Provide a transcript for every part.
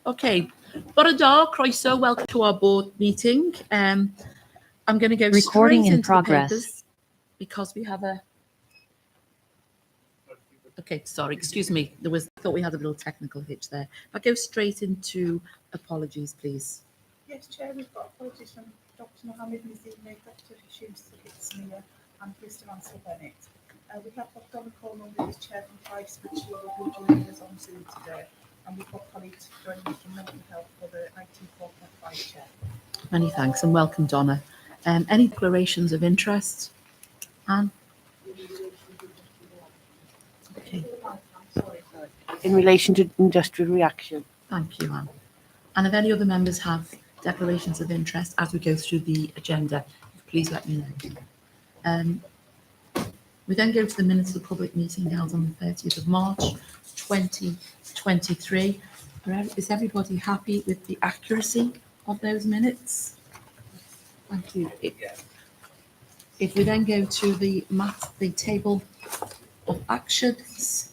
Okay, Bwrdd, croeso, welcome to our board meeting. I'm going to go Recording straight in into progress. the papers because we have a... Okay, sorry, excuse me. I thought we had a little technical hitch there. I'll go straight into apologies, please. Yes, Chair, we've got apologies from Dr Mohammed Nazimi, Dr Hashim Smear and Mr Ansel Bennett. We have got Donna Coleman with his Chair from Price, which will be joining us on Zoom today. And we've got colleagues joining us from Mental Health for the IT 4.5 Chair. Many thanks and welcome, Donna. Any declarations of interest? Anne? Okay. In relation to industrial reaction. Thank you, Anne. And if any other members have declarations of interest as we go through the agenda, please let me know. We then go to the minutes of the public meeting held on the 30th of March 2023. Is everybody happy with the accuracy of those minutes? Thank you. If we then go to the table of actions.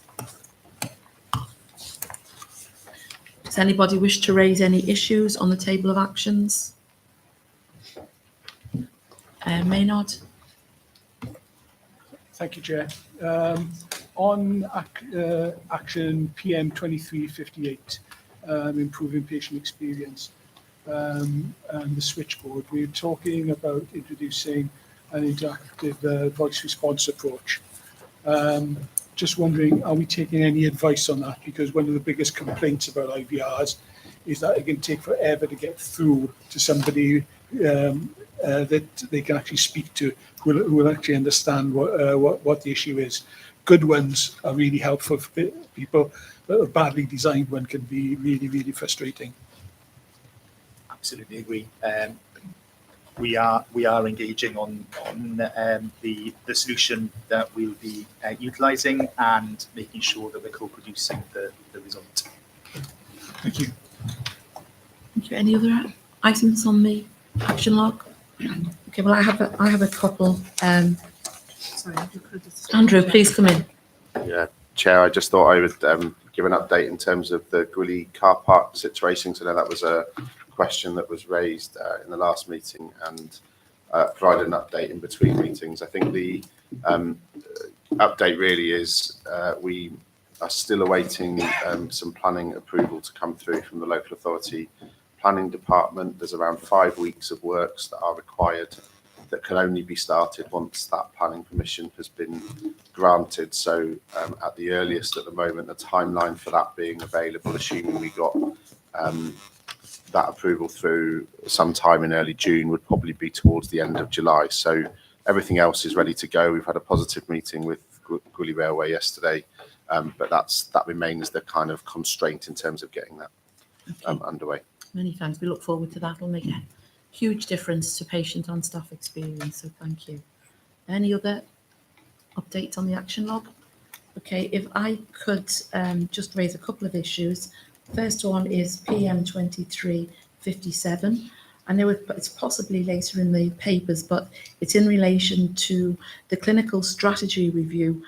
Does anybody wish to raise any issues on the table of actions? Maynard? Thank you, Chair. On action PM 2358, improving patient experience, and the switchboard, we're talking about introducing an interactive voice response approach. Just wondering, are we taking any advice on that? Because one of the biggest complaints about IVRs is that it can take forever to get through to somebody that they can actually speak to, who will actually understand what the issue is. Good ones are really helpful for people, but a badly designed one can be really, really frustrating. Absolutely agree. We are engaging on the solution that we'll be utilising and making sure that we're co-producing the result. Thank you. Thank you. Any other items on the action log? Okay, well, I have a couple. Sorry, Andrew, please come in. Yeah, Chair, I just thought I would give an update in terms of the Gwilly car park situation. So that was a question that was raised in the last meeting, and provide an update in between meetings. I think the update really is we are still awaiting some planning approval to come through from the local authority planning department. There's around 5 weeks of works that are required that can only be started once that planning permission has been granted. So at the earliest at the moment, the timeline for that being available, assuming we got that approval through sometime in early June, would probably be towards the end of July. So everything else is ready to go. We've had a positive meeting with Gwilly Railway yesterday, but that remains the kind of constraint in terms of getting that underway. Many thanks. We look forward to that. It'll make a huge difference to patient and staff experience. So thank you. Any other updates on the action log? Okay, if I could just raise a couple of issues. First one is PM 2357. I know it's possibly later in the papers, but it's in relation to the clinical strategy review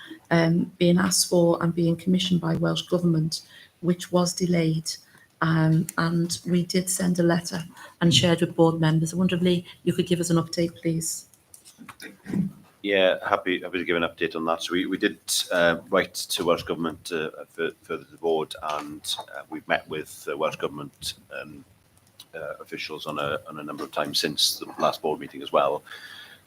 being asked for and being commissioned by Welsh Government, which was delayed. And we did send a letter and shared with board members. I wonder if Lee, you could give us an update, please. Yeah, happy to give an update on that. So we did write to Welsh Government further to the board, and we've met with Welsh Government officials on a number of times since the last board meeting as well.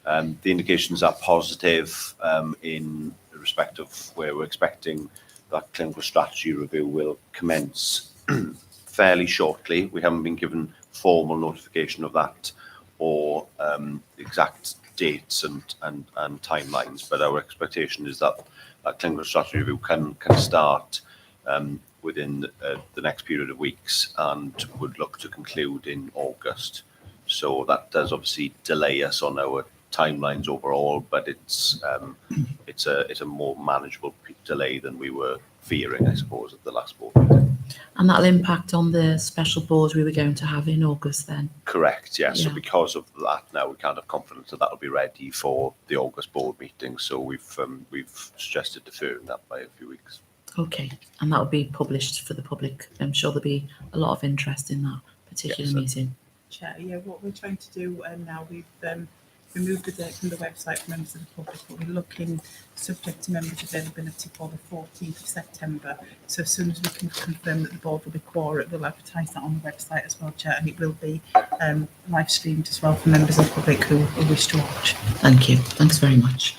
The indications are positive in respect of where we're expecting that clinical strategy review will commence fairly shortly. We haven't been given formal notification of that or exact dates and timelines, but our expectation is that that clinical strategy review can start within the next period of weeks and would look to conclude in August. So that does obviously delay us on our timelines overall, but it's a more manageable delay than we were fearing, I suppose, at the last board meeting. And that'll impact on the special board we were going to have in August then? Correct, yeah. So Yeah. because of that, now we can't have confidence that that'll be ready for the August board meeting. So we've suggested deferring that by a few weeks. Okay, and that will be published for the public. I'm sure there'll be a lot of interest in that particular Yes, meeting. Chair, yeah, what we're trying to do now, we've removed the date from the website for members of the public, but we're looking, subject to members' availability, for the 14th of September. So as soon as we can confirm that the board will be quorate, we'll advertise that on the website as well, Chair, and it will be live streamed as well for members of the public who wish to watch. Thank you. Thanks very much.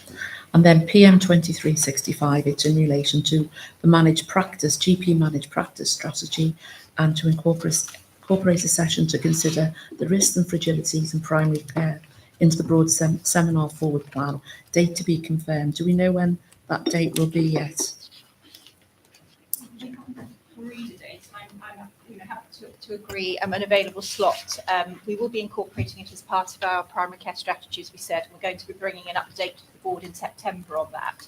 And then PM 2365, it's in relation to the managed practice, GP managed practice strategy, and to incorporate a session to consider the risks and fragilities in primary care into the broad seminar forward plan. Date to be confirmed. Do we know when that date will be yet? We can't agree a date. I'm happy to agree an available slot. We will be incorporating it as part of our primary care strategy, as we said. We're going to be bringing an update to the board in September on that.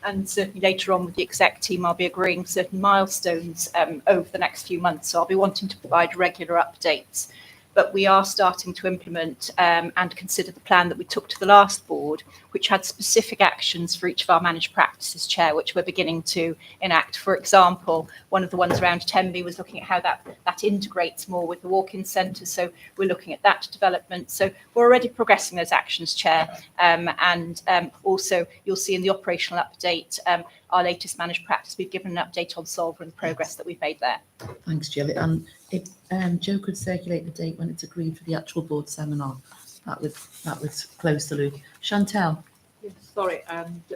And certainly later on with the exec team, I'll be agreeing certain milestones over the next few months. So I'll be wanting to provide regular updates. But we are starting to implement and consider the plan that we took to the last board, which had specific actions for each of our managed practices, Chair, which we're beginning to enact. For example, one of the ones around Tenby was looking at how that integrates more with the walk-in centres. So we're looking at that development. So we're already progressing those actions, Chair. And also you'll see in the operational update, our latest managed practice, we've given an update on Solver and the progress that we've made there. Thanks, Jill. And if Joe could circulate the date when it's agreed for the actual board seminar, that would close the loop. Chantel? Yes, sorry,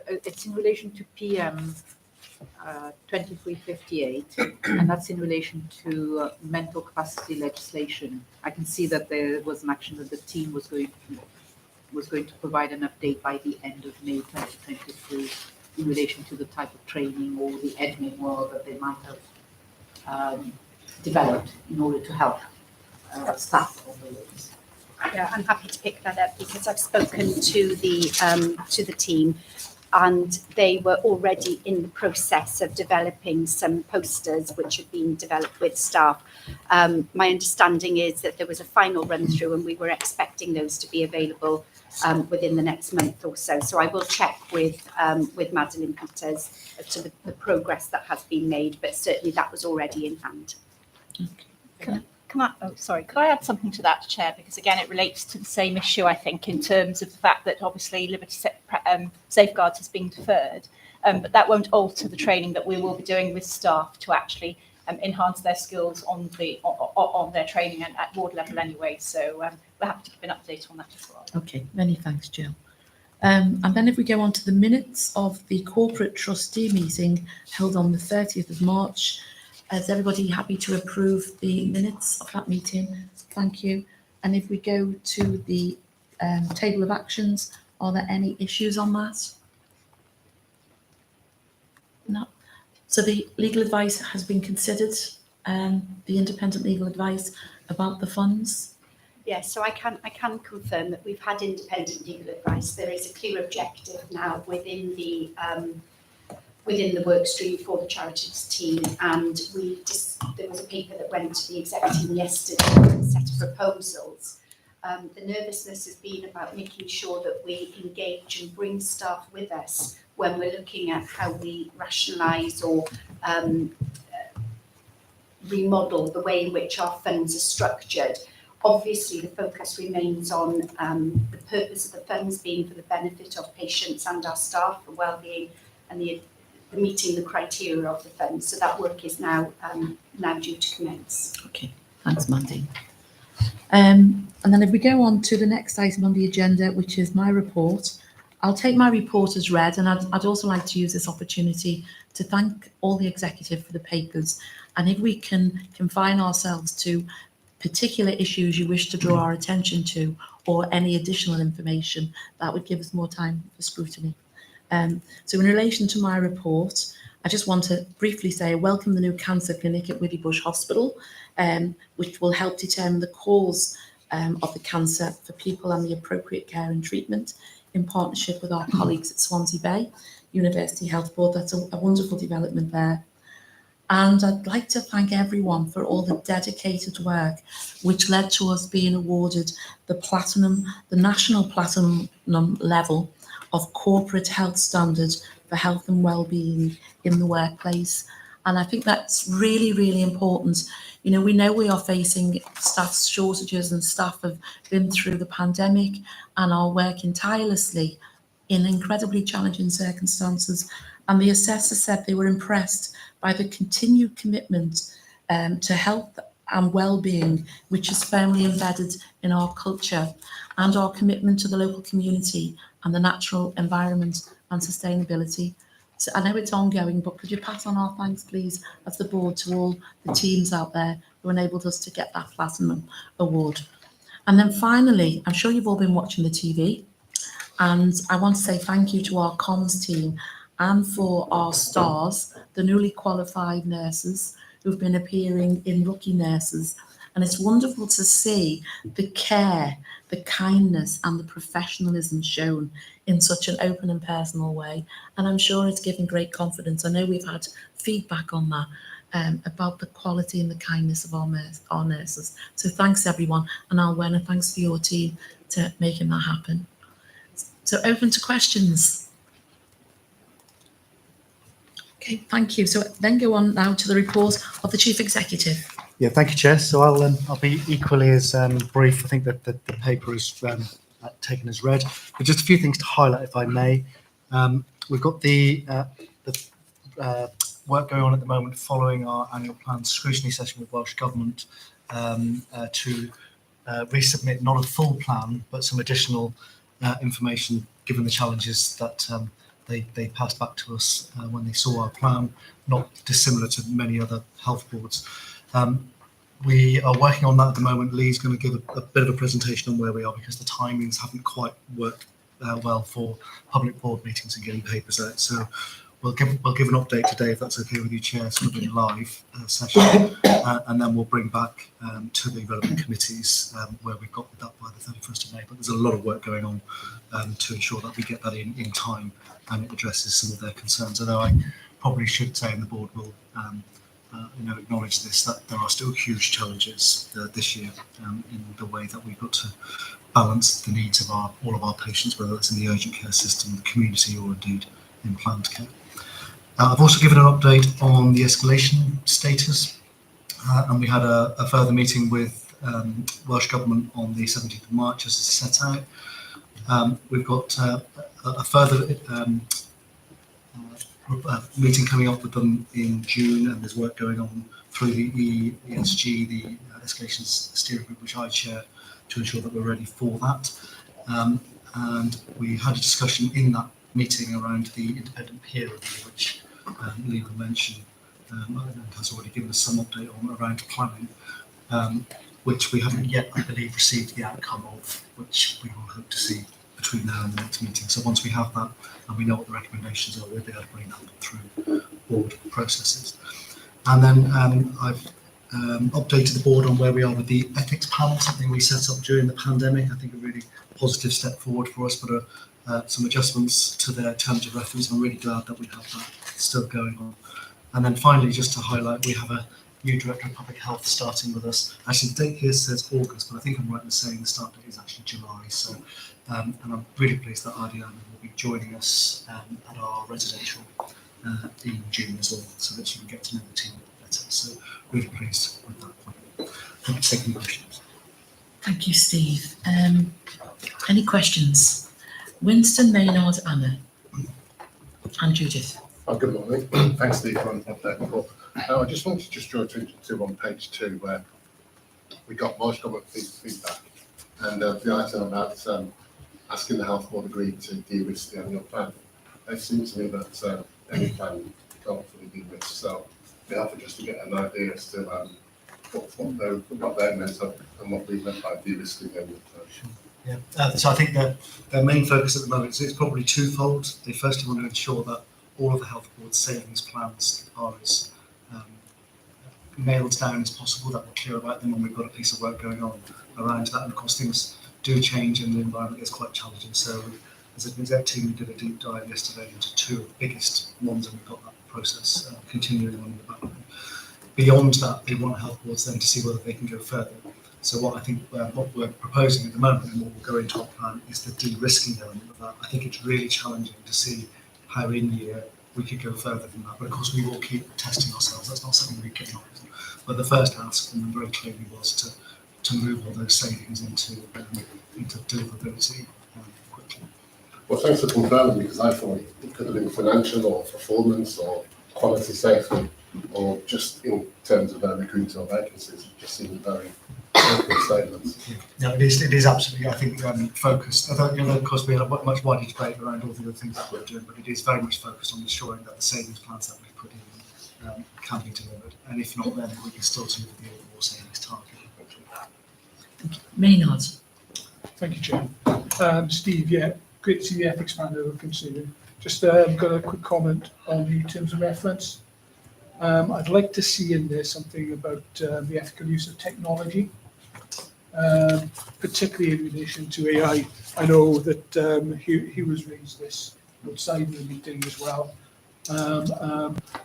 it's in relation to PM 2358, and that's in relation to mental capacity legislation. I can see that there was an action that the team was going to provide an update by the end of May 2023 in relation to the type of training or the admin work that they might have developed in order to help staff on the roads. Yeah, I'm happy to pick that up because I've spoken to the team, and they were already in the process of developing some posters which have been developed with staff. My understanding is that there was a final run through, and we were expecting those to be available within the next month or so. So I will check with Madeline Peters as to the progress that has been made, but certainly that was already in hand. Okay. Could I add something to that, Chair? Because again, it relates to the same issue, I think, in terms of the fact that obviously Liberty Safeguards is being deferred, but that won't alter the training that we will be doing with staff to actually enhance their skills on their training and at ward level anyway. So we'll have to give an update on that as well. Okay, many thanks, Jill. And then if we go on to the minutes of the corporate trustee meeting held on the 30th of March, is everybody happy to approve the minutes of that meeting? Thank you. And if we go to the table of actions, are there any issues on that? No. So the legal advice has been considered, the independent legal advice about the funds? Yes, so I can confirm that we've had independent legal advice. There is a clear objective now within the work stream for the charities team, and there was a paper that went to the exec team yesterday, a set of proposals. The nervousness has been about making sure that we engage and bring staff with us when we're looking at how we rationalise or remodel the way in which our funds are structured. Obviously, the focus remains on the purpose of the funds being for the benefit of patients and our staff, the well-being and the meeting the criteria of the funds. So that work is now due to commence. Okay, thanks, Mandy. And then if we go on to the next item on the agenda, which is my report, I'll take my report as read, and I'd also like to use this opportunity to thank all the executive for the papers. And if we can confine ourselves to particular issues you wish to draw our attention to, or any additional information, that would give us more time for scrutiny. So in relation to my report, I just want to briefly say, welcome the new cancer clinic at Withybush Hospital, which will help determine the cause of the cancer for people and the appropriate care and treatment in partnership with our colleagues at Swansea Bay University Health Board. That's a wonderful development there. And I'd like to thank everyone for all the dedicated work which led to us being awarded the national platinum level of corporate health standard for health and well-being in the workplace. And I think that's really, really important. You know, we know we are facing staff shortages and staff have been through the pandemic and are working tirelessly in incredibly challenging circumstances. And the assessor said they were impressed by the continued commitment to health and well-being, which is firmly embedded in our culture, and our commitment to the local community and the natural environment and sustainability. So I know it's ongoing, but could you pass on our thanks, please, as the board to all the teams out there who enabled us to get that platinum award. And then finally, I'm sure you've all been watching the TV, and I want to say thank you to our comms team and for our stars, the newly qualified nurses who've been appearing in Rookie Nurses. And it's wonderful to see the care, the kindness and the professionalism shown in such an open and personal way. And I'm sure it's given great confidence. I know we've had feedback on that about the quality and the kindness of our nurses. So thanks everyone. And Alwena, thanks for your team to making that happen. So open to questions. Okay, thank you. So then go on now to the report of the Chief Executive. Yeah, thank you, Chair. So I'll be equally as brief. I think that the paper is taken as read, but just a few things to highlight, if I may. We've got the work going on at the moment following our annual plan scrutiny session with Welsh Government to resubmit not a full plan, but some additional information, given the challenges that they passed back to us when they saw our plan, not dissimilar to many other health boards. We are working on that at the moment. Lee's going to give a bit of a presentation on where we are because the timings haven't quite worked well for public board meetings and getting papers out. So we'll give an update today, if that's okay with you, Chair, sort of in live session, and then we'll bring back to the relevant committees where we've got that by the 31st of May. But there's a lot of work going on to ensure that we get that in time and it addresses some of their concerns. Although I probably should say, and the board will acknowledge this, that there are still huge challenges this year in the way that we've got to balance the needs of all of our patients, whether it's in the urgent care system, the community, or indeed in planned care. I've also given an update on the escalation status, and we had a further meeting with Welsh Government on the 17th of March, as is set out. We've got a further meeting coming up with them in June, and there's work going on through the ESG, the escalation steering group, which I chair, to ensure that we're ready for that. And we had a discussion in that meeting around the independent peer review, which Lee will mention, and has already given us some update on around planning, which we haven't yet, I believe, received the outcome of, which we will hope to see between now and the next meeting. So once we have that and we know what the recommendations are, we'll be able to bring that through board processes. And then I've updated the board on where we are with the ethics panel, something we set up during the pandemic. I think a really positive step forward for us, but some adjustments to their terms of reference. I'm really glad that we have that still going on. And then finally, just to highlight, we have a new Director of Public Health starting with us. Actually, the date here says August, but I think I'm right in saying the start date is actually July. So, and I'm really pleased that Adiana will be joining us at our residential in June as well, so that she can get to know the team better. So, really pleased with that point. Thank you for taking the questions. Thank you, Steve. Any questions? Winston, Maynard, Anna, and Judith. Good morning. Thanks, Steve, for an update report. I just wanted to draw attention to on page 2 where we got Welsh Government feedback, and the item about asking the Health Board agree to de-risk the annual plan. It seems to me that any plan can't fully de-risk, so we have to just get an idea as to what they meant and what we meant by de-risking the annual plan. Yeah, so I think their main focus at the moment is probably twofold. They firstly want to ensure that all of the health board's savings plans are as nailed down as possible, that we're clear about them when we've got a piece of work going on around that. And of course, things do change and the environment is quite challenging. So as an exec team, we did a deep dive yesterday into two of the biggest ones, and we've got that process continuing on in the background. Beyond that, they want health boards then to see whether they can go further. So what I think what we're proposing at the moment and what will go into our plan is the de-risking element of that. I think it's really challenging to see how in year we could go further than that. But of course, we will keep testing ourselves. That's not something we can off. But the first ask from them very clearly was to move all those savings into deliverability quickly. Well, thanks for confirming, because I thought it could have been financial or performance or quality safety or just in terms of recruiting or vacancies. It just seemed very open statements. No, it is absolutely, I think, focused. Although, of course, we had a much wider debate around all the other things that we're doing, but it is very much focused on ensuring that the savings plans that we've put in can be delivered. And if not, then we can still deliver the overall savings target. Maynard. Thank you, Chair. Steve, yeah, great to see the ethics panel considering. Just got a quick comment on the terms of reference. I'd like to see in there something about the ethical use of technology, particularly in relation to AI. I know that he was raised this outside the meeting as well,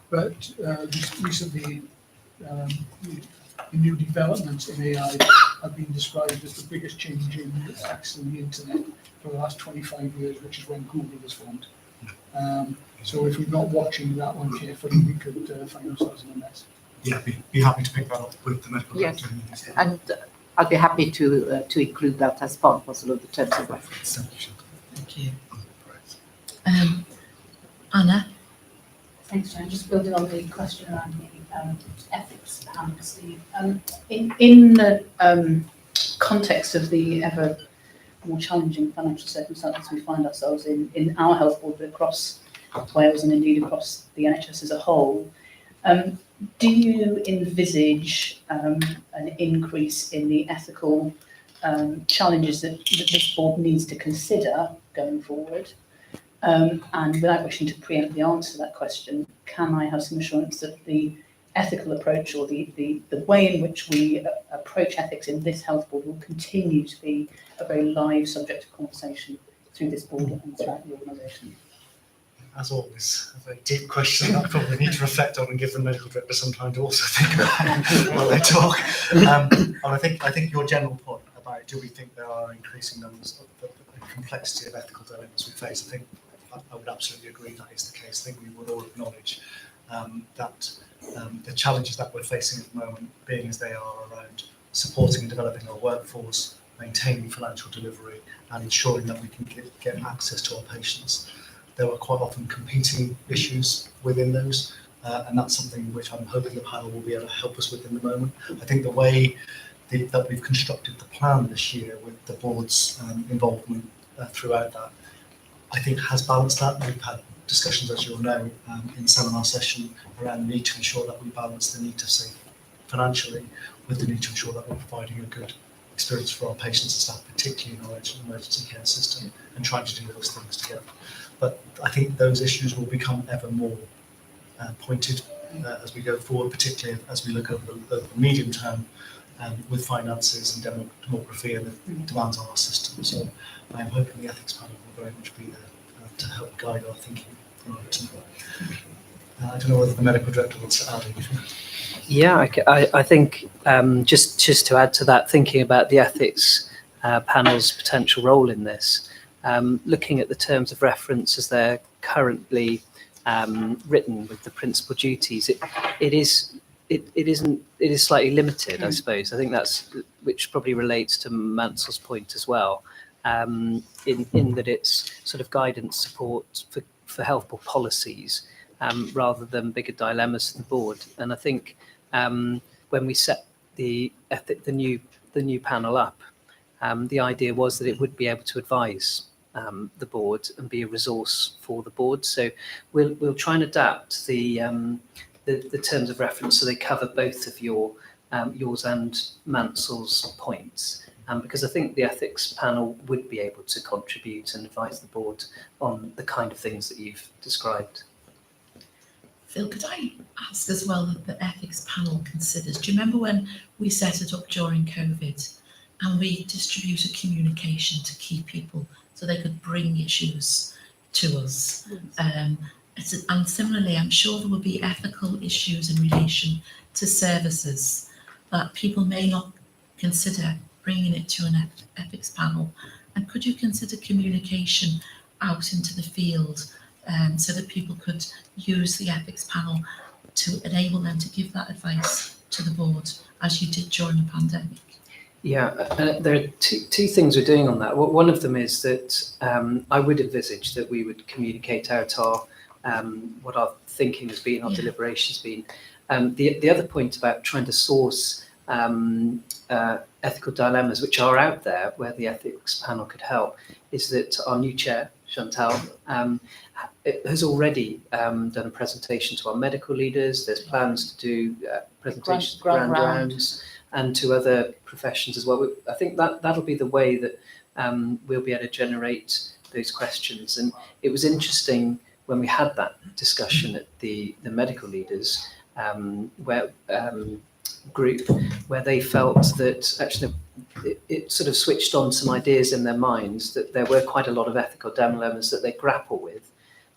but recently the new developments in AI have been described as the biggest change in accessing the internet for the last 25 years, which is when Google was formed. So if we're not watching that one carefully, we could find ourselves in a mess. Yeah, be happy to pick that up with the medical Yes, director. and I'll be happy to include that as part and parcel of the terms of reference. Thank you. Anna. Thanks, Jan. Just building on the question around the ethics panel, Steve. In the context of the ever more challenging financial circumstances we find ourselves in our health board, but across Wales and indeed across the NHS as a whole, do you envisage an increase in the ethical challenges that this board needs to consider going forward? And without wishing to preempt the answer to that question, can I have some assurance that the ethical approach or the way in which we approach ethics in this health board will continue to be a very live subject of conversation through this board and throughout the organisation? As always, a very deep question that I probably need to reflect on and give the medical director some time to also think about while they talk. And I think your general point about do we think there are increasing numbers of the complexity of ethical dilemmas we face, I think I would absolutely agree that is the case. I think we would all acknowledge that the challenges that we're facing at the moment, being as they are around supporting and developing our workforce, maintaining financial delivery, and ensuring that we can get access to our patients. There are quite often competing issues within those, and that's something which I'm hoping the panel will be able to help us with in the moment. I think the way that we've constructed the plan this year with the board's involvement throughout that, I think has balanced that. We've had discussions, as you'll know, in seminar session around the need to ensure that we balance the need to save financially with the need to ensure that we're providing a good experience for our patients and staff, particularly in our emergency care system, and trying to do those things together. But I think those issues will become ever more pointed as we go forward, particularly as we look over the medium term with finances and demography and the demands on our system. So I am hoping the ethics panel will very much be there to help guide our thinking. I don't know whether the medical director wants to add anything. Yeah, I think just to add to that, thinking about the ethics panel's potential role in this, looking at the terms of reference as they're currently written with the principal duties, it is slightly limited, I suppose. I think that's, which probably relates to Mansell's point as well, in that it's sort of guidance support for health board policies rather than bigger dilemmas to the board. And I think when we set the new panel up, the idea was that it would be able to advise the board and be a resource for the board. So we'll try and adapt the terms of reference so they cover both of yours and Mansell's points, because I think the ethics panel would be able to contribute and advise the board on the kind of things that you've described. Phil, could I ask as well that the ethics panel considers, do you remember when we set it up during COVID and we distributed communication to key people so they could bring issues to us? And similarly, I'm sure there will be ethical issues in relation to services that people may not consider bringing it to an ethics panel. And could you consider communication out into the field so that people could use the ethics panel to enable them to give that advice to the board, as you did during the pandemic? Yeah, there are two things we're doing on that. One of them is that I would envisage that we would communicate out our what our thinking has been, our deliberations been. The other point about trying to source ethical dilemmas which are out there where the ethics panel could help is that our new chair, Chantal, has already done a presentation to our medical leaders. There's plans to do presentations to grand rounds and to other professions as well. I think that'll be the way that we'll be able to generate those questions. And it was interesting when we had that discussion at the medical leaders group, where they felt that actually it sort of switched on some ideas in their minds that there were quite a lot of ethical dilemmas that they grapple with,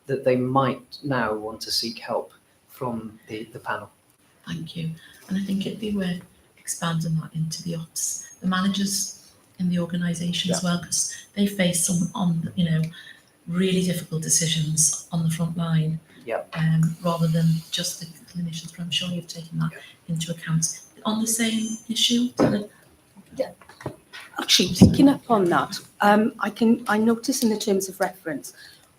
that they might now want to seek help from the panel. Thank you. And I think it'd be worth expanding that into the ops, the managers in the organisation as well, because they face some really difficult decisions on the front line, rather than just the clinicians. But I'm sure you've taken that into account. On the same issue, Actually, picking up on that, I notice in the terms of reference,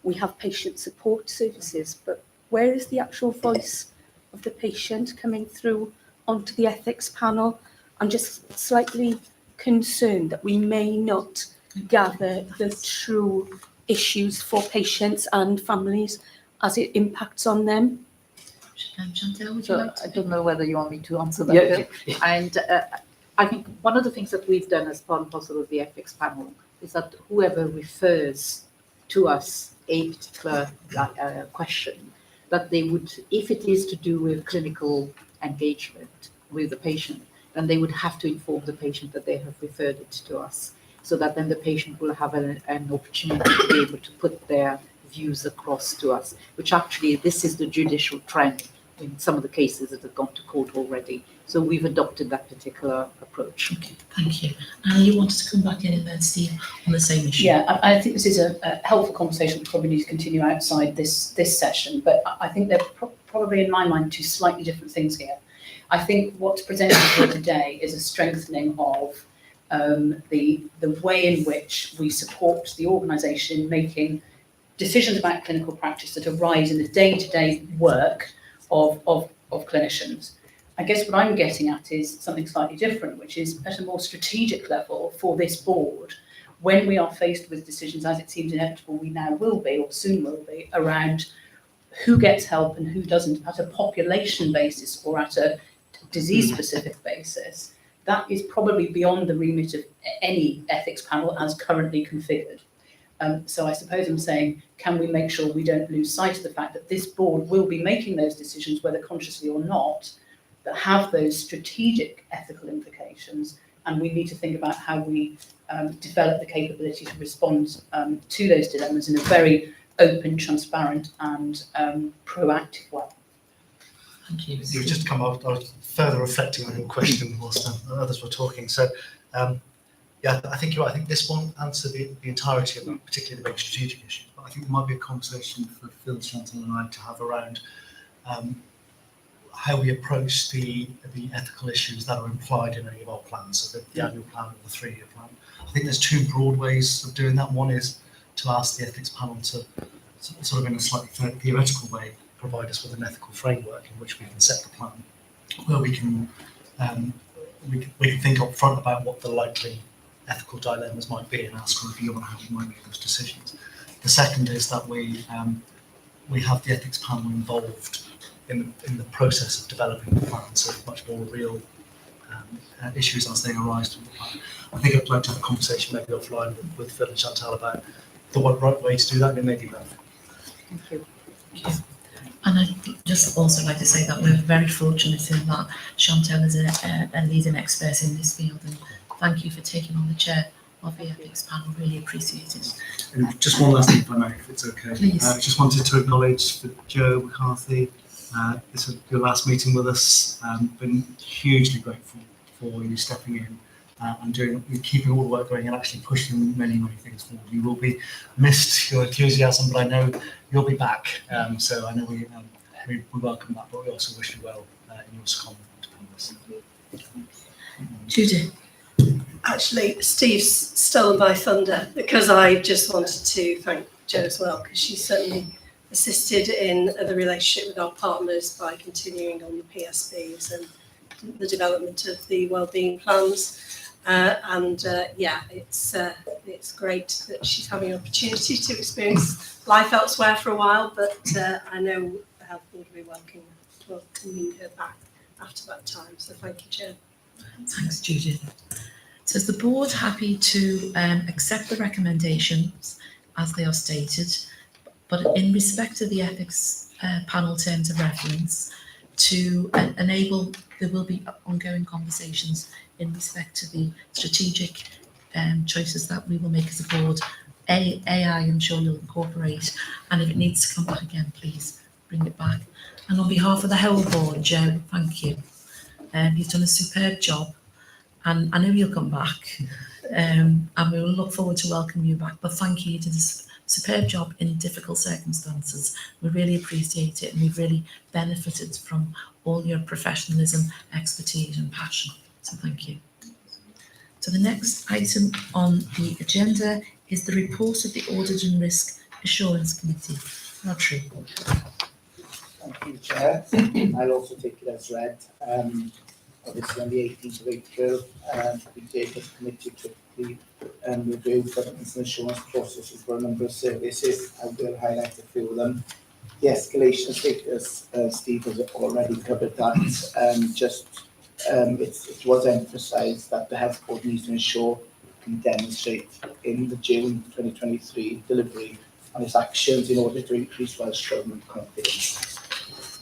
we have patient support services, but where is the actual voice of the patient coming through onto the ethics panel? I'm just slightly concerned that we may not gather the true issues for patients and families as it impacts on them. Chantal, would you So like to? I don't know whether you want me to answer that. Bill. And I think one of the things that we've done as part and parcel of the ethics panel is that whoever refers to us a particular question, that they would, if it is to do with clinical engagement with the patient, then they would have to inform the patient that they have referred it to us, so that then the patient will have an opportunity to be able to put their views across to us, which actually this is the judicial trend in some of the cases that have gone to court already. So we've adopted that particular approach. Okay, thank you. Anna, you wanted to come back in and then Steve on the same issue. Yeah, I think this is a helpful conversation we probably need to continue outside this session, but I think there are probably in my mind two slightly different things here. I think what's presented here today is a strengthening of the way in which we support the organisation making decisions about clinical practice that arise in the day-to-day work of clinicians. I guess what I'm getting at is something slightly different, which is at a more strategic level for this board, when we are faced with decisions, as it seems inevitable we now will be, or soon will be, around who gets help and who doesn't at a population basis or at a disease-specific basis. That is probably beyond the remit of any ethics panel as currently configured. So I suppose I'm saying, can we make sure we don't lose sight of the fact that this board will be making those decisions, whether consciously or not, that have those strategic ethical implications, and we need to think about how we develop the capability to respond to those dilemmas in a very open, transparent and proactive way. Thank you. You just come out, I was further reflecting on your question whilst others were talking. So, yeah, I think you're right. I think this won't answer the entirety of that, particularly the very strategic issues. But I think there might be a conversation for Phil, Chantal and I to have around how we approach the ethical issues that are implied in any of our plans, so the annual plan and the 3-year plan. I think there's two broad ways of doing that. One is to ask the ethics panel to sort of in a slightly theoretical way provide us with an ethical framework in which we can set the plan, where we can think up front about what the likely ethical dilemmas might be and ask for a view on how we might make those decisions. The second is that we have the ethics panel involved in the process of developing the plan, so much more real issues as they arise from the plan. I think I'd like to have a conversation maybe offline with Phil and Chantal about the right way to do that, and maybe both. Thank you. And I'd just also like to say that we're very fortunate in that Chantel is a leading expert in this field, and thank you for taking on the chair of the ethics panel. Really appreciate it. And just one last thing, if I may, if it's okay. Please. Just wanted to acknowledge for Joe McCarthy. This was your last meeting with us. Been hugely grateful for you stepping in and keeping all the work going and actually pushing many things forward. You will be missed, your enthusiasm, but I know you'll be back. So I know we welcome that, but we also wish you well in your secondment to Congress. Judy. Actually, Steve's stolen my thunder, because I just wanted to thank Jo as well, because she certainly assisted in the relationship with our partners by continuing on the PSBs and the development of the wellbeing plans. It's great that she's having an opportunity to experience life elsewhere for a while, but I know the Health Board will be welcoming her back after that time. So thank you, Jo. Thanks, Judith. So is the board happy to accept the recommendations as they are stated, but in respect to the ethics panel terms of reference, to enable, there will be ongoing conversations in respect to the strategic choices that we will make as a board. AI, I'm sure you'll incorporate, and if it needs to come back again, please bring it back. And on behalf of the whole board, Jo, thank you. You've done a superb job, and I know you'll come back, and we will look forward to welcoming you back. But thank you, you did a superb job in difficult circumstances. We really appreciate it, and we've really benefited from all your professionalism, expertise and passion. So thank you. So the next item on the agenda is the report of the Audit and Risk Assurance Committee. Rodri. Thank you, Chair. I'll also take it as read. Obviously, on the 18th of April, we did, as a committee, took the review governance and assurance processes for a number of services. I will highlight a few of them. The escalation status, Steve has already covered that. It was emphasised that the Health Board needs to ensure it can demonstrate in the June 2023 delivery on its actions in order to increase Welsh Government confidence.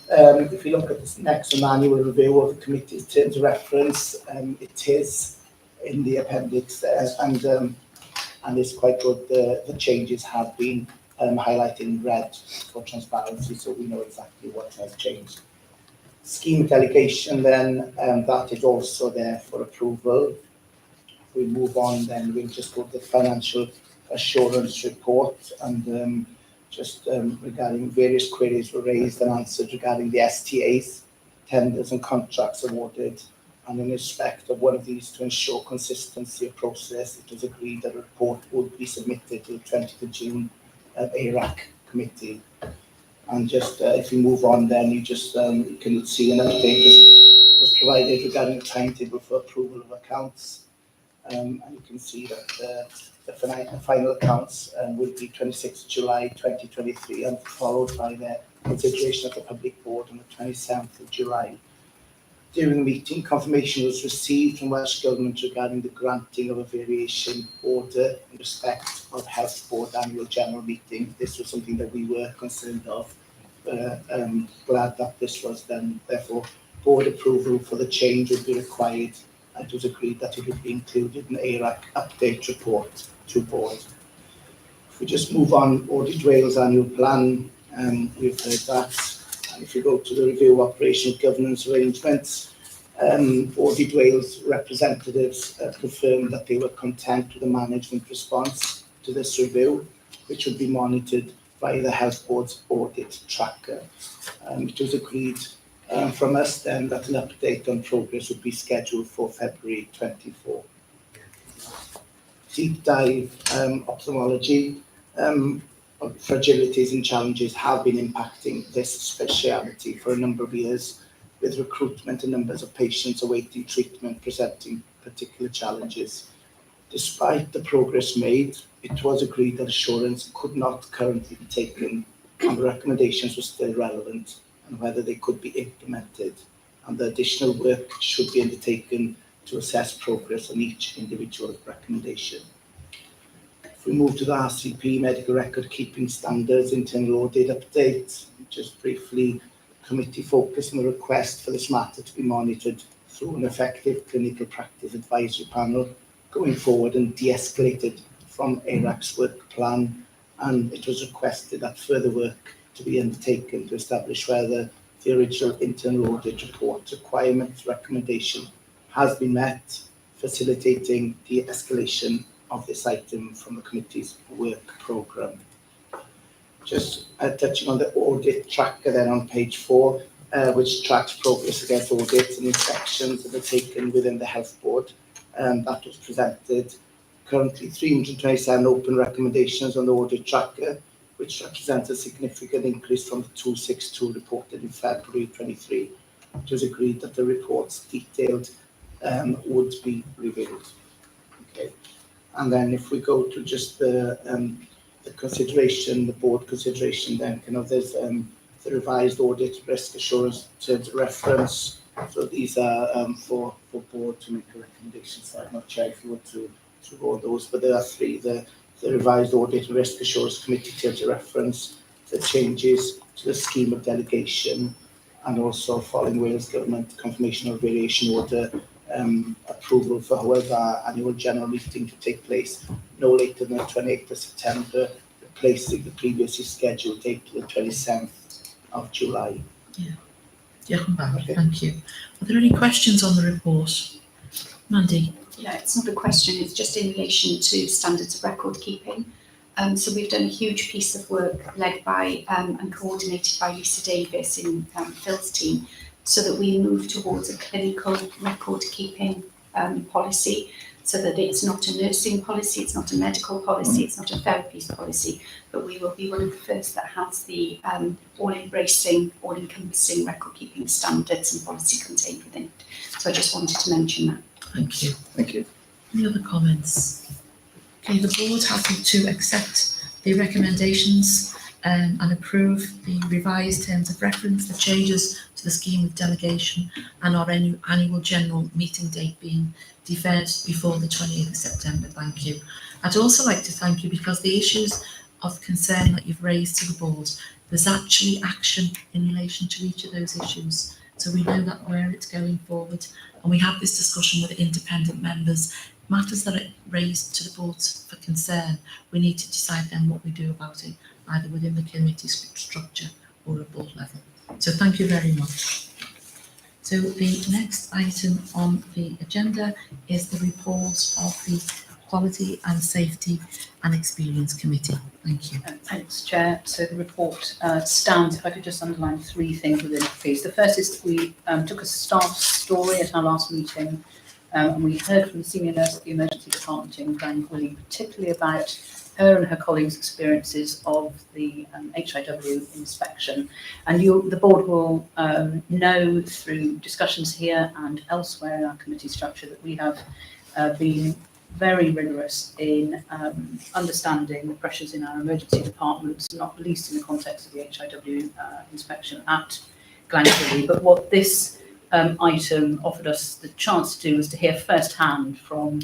If you look at this next annual review of the committee's terms of reference, it is in the appendix there, and it's quite good. The changes have been highlighted in red for transparency, so we know exactly what has changed. Scheme delegation, then, that is also there for approval. If we move on, then we'll just go to the financial assurance report, and regarding various queries were raised and answered regarding the STAs, tenders and contracts awarded, and in respect of one of these, to ensure consistency of process, it was agreed that a report would be submitted to the 20th of June ARAC committee. And if you move on, then you can see an update was provided regarding the timetable for approval of accounts, and you can see that the final accounts will be 26th July 2023, and followed by the consideration of the public board on the 27th of July. During the meeting, confirmation was received from Welsh Government regarding the granting of a variation order in respect of Health Board annual general meeting. This was something that we were concerned of. Glad that this was then, therefore, board approval for the change would be required. It was agreed that it would be included in the ARAC update report to board. If we just move on, Audit Wales annual plan, we've heard that. And if you go to the review of operational governance arrangements, Audit Wales representatives confirmed that they were content with the management response to this review, which would be monitored by the Health Board's audit tracker. It was agreed from us then that an update on progress would be scheduled for February 24. Deep dive ophthalmology. Fragilities and challenges have been impacting this speciality for a number of years, with recruitment and numbers of patients awaiting treatment presenting particular challenges. Despite the progress made, it was agreed that assurance could not currently be taken, and the recommendations were still relevant, and whether they could be implemented, and the additional work should be undertaken to assess progress on each individual recommendation. If we move to the RCP, medical record keeping standards, internal audit update, just briefly, committee focused on the request for this matter to be monitored through an effective clinical practice advisory panel going forward and de-escalated from ARAC's work plan, and it was requested that further work to be undertaken to establish whether the original internal audit report requirements recommendation has been met, facilitating de-escalation of this item from the committee's work programme. Just touching on the audit tracker then on page 4, which tracks progress against audits and inspections that are taken within the Health Board. That was presented. Currently 327 open recommendations on the audit tracker, which represents a significant increase from the 262 reported in February 23. It was agreed that the reports detailed would be revealed. Okay. And then if we go to just the consideration, the board consideration, then there's the revised audit risk assurance terms of reference. So these are for board to make a recommendation. So I'm not sure if you want to go on those, but there are 3: the revised audit and risk assurance committee terms of reference, the changes to the scheme of delegation, and also following Wales Government confirmation of variation order, approval for however annual general meeting to take place no later than the 28th of September, replacing the previously scheduled date to the 27th of July. Okay. Thank you. Are there any questions on the report? Mandy? Yeah, it's not a question, it's just in relation to standards of record keeping. So we've done a huge piece of work led by and coordinated by Lisa Davis in Phil's team, so that we move towards a clinical record keeping policy, so that it's not a nursing policy, it's not a medical policy, it's not a therapies policy, but we will be one of the first that has the all-embracing, all-encompassing record-keeping standards and policy contained within it. So I just wanted to mention that. Thank you. Thank you. Any other comments? Okay, the board happy to accept the recommendations and approve the revised terms of reference, the changes to the scheme of delegation, and our annual general meeting date being deferred before the 28th of September. Thank you. I'd also like to thank you because the issues of concern that you've raised to the board, there's actually action in relation to each of those issues. So we know that where it's going forward, and we have this discussion with independent members. Matters that are raised to the board for concern, we need to decide then what we do about it, either within the committee structure or at board level. So thank you very much. So the next item on the agenda is the report of the Quality and Safety and Experience Committee. Thank you. Thanks, Chair. So the report stands. If I could just underline 3 things within it, please. The first is that we took a staff story at our last meeting, and we heard from the senior nurse at the emergency department in Granquilly, particularly about her and her colleagues' experiences of the HIW inspection. And the board will know through discussions here and elsewhere in our committee structure that we have been very rigorous in understanding the pressures in our emergency departments, not least in the context of the HIW inspection at Glencoe. But what this item offered us the chance to do was to hear firsthand from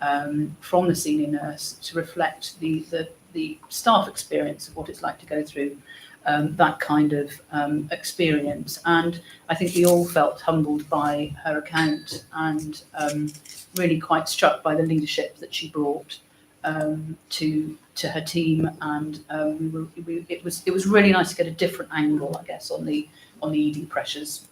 the senior nurse to reflect the staff experience of what it's like to go through that kind of experience. And I think we all felt humbled by her account and really quite struck by the leadership that she brought to her team. And it was really nice to get a different angle, I guess, on the ED pressures,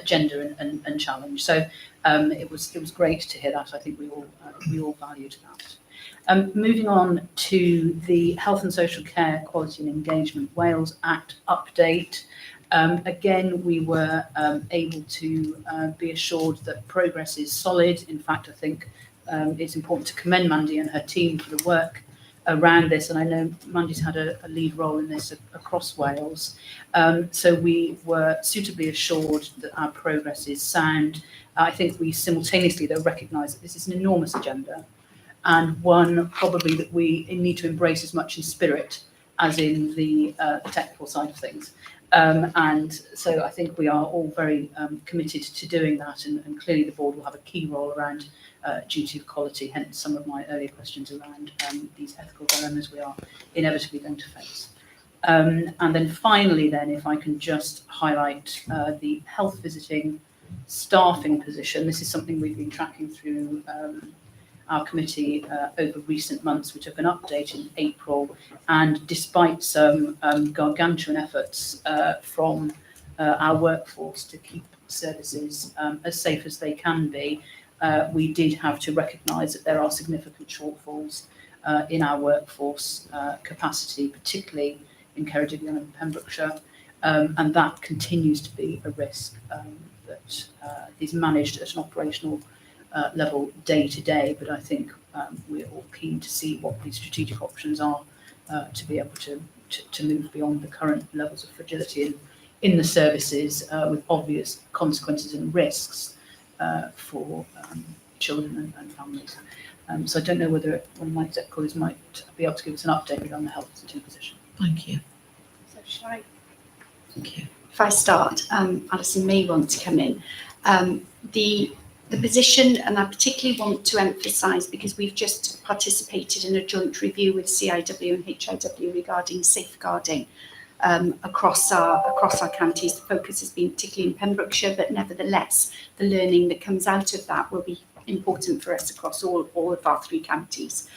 gender and challenge. So it was great to hear that. I think we all valued that. Moving on to the Health and Social Care Quality and Engagement Wales Act update. Again, we were able to be assured that progress is solid. In fact, I think it's important to commend Mandy and her team for the work around this, and I know Mandy's had a lead role in this across Wales. So we were suitably assured that our progress is sound. I think we simultaneously, though, recognise that this is an enormous agenda, and one probably that we need to embrace as much in spirit as in the technical side of things. And so I think we are all very committed to doing that, and clearly the board will have a key role around duty of quality, hence some of my earlier questions around these ethical dilemmas we are inevitably going to face. And then finally then, if I can just highlight the health visiting staffing position. This is something we've been tracking through our committee over recent months. We took an update in April, and despite some gargantuan efforts from our workforce to keep services as safe as they can be, we did have to recognise that there are significant shortfalls in our workforce capacity, particularly in Ceredigion and Pembrokeshire, and that continues to be a risk that is managed at an operational level day to day, but I think we're all keen to see what the strategic options are to be able to move beyond the current levels of fragility in the services with obvious consequences and risks for children and families. So I don't know whether one of my exec colleagues might be able to give us an update on the health visiting position. Thank you. So shall I? Thank you. If I start, Alison may want to come in. The position, and I particularly want to emphasise, because we've just participated in a joint review with CIW and HIW regarding safeguarding across our counties. The focus has been particularly in Pembrokeshire, but nevertheless, the learning that comes out of that will be important for us across all of our 3 counties.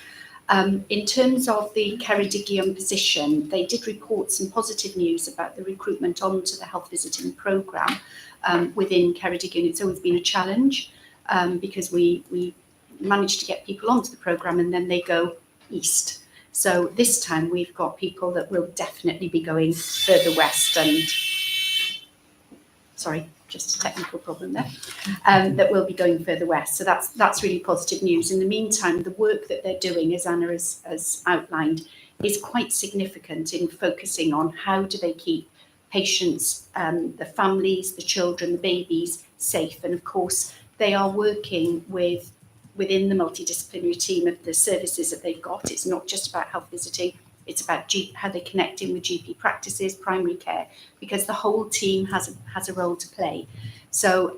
In terms of the Ceredigion position, they did report some positive news about the recruitment onto the health visiting programme within Ceredigion. It's always been a challenge because we managed to get people onto the programme and then they go east. So this time we've got people that will definitely be going further west and, sorry, just a technical problem there, that will be going further west. So that's really positive news. In the meantime, the work that they're doing, as Anna has outlined, is quite significant in focusing on how do they keep patients, the families, the children, the babies safe. And of course, they are working within the multidisciplinary team of the services that they've got. It's not just about health visiting, it's about how they're connecting with GP practices, primary care, because the whole team has a role to play. So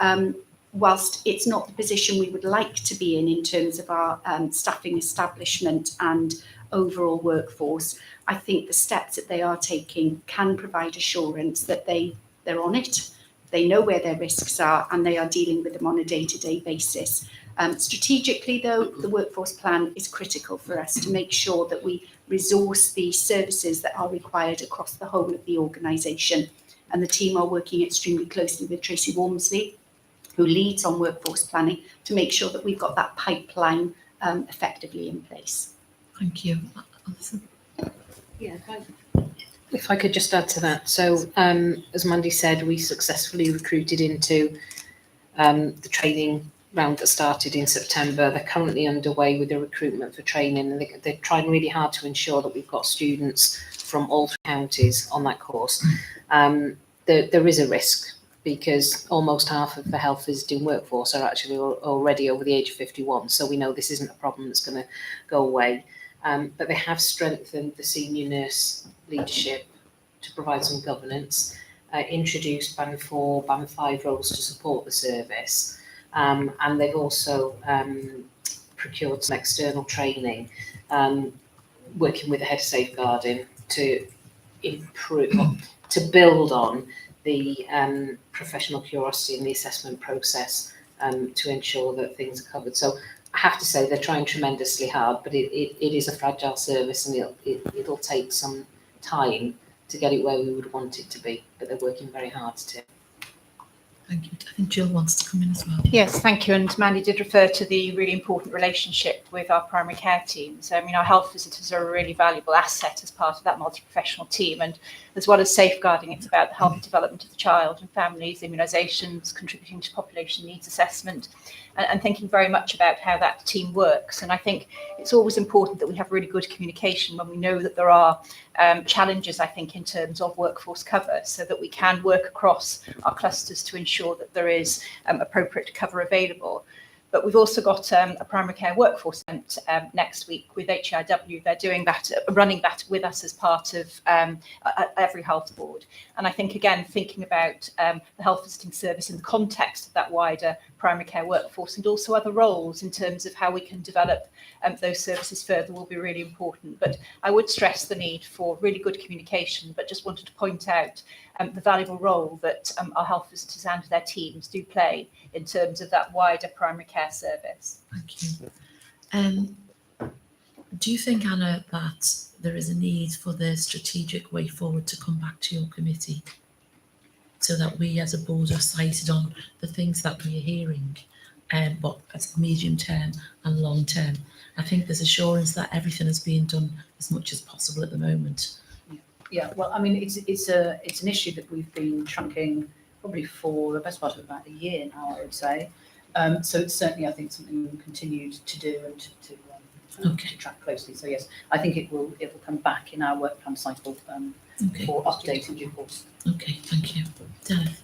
whilst it's not the position we would like to be in terms of our staffing establishment and overall workforce, I think the steps that they are taking can provide assurance that they're on it, they know where their risks are, and they are dealing with them on a day-to-day basis. Strategically, though, the workforce plan is critical for us to make sure that we resource the services that are required across the whole of the organisation. And the team are working extremely closely with Tracy Walmsley, who leads on workforce planning, to make sure that we've got that pipeline effectively in place. Thank you. Alison? Yeah, if I could just add to that. So as Mandy said, we successfully recruited into the training round that started in September. They're currently underway with the recruitment for training, and they're trying really hard to ensure that we've got students from all 3 counties on that course. There is a risk because almost half of the health visiting workforce are actually already over the age of 51. So we know this isn't a problem that's going to go away. But they have strengthened the senior nurse leadership to provide some governance, introduced Band 4, Band 5 roles to support the service, and they've also procured some external training, working with the head of safeguarding to improve, to build on the professional curiosity in the assessment process to ensure that things are covered. So I have to say they're trying tremendously hard, but it is a fragile service, and it'll take some time to get it where we would want it to be, but they're working very hard to. Thank you. I think Jill wants to come in as well. Yes, thank you. And Mandy did refer to the really important relationship with our primary care teams. I mean, our health visitors are a really valuable asset as part of that multi-professional team. And as well as safeguarding, it's about the healthy development of the child and families, immunisations, contributing to population needs assessment, and thinking very much about how that team works. And I think it's always important that we have really good communication when we know that there are challenges, I think, in terms of workforce cover, so that we can work across our clusters to ensure that there is appropriate cover available. But we've also got a primary care workforce event next week with HIW. They're doing that, running that with us as part of every health board. And I think, again, thinking about the health visiting service in the context of that wider primary care workforce and also other roles in terms of how we can develop those services further will be really important. But I would stress the need for really good communication, but just wanted to point out the valuable role that our health visitors and their teams do play in terms of that wider primary care service. Thank you. Do you think, Anna, that there is a need for the strategic way forward to come back to your committee so that we as a board are sighted on the things that we are hearing, but as medium term and long term? I think there's assurance that everything is being done as much as possible at the moment. Yeah, well, I mean, it's an issue that we've been tracking probably for the best part of about a year now, I would say. So it's certainly, I think, something we'll continue to do and to track closely. So yes, I think it will come back in our work plan cycle for update in due course. Okay, thank you. Dennis.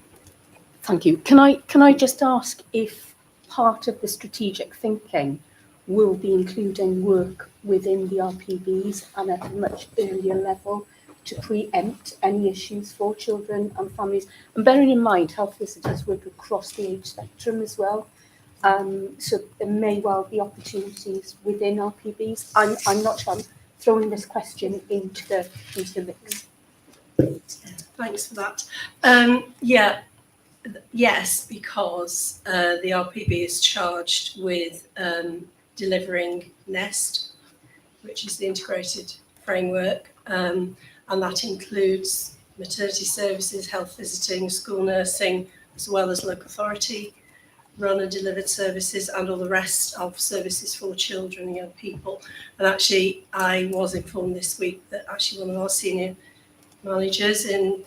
Thank you. Can I just ask if part of the strategic thinking will be including work within the RPBs and at a much earlier level to preempt any issues for children and families? And bearing in mind, health visitors work across the age spectrum as well. So there may well be opportunities within RPBs. I'm not sure. I'm throwing this question into the mix. Thanks for that. Yes, because the RPB is charged with delivering NEST, which is the integrated framework, and that includes maternity services, health visiting, school nursing, as well as local authority run and delivered services and all the rest of services for children and young people. And actually, I was informed this week that actually one of our senior managers in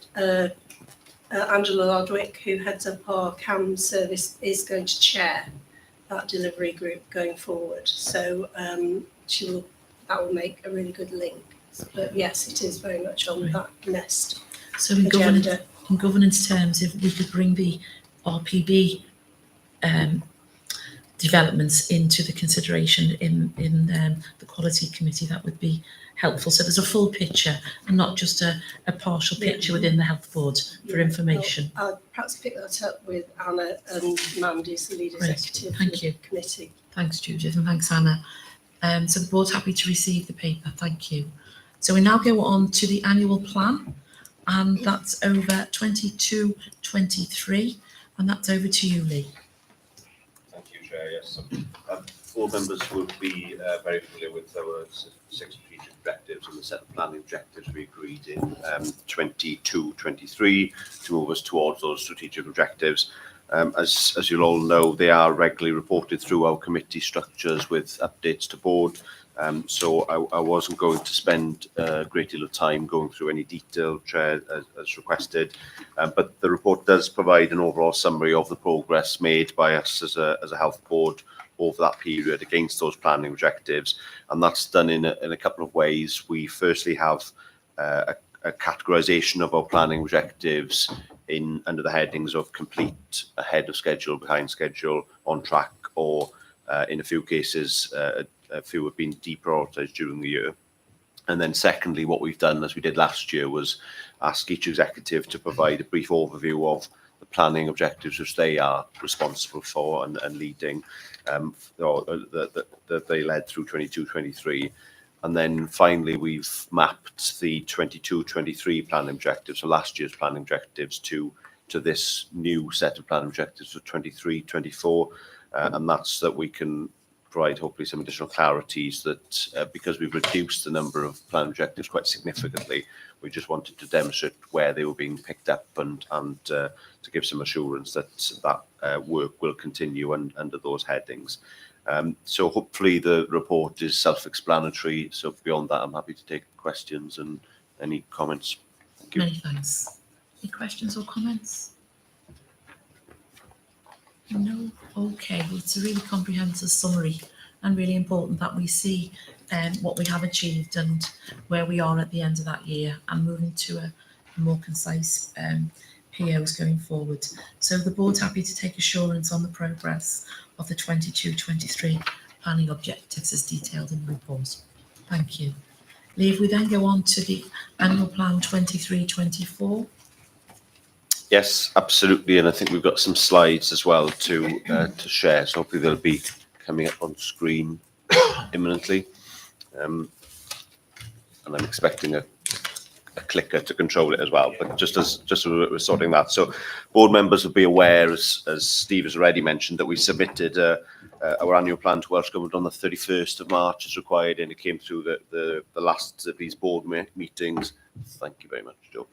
Angela Lodwick, who heads up our CAM service, is going to chair that delivery group going forward. So that will make a really good link. But yes, it is very much on that NEST So in agenda. governance terms, if we could bring the RPB developments into the consideration in the quality committee, that would be helpful. So there's a full picture and not just a partial picture within the health board for information. Well, I'll perhaps pick that up with Anna and Mandy's the lead executive Thank for you. the committee. Thanks, Judith, and thanks, Anna. So the board's happy to receive the paper. Thank you. So we now go on to the annual plan, and that's over 22-23, and that's over to you, Lee. Thank you, Chair. Yes, all members will be very familiar with our 6 strategic objectives and the set of planning objectives we agreed in 22-23 to move us towards those strategic objectives. As you'll all know, they are regularly reported through our committee structures with updates to board. So I wasn't going to spend a great deal of time going through any detail, Chair, as requested. But the report does provide an overall summary of the progress made by us as a health board over that period against those planning objectives. And that's done in a couple of ways. We firstly have a categorisation of our planning objectives under the headings of complete, ahead of schedule, behind schedule, on track, or in a few cases, a few have been deprioritised during the year. And then secondly, what we've done, as we did last year, was ask each executive to provide a brief overview of the planning objectives which they are responsible for and leading, that they led through 22-23. And then finally, we've mapped the 22-23 planning objectives, so last year's planning objectives, to this new set of planning objectives for 23-24. And that's that we can provide hopefully some additional clarities that because we've reduced the number of plan objectives quite significantly, we just wanted to demonstrate where they were being picked up and to give some assurance that work will continue under those headings. So hopefully the report is self-explanatory. So beyond that, I'm happy to take questions and any comments. Thank you. Many thanks. Any questions or comments? No? Okay, well, it's a really comprehensive summary and really important that we see what we have achieved and where we are at the end of that year and moving to a more concise POs going forward. So the board's happy to take assurance on the progress of the 22-23 planning objectives as detailed in the report. Thank you. Lee, if we then go on to the annual plan 23-24. Yes, absolutely, and I think we've got some slides as well to share. So hopefully they'll be coming up on screen imminently, and I'm expecting a clicker to control it as well. But just as we're sorting that, so board members will be aware, as Steve has already mentioned, that we submitted our annual plan to Welsh Government on the 31st of March as required, and it came through the last of these board meetings. Thank you very much, Joe.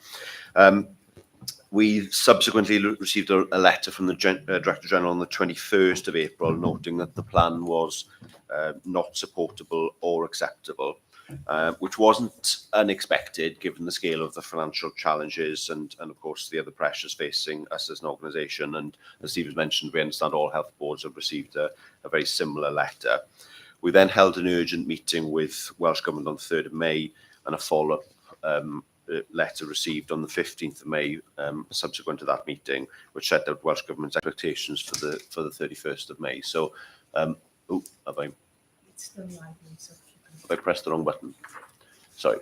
We subsequently received a letter from the Director General on the 21st of April, noting that the plan was not supportable or acceptable, which wasn't unexpected given the scale of the financial challenges and of course the other pressures facing us as an organisation. And as Steve has mentioned, we understand all health boards have received a very similar letter. We then held an urgent meeting with Welsh Government on the 3rd of May and a follow-up letter received on the 15th of May subsequent to that meeting, which set out Welsh Government's expectations for the 31st of May. So, have I pressed the wrong button? Sorry.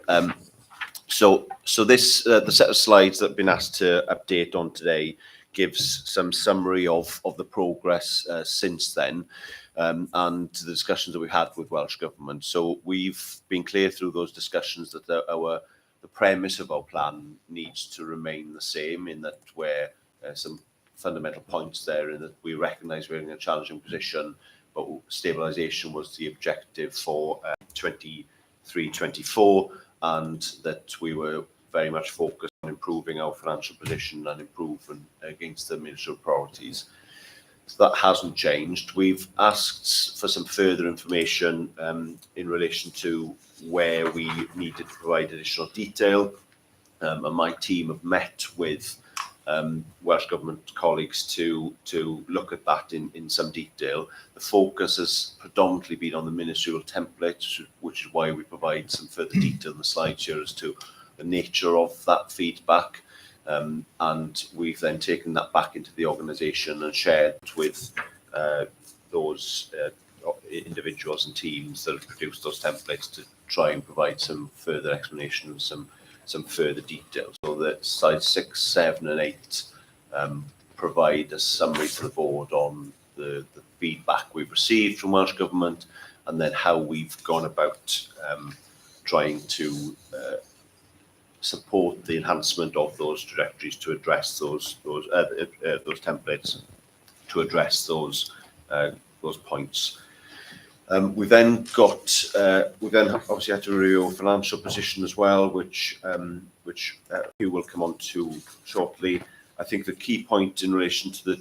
So this the set of slides that I've been asked to update on today gives some summary of the progress since then. And the discussions that we've had with Welsh Government. So we've been clear through those discussions that the premise of our plan needs to remain the same, in that we're some fundamental points there, in that we recognise we're in a challenging position, but stabilisation was the objective for 23-24, and that we were very much focused on improving our financial position and improving against the ministerial priorities. So that hasn't changed. We've asked for some further information in relation to where we needed to provide additional detail, and my team have met with Welsh Government colleagues to look at that in some detail. The focus has predominantly been on the ministerial template, which is why we provide some further detail in the slides here as to the nature of that feedback. And we've then taken that back into the organisation and shared with those individuals and teams that have produced those templates to try and provide some further explanation and some further details. So that slides 6, 7 and 8 provide a summary to the board on the feedback we've received from Welsh Government, and then how we've gone about trying to support the enhancement of those trajectories to address those templates, to address those points. We then obviously had to review our financial position as well, which you will come on to shortly. I think the key point in relation to the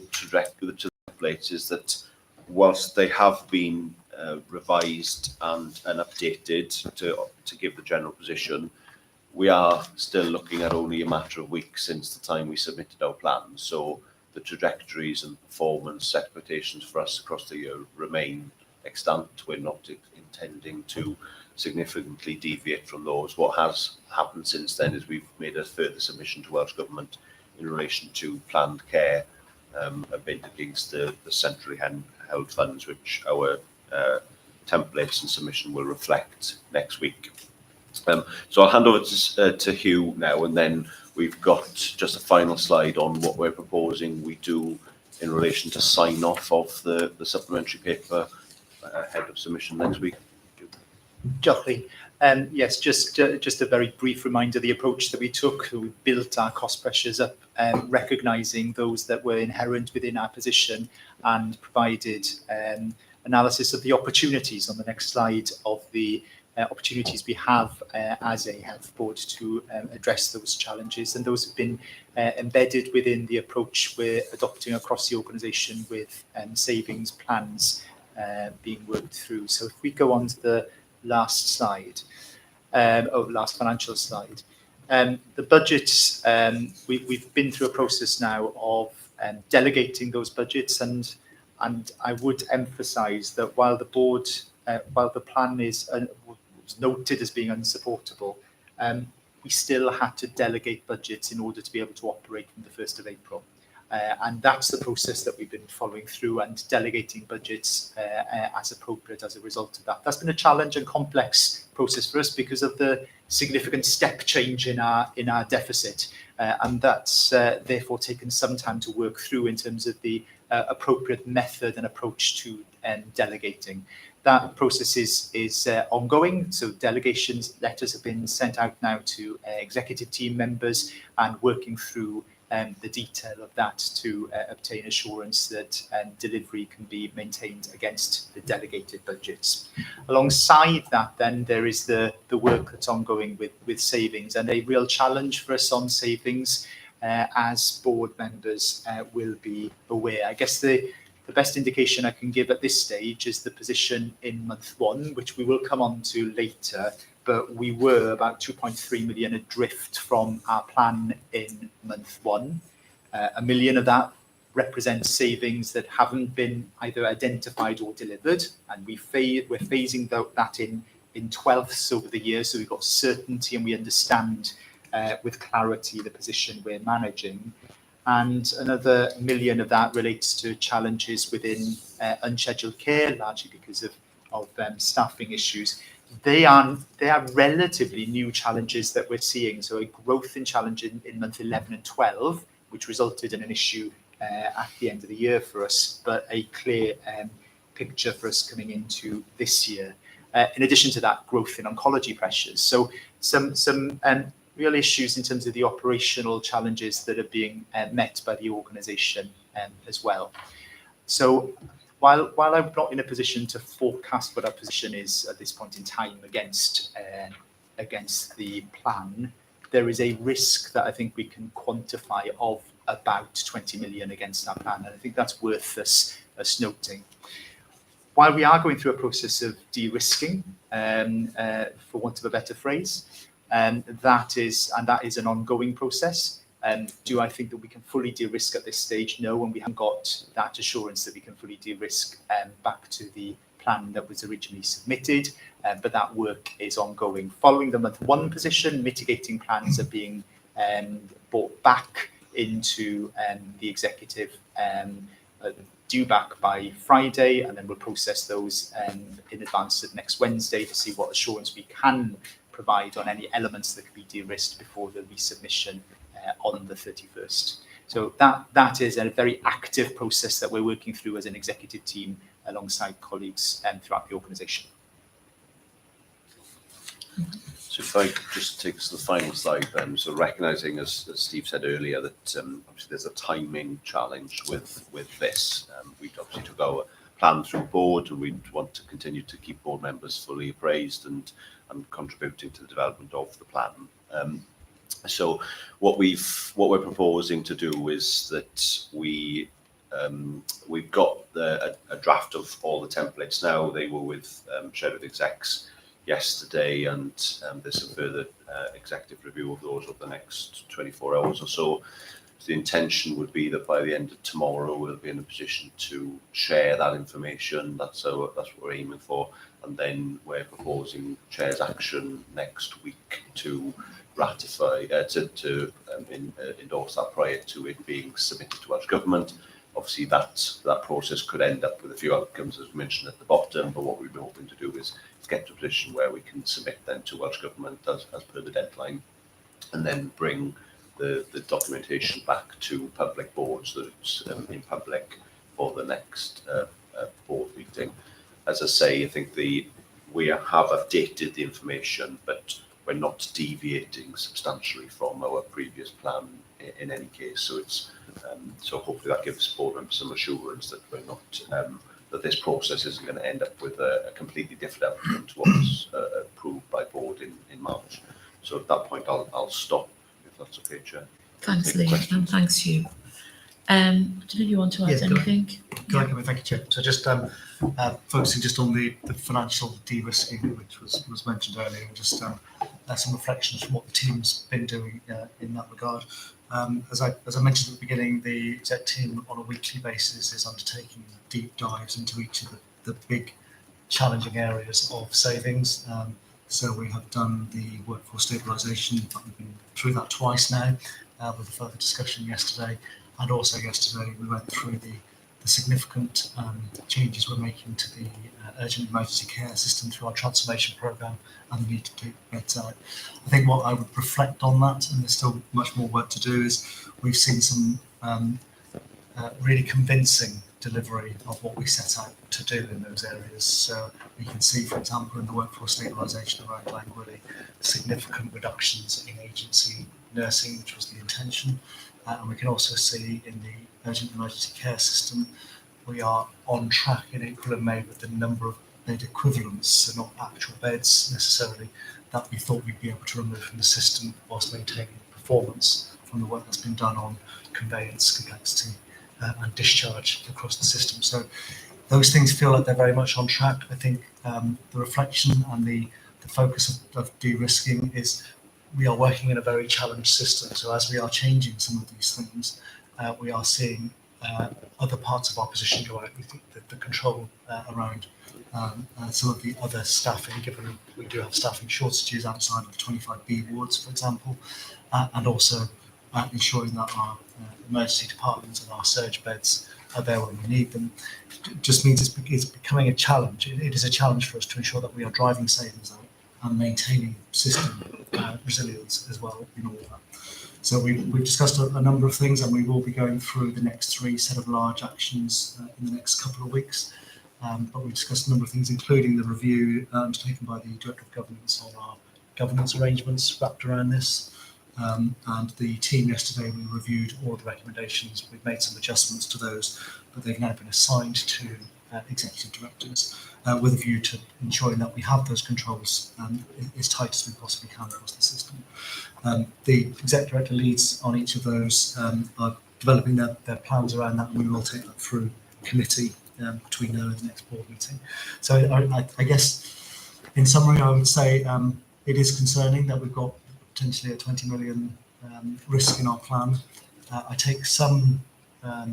templates is that whilst they have been revised and updated to give the general position, we are still looking at only a matter of weeks since the time we submitted our plan. So the trajectories and performance expectations for us across the year remain extant. We're not intending to significantly deviate from those. What has happened since then is we've made a further submission to Welsh Government in relation to planned care, a bid against the centrally held funds, which our templates and submission will reflect next week. So I'll hand over to Hugh now, and then we've got just a final slide on what we're proposing we do in relation to sign off of the supplementary paper ahead of submission next week. Joffrey. Yes, just a very brief reminder, the approach that we took, we built our cost pressures up, recognising those that were inherent within our position, and provided analysis of the opportunities on the next slide of the opportunities we have as a health board to address those challenges, and those have been embedded within the approach we're adopting across the organisation, with savings plans being worked through. So if we go on to the last slide, last financial slide, the budgets, we've been through a process now of delegating those budgets, and I would emphasise that while the board, while the plan is noted as being unsupportable, we still had to delegate budgets in order to be able to operate from the 1st of April. And that's the process that we've been following through, and delegating budgets as appropriate as a result of that. That's been a challenge and complex process for us because of the significant step change in our deficit, and that's therefore taken some time to work through in terms of the appropriate method and approach to delegating. That process is ongoing, so delegations letters have been sent out now to executive team members, and working through the detail of that to obtain assurance that delivery can be maintained against the delegated budgets. Alongside that, then, there is the work that's ongoing with savings, and a real challenge for us on savings, as board members will be aware. I guess the best indication I can give at this stage is the position in month 1, which we will come on to later, but we were about 2.3 million adrift from our plan in month 1. 1 million of that represents savings that haven't been either identified or delivered, and we're phasing that in 12ths over the year, so we've got certainty and we understand with clarity the position we're managing. And another 1 million of that relates to challenges within unscheduled care, largely because of staffing issues. They are relatively new challenges that we're seeing. So a growth in challenge in month 11 and 12, which resulted in an issue at the end of the year for us, but a clear picture for us coming into this year. In addition to that, growth in oncology pressures. So some real issues in terms of the operational challenges that are being met by the organisation as well. So while I'm not in a position to forecast what our position is at this point in time against the plan, there is a risk that I think we can quantify of about 20 million against our plan, and I think that's worth us noting. While we are going through a process of de-risking, for want of a better phrase, that is an ongoing process. Do I think that we can fully de-risk at this stage? No, and we haven't got that assurance that we can fully de-risk back to the plan that was originally submitted, but that work is ongoing. Following the month 1 position, mitigating plans are being brought back into the executive, due back by Friday, and then we'll process those in advance of next Wednesday to see what assurance we can provide on any elements that could be de-risked before the resubmission on the 31st. So that is a very active process that we're working through as an executive team alongside colleagues throughout the organisation. So if I could just take us to the final slide then, so recognising, as Steve said earlier, that obviously there's a timing challenge with this. We obviously took our plan through board, and we want to continue to keep board members fully appraised and contributing to the development of the plan. So what we're proposing to do is that we've got a draft of all the templates now. They were shared with execs yesterday, and there's a further executive review of those over the next 24 hours or so. The intention would be that by the end of tomorrow we'll be in a position to share that information. That's what we're aiming for, and then we're proposing Chair's action next week to ratify, to endorse that prior to it being submitted to Welsh Government. Obviously, that process could end up with a few outcomes, as mentioned at the bottom, but what we've been hoping to do is get to a position where we can submit them to Welsh Government as per the deadline, and then bring the documentation back to public boards so that it's in public for the next board meeting. As I say, I think we have updated the information, but we're not deviating substantially from our previous plan in any case. So it's so hopefully that gives board members some assurance that we're not that this process isn't going to end up with a completely different outcome to what was approved by board in March. So at that point, I'll stop, if that's okay, Chair. Thanks, Lee, and thanks you. I don't know if you want to add anything. Thank you, Chair. So just focusing just on the financial de-risking, which was mentioned earlier, and just some reflections from what the team's been doing in that regard. As I mentioned at the beginning, the exec team on a weekly basis is undertaking deep dives into each of the big challenging areas of savings. So we have done the workforce stabilisation. We've been through that twice now, with a further discussion yesterday. And also yesterday we went through the significant changes we're making to the urgent emergency care system through our transformation programme and the need to take beds out. I think what I would reflect on that, and there's still much more work to do, is we've seen some really convincing delivery of what we set out to do in those areas. So we can see, for example, in the workforce stabilisation around Glangwilly, significant reductions in agency nursing, which was the intention. And we can also see in the urgent emergency care system, we are on track in April and May with the number of bed equivalents, so not actual beds necessarily, that we thought we'd be able to remove from the system whilst maintaining performance from the work that's been done on conveyance, complexity, and discharge across the system. So those things feel like they're very much on track. I think the reflection and the focus of de-risking is we are working in a very challenged system. So as we are changing some of these things, we are seeing other parts of our position go out. We think that the control around some of the other staffing, given we do have staffing shortages outside of the 25B wards, for example, and also ensuring that our emergency departments and our surge beds are there when we need them, just means it's becoming a challenge. It is a challenge for us to ensure that we are driving savings out and maintaining system resilience as well in all that. So we've discussed a number of things, and we will be going through the next 3 set of large actions in the next couple of weeks. But we've discussed a number of things, including the review undertaken by the Director of Governance on our governance arrangements wrapped around this. And the team yesterday, we reviewed all of the recommendations. We've made some adjustments to those, but they've now been assigned to executive directors with a view to ensuring that we have those controls as tight as we possibly can across the system. The exec director leads on each of those are developing their plans around that, and we will take that through committee between now and the next board meeting. So I guess in summary, I would say it is concerning that we've got potentially a 20 million risk in our plan. I take some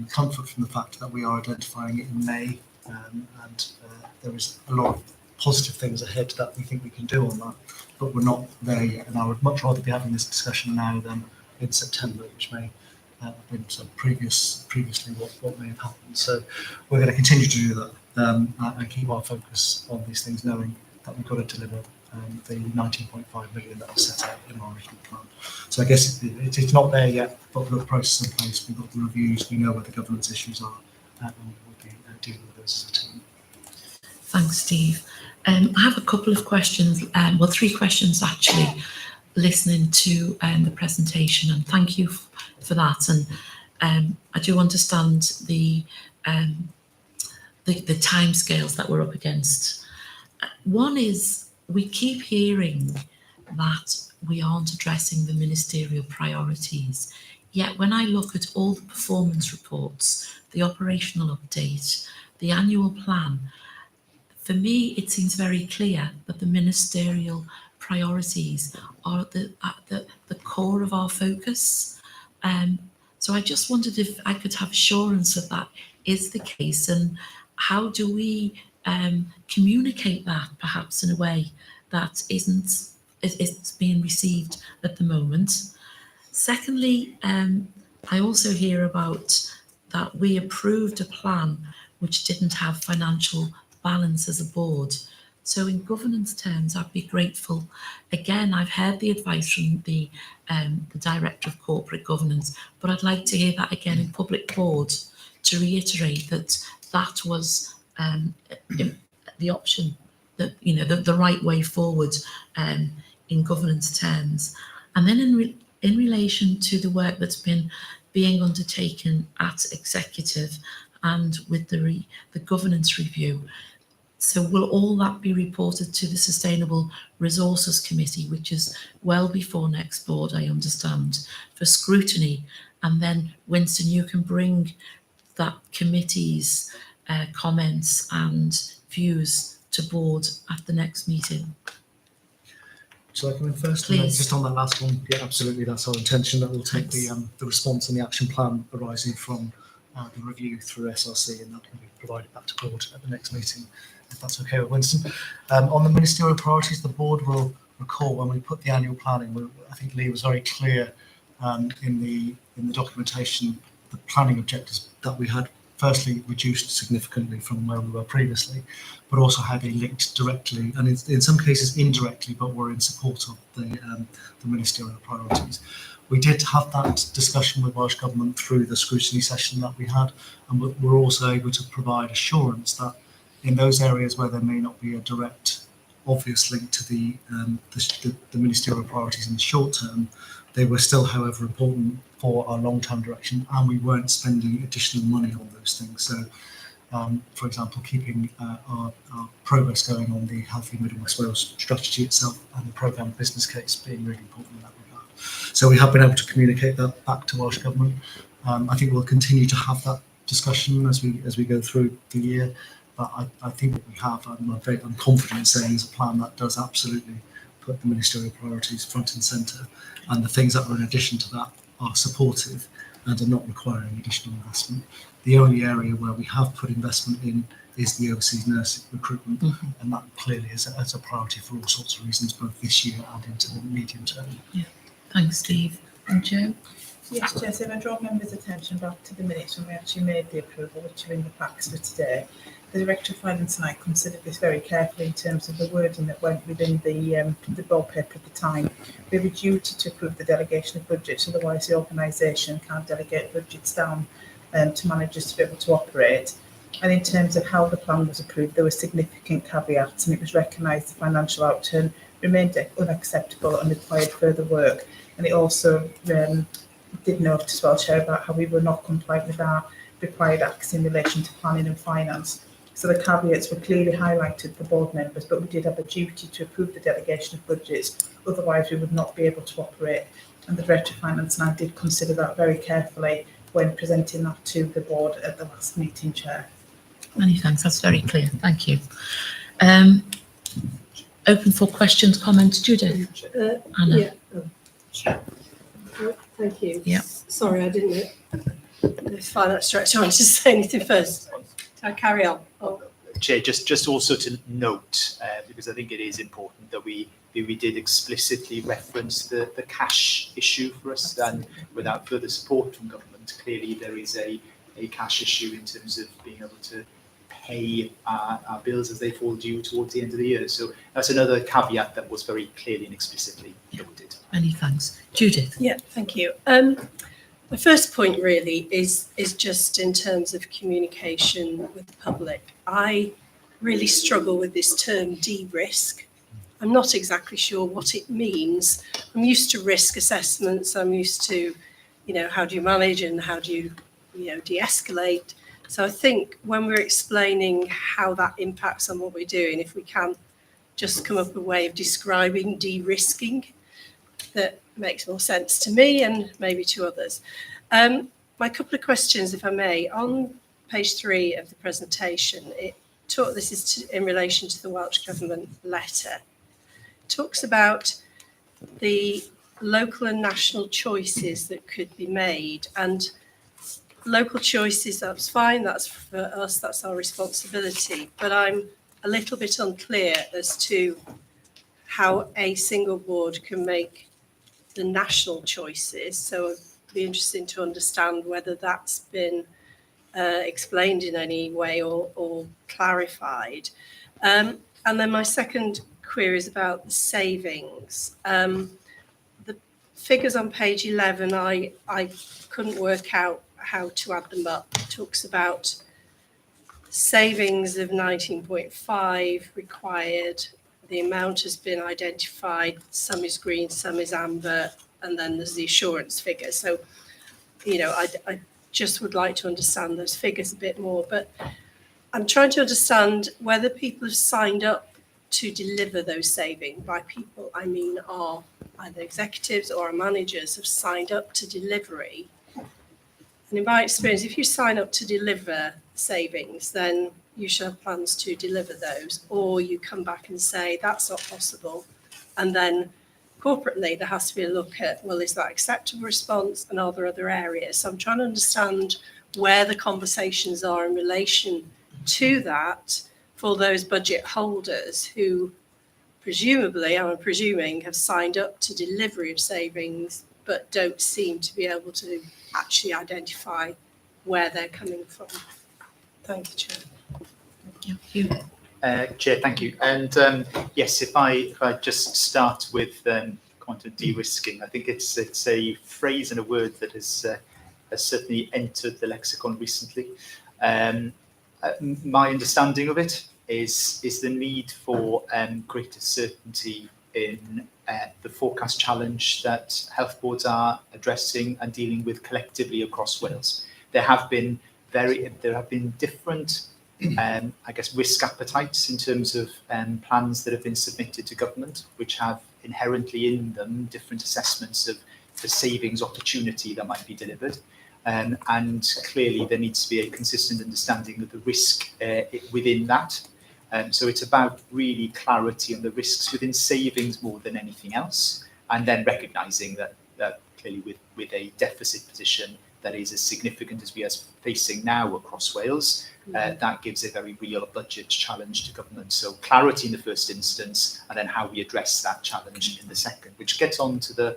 comfort from the fact that we are identifying it in May, and there is a lot of positive things ahead that we think we can do on that, but we're not there yet. And I would much rather be having this discussion now than in September, which may have been sort of previously what may have happened. So we're going to continue to do that and keep our focus on these things, knowing that we've got to deliver the 19.5 million that was set out in our original plan. So I guess it's not there yet, but we've got the process in place, we've got the reviews, we know where the governance issues are, and we'll be dealing with those as a team. Thanks, Steve. I have a couple of questions, well, 3 questions actually, listening to the presentation, and thank you for that. And I do understand the timescales that we're up against. One is, we keep hearing that we aren't addressing the ministerial priorities. Yet when I look at all the performance reports, the operational update, the annual plan, for me, it seems very clear that the ministerial priorities are at the core of our focus. So I just wondered if I could have assurance of that is the case, and how do we communicate that perhaps in a way that it's being received at the moment. Secondly, I also hear about that we approved a plan which didn't have financial balance as a board. So in governance terms, I'd be grateful. Again, I've heard the advice from the Director of Corporate Governance, but I'd like to hear that again in public board to reiterate that that was the option, that the right way forward in governance terms. And then in relation to the work that's been being undertaken at executive and with the governance review, so will all that be reported to the Sustainable Resources Committee, which is well before next board, I understand, for scrutiny? And then, Winston, you can bring that committee's comments and views to board at the next meeting. Shall I come in first? Please. Just on that last one, yeah, absolutely, that's our intention, that we'll take the response and the action plan arising from the review through SRC, and that can be provided back to board at the next meeting. if that's okay with Winston. On the ministerial priorities, the board will recall when we put the annual plan in, I think Lee was very clear in the documentation, the planning objectives that we had firstly reduced significantly from where we were previously, but also had a linked directly and in some cases indirectly, but were in support of the ministerial priorities. We did have that discussion with Welsh Government through the scrutiny session that we had, and we're also able to provide assurance that in those areas where there may not be a direct, obvious link to the ministerial priorities in the short term, they were still, however, important for our long-term direction, and we weren't spending additional money on those things. So, for example, keeping our progress going on the Healthy Middle West Wales strategy itself and the programme business case being really important in that regard. So we have been able to communicate that back to Welsh Government. I think we'll continue to have that discussion as we go through the year. But I think what we have, I'm confident in saying, is a plan that does absolutely put the ministerial priorities front and centre, and the things that are in addition to that are supportive and are not requiring additional investment. The only area where we have put investment in is the overseas nurse recruitment, and that clearly is a priority for all sorts of reasons, both this year and into the medium term. Yeah, thanks, Steve. And Joe? Yes, Chair, so I draw members' attention back to the minutes when we actually made the approval, which are in the packs for today. The Director of Finance and I considered this very carefully in terms of the wording that went within the board paper at the time. We have a duty to approve the delegation of budgets, otherwise the organisation can't delegate budgets down to managers to be able to operate. And in terms of how the plan was approved, there were significant caveats, and it was recognised the financial outturn remained unacceptable and required further work. And it also did note as well, Chair, about how we were not compliant with our required acts in relation to planning and finance. So the caveats were clearly highlighted for board members, but we did have a duty to approve the delegation of budgets, otherwise we would not be able to operate. And the Director of Finance and I did consider that very carefully when presenting that to the board at the last meeting, Chair. Many thanks, that's very clear, thank you. Open for questions, comments, Judith? Anna? Yeah. Thank you. Yeah. Sorry, I didn't know if Finance Director wanted to say anything first. Can I carry on? Oh. Chair, just also to note, because I think it is important that we did explicitly reference the cash issue for us, and without further support from government, clearly there is a cash issue in terms of being able to pay our bills as they fall due towards the end of the year. So that's another caveat that was very clearly and explicitly noted. Many thanks. Judith? Yeah, thank you. The first point really is just in terms of communication with the public. I really struggle with this term de-risk. I'm not exactly sure what it means. I'm used to risk assessments. I'm used to, how do you manage and how do you, de-escalate. So I think when we're explaining how that impacts on what we're doing, if we can just come up with a way of describing de-risking, that makes more sense to me and maybe to others. My couple of questions, if I may. On page 3 of the presentation, this is in relation to the Welsh Government letter. It talks about the local and national choices that could be made, and local choices, that's fine, that's for us, that's our responsibility, but I'm a little bit unclear as to how a single board can make the national choices. So it'd be interesting to understand whether that's been explained in any way or clarified. And then my second query is about the savings. The figures on page 11, I couldn't work out how to add them up. It talks about savings of 19.5 required. The amount has been identified. Some is green, some is amber, and then there's the assurance figure. So, I just would like to understand those figures a bit more. But I'm trying to understand whether people have signed up to deliver those savings. By people, I mean are either executives or our managers have signed up to delivery. And in my experience, if you sign up to deliver savings, then you should have plans to deliver those, or you come back and say that's not possible. And then corporately, there has to be a look at, well, is that acceptable response, and are there other areas? So I'm trying to understand where the conversations are in relation to that, for those budget holders who presumably, I'm presuming, have signed up to delivery of savings but don't seem to be able to actually identify where they're coming from. Thank you, Chair. Chair, thank you. And yes, if I just start with quantum de-risking, I think it's a phrase and a word that has certainly entered the lexicon recently. My understanding of it is the need for greater certainty in the forecast challenge that health boards are addressing and dealing with collectively across Wales. There have been different I guess risk appetites in terms of plans that have been submitted to government, which have inherently in them different assessments of the savings opportunity that might be delivered. And clearly there needs to be a consistent understanding of the risk within that. So it's about really clarity on the risks within savings more than anything else, and then recognising that clearly with a deficit position that is as significant as we are facing now across Wales, that gives a very real budget challenge to government. So clarity in the first instance, and then how we address that challenge in the second, which gets on to the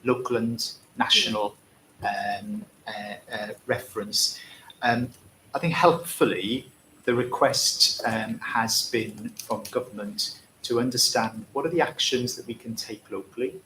local and national reference. I think helpfully, the request has been from government to understand what are the actions that we can take locally,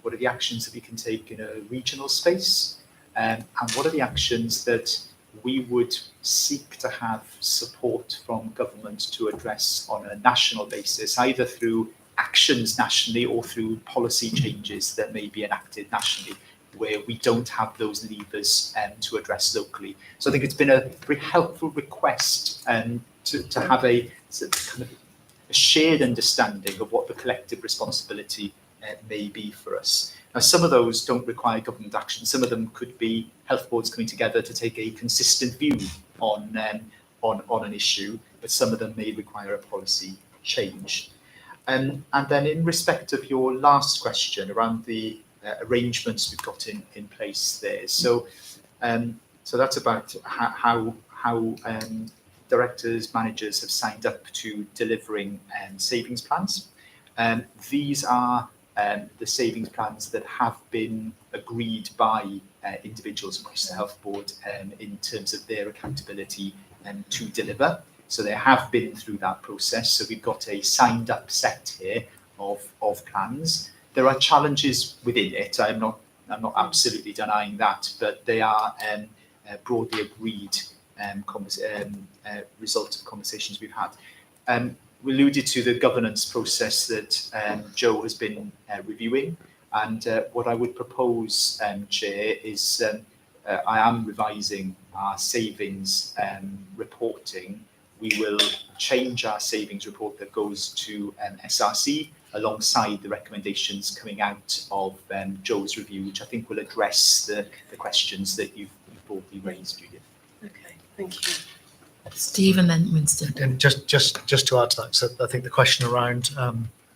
what are the actions that we can take in a regional space, and what are the actions that we would seek to have support from government to address on a national basis, either through actions nationally or through policy changes that may be enacted nationally, where we don't have those levers to address locally. So I think it's been a very helpful request to have a kind of a shared understanding of what the collective responsibility may be for us. Now, some of those don't require government action. Some of them could be health boards coming together to take a consistent view on an issue, but some of them may require a policy change. And then in respect of your last question around the arrangements we've got in place there. So that's about how directors, managers have signed up to delivering savings plans. These are the savings plans that have been agreed by individuals across the health board in terms of their accountability to deliver. So they have been through that process. So we've got a signed up set here of plans. There are challenges within it. I'm not absolutely denying that, but they are broadly agreed result of conversations we've had. We alluded to the governance process that Joe has been reviewing, and what I would propose, Chair, is I am revising our savings reporting. We will change our savings report that goes to SRC alongside the recommendations coming out of Joe's review, which I think will address the questions that you've broadly raised, Judith. Okay, thank you. Steve and then Winston. And just to add to that, so I think the question around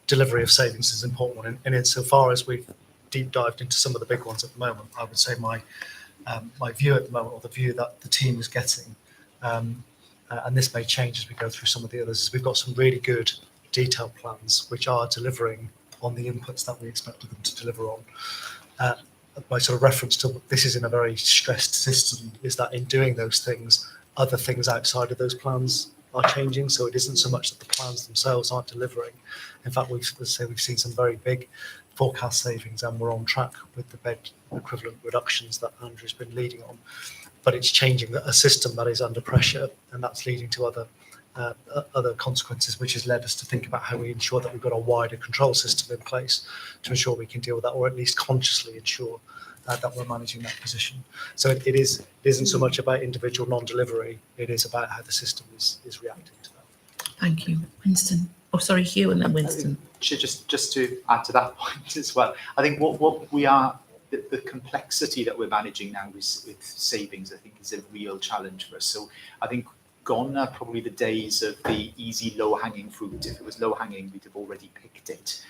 delivery of savings is an important one. And insofar as we've deep dived into some of the big ones at the moment, I would say my view at the moment, or the view that the team is getting, and this may change as we go through some of the others, is we've got some really good detailed plans which are delivering on the inputs that we expected them to deliver on. My sort of reference to this is in a very stressed system is that in doing those things, other things outside of those plans are changing. So it isn't so much that the plans themselves aren't delivering. In fact, we've seen some very big forecast savings, and we're on track with the bed equivalent reductions that Andrew's been leading on. But it's changing a system that is under pressure, and that's leading to other consequences, which has led us to think about how we ensure that we've got a wider control system in place to ensure we can deal with that, or at least consciously ensure that we're managing that position. So it isn't so much about individual non-delivery, it is about how the system is reacting to that. Thank you. Winston. Oh, sorry, Hugh and then Winston. Just to add to that point as well, I think what we are, the complexity that we're managing now with savings, I think is a real challenge for us. So I think gone are probably the days of the easy low-hanging fruit. If it was low-hanging, we'd have already picked it.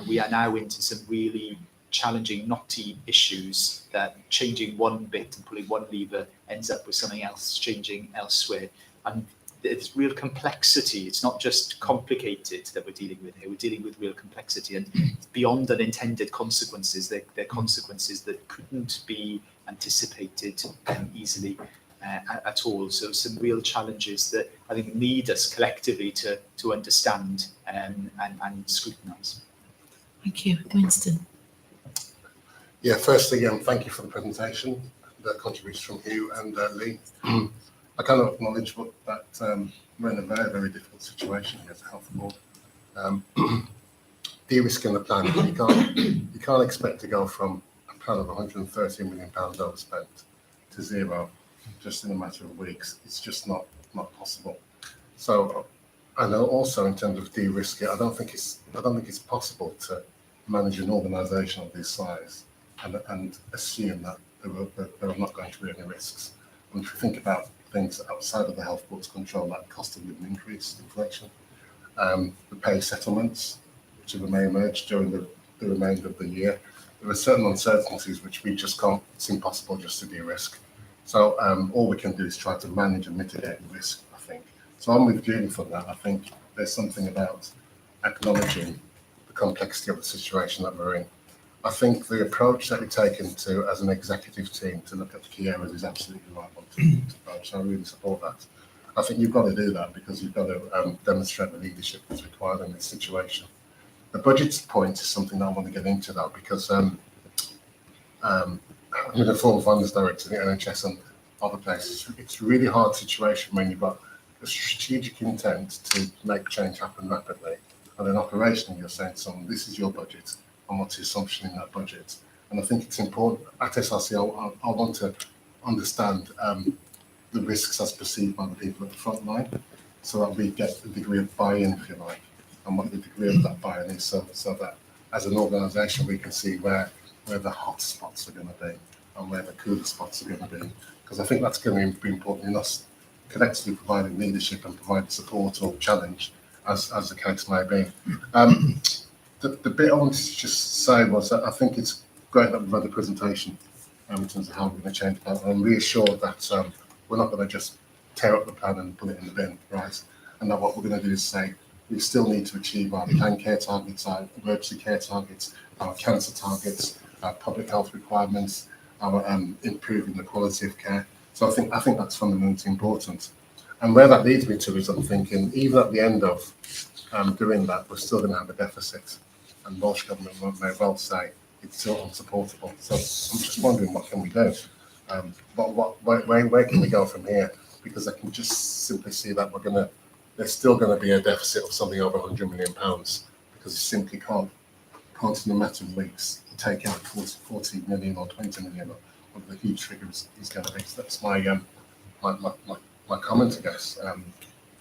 We are now into some really challenging, knotty issues that changing one bit and pulling one lever ends up with something else changing elsewhere. And there's real complexity. It's not just complicated that we're dealing with here. We're dealing with real complexity, and beyond unintended consequences, they're consequences that couldn't be anticipated easily at all. So some real challenges that I think need us collectively to understand and scrutinise. Thank you. Winston. Yeah, firstly, thank you for the presentation, the contributions from Hugh and Lee. I cannot acknowledge that we're in a very, very difficult situation here as a health board. De-risking the plan, you can't expect to go from a plan of £130 million overspent to zero just in a matter of weeks. It's just not possible. So, and also in terms of de-risking, I don't think it's possible to manage an organisation of this size and assume that there are not going to be any risks. And if you think about things outside of the health board's control, like cost of living increase, inflation, the pay settlements, which may emerge during the remainder of the year, there are certain uncertainties which we just can't, it's impossible just to de-risk. So all we can do is try to manage and mitigate the risk, I think. So I'm with Julie for that. I think there's something about acknowledging the complexity of the situation that we're in. I think the approach that we've taken to, as an executive team, to look at the key areas is absolutely the right one to approach. So I really support that. I think you've got to do that because you've got to demonstrate the leadership that's required in this situation. The budget point is something that I want to get into though, because I'm the former finance director of the NHS and other places. It's a really hard situation when you've got a strategic intent to make change happen rapidly, and then operationally you're saying to someone, this is your budget, and what's the assumption in that budget? And I think it's important, at SRC, I want to understand the risks as perceived by the people at the front line, so that we get a degree of buy-in, if you like, and what the degree of that buy-in is, so that as an organisation we can see where the hot spots are going to be and where the cooler spots are going to be. Because I think that's going to be important in us collectively providing leadership and providing support or challenge, as the case may be. The bit I wanted to just say was that I think it's great that we've had a presentation in terms of how we're going to change the plan. I'm reassured that we're not going to just tear up the plan and put it in the bin, right? And that what we're going to do is say, we still need to achieve our plan care targets, our emergency care targets, our cancer targets, our public health requirements, our improving the quality of care. So I think that's fundamentally important. And where that leads me to is I'm thinking, even at the end of doing that, we're still going to have a deficit. And Welsh Government may well say it's still unsupportable. So I'm just wondering, what can we do? Where can we go from here? Because I can just simply see that there's still going to be a deficit of something over £100 million, because you simply can't in a matter of weeks take out 40 million or 20 million or what the huge figure is going to be. So that's my comment, I guess.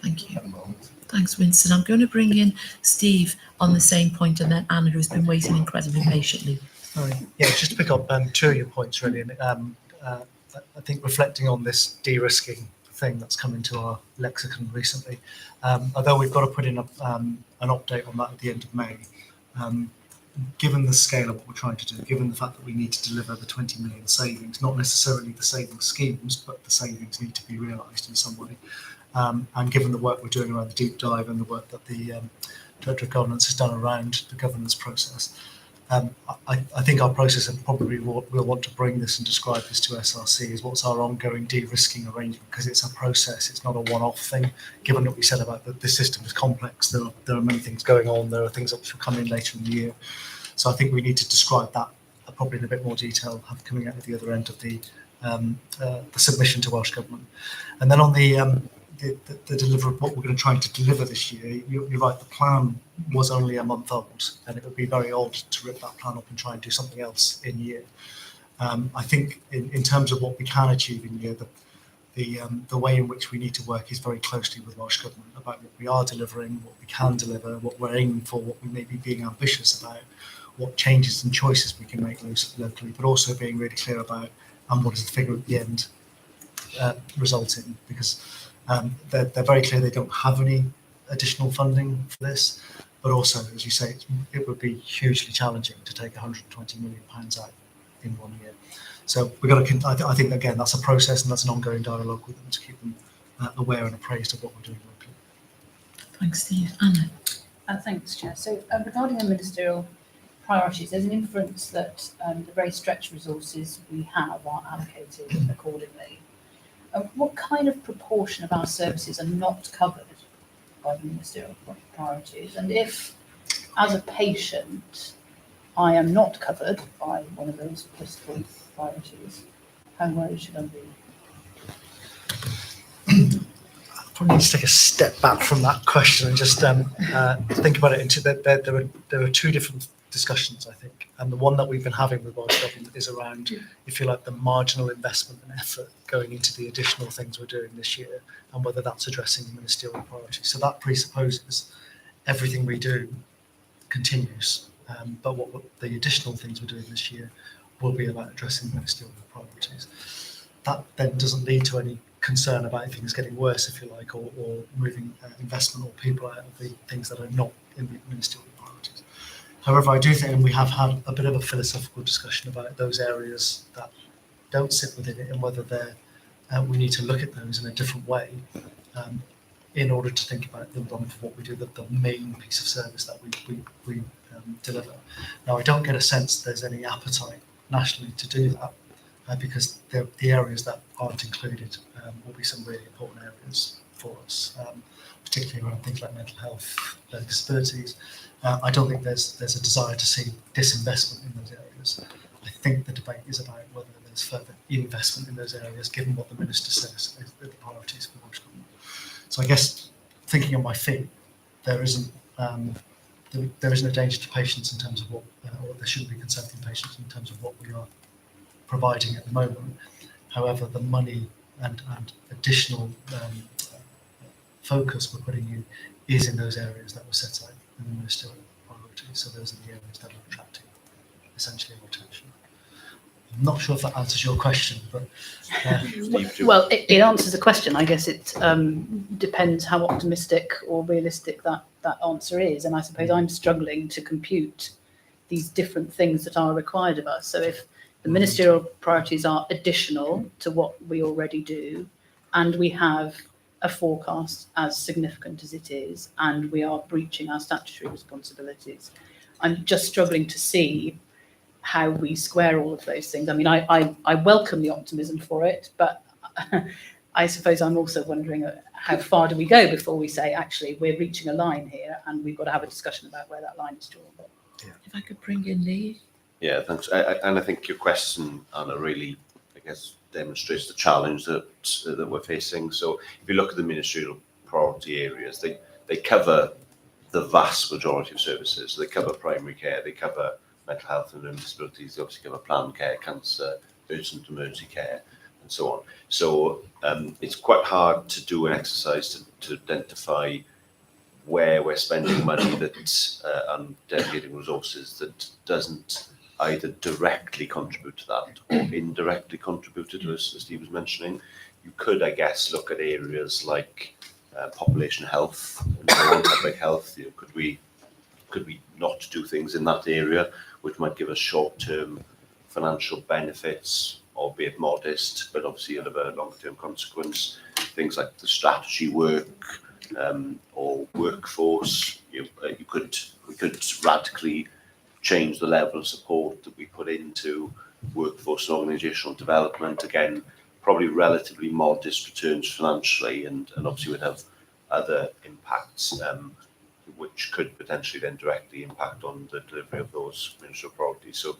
Thank you. At the moment. Thanks, Winston. I'm going to bring in Steve on the same point, and then Anna, who's been waiting incredibly patiently. Sorry. Yeah, just to pick up two of your points, really. And, I think reflecting on this de-risking thing that's come into our lexicon recently, although we've got to put in an update on that at the end of May, given the scale of what we're trying to do, given the fact that we need to deliver the 20 million savings, not necessarily the savings schemes, but the savings need to be realised in some way. And given the work we're doing around the deep dive and the work that the Director of Governance has done around the governance process, I think our process, and probably we'll want to bring this and describe this to SRC, is what's our ongoing de-risking arrangement, because it's a process, it's not a one-off thing. Given what we said about that the system is complex, there are many things going on, there are things that will come in later in the year. So I think we need to describe that probably in a bit more detail, coming out at the other end of the submission to Welsh Government. And then on the deliver of what we're going to try to deliver this year, you're right, the plan was only a month old, and it would be very odd to rip that plan up and try and do something else in year. I think in terms of what we can achieve in year, the way in which we need to work is very closely with Welsh Government about what we are delivering, what we can deliver, what we're aiming for, what we may be being ambitious about, what changes and choices we can make locally, but also being really clear about what does the figure at the end result in, because they're very clear they don't have any additional funding for this, but also, as you say, it would be hugely challenging to take £120 million out in 1 year. So we've got to, I think, again, that's a process and that's an ongoing dialogue with them to keep them aware and appraised of what we're doing locally. Thanks, Steve. Anna? Thanks, Chair. So regarding the ministerial priorities, there's an inference that the very stretched resources we have are allocated accordingly. What kind of proportion of our services are not covered by the ministerial priorities? And if, as a patient, I am not covered by one of those political priorities, how worried should I be? Probably need to take a step back from that question and just think about it. There are two different discussions, I think, and the one that we've been having with Welsh Government is around, if you like, the marginal investment and effort going into the additional things we're doing this year, and whether that's addressing the ministerial priorities. So that presupposes everything we do continues, but what the additional things we're doing this year will be about addressing the ministerial priorities. That then doesn't lead to any concern about things getting worse, if you like, or moving investment or people out of the things that are not in the ministerial priorities. However, I do think, and we have had a bit of a philosophical discussion about those areas that don't sit within it and whether we need to look at those in a different way in order to think about them for what we do, the main piece of service that we deliver. Now, I don't get a sense there's any appetite nationally to do that, because the areas that aren't included will be some really important areas for us, particularly around things like mental health, disabilities. I don't think there's a desire to see disinvestment in those areas. I think the debate is about whether there's further investment in those areas, given what the Minister says is the priorities for Welsh Government. So I guess, thinking on my feet, there isn't a danger to patients in terms of what, or there shouldn't be concern in patients in terms of what we are providing at the moment. However, the money and additional focus we're putting in is in those areas that were set out in the ministerial priorities. So those are the areas that are attracting essentially our attention. I'm not sure if that answers your question, but well, it answers the question. I guess it depends how optimistic or realistic that answer is, and I suppose I'm struggling to compute these different things that are required of us. So if the ministerial priorities are additional to what we already do, and we have a forecast as significant as it is, and we are breaching our statutory responsibilities, I'm just struggling to see how we square all of those things. I mean, I welcome the optimism for it, but I suppose I'm also wondering how far do we go before we say, actually, we're reaching a line here, and we've got to have a discussion about where that line is drawn. If I could bring in Lee. Yeah, thanks. And I think your question, Anna, really, I guess, demonstrates the challenge that we're facing. So if you look at the ministerial priority areas, they cover the vast majority of services. They cover primary care, they cover mental health and learning disabilities, they obviously cover planned care, cancer, urgent emergency care, and so on. So it's quite hard to do an exercise to identify where we're spending money that and dedicating resources that doesn't either directly contribute to that or indirectly contribute to it, as Steve was mentioning. You could, I guess, look at areas like population health and public health. You know, could we not do things in that area which might give us short-term financial benefits, albeit modest, but obviously it'll have a long-term consequence. Things like the strategy work or workforce. We could radically change the level of support that we put into workforce and organisational development. Again, probably relatively modest returns financially, and obviously would have other impacts which could potentially then directly impact on the delivery of those ministerial priorities. So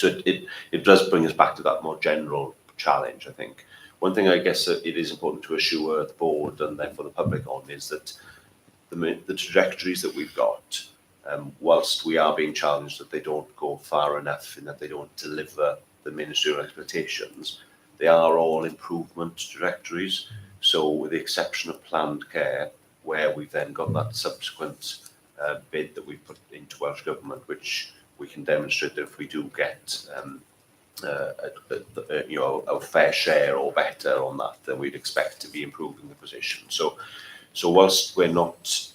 it does bring us back to that more general challenge, I think. One thing I guess that it is important to assure the board and therefore the public on is that the trajectories that we've got, whilst we are being challenged that they don't go far enough and that they don't deliver the ministerial expectations, they are all improvement trajectories. So with the exception of planned care, where we've then got that subsequent bid that we put into Welsh Government, which we can demonstrate that if we do get a fair share or better on that, then we'd expect to be improving the position. So whilst we're not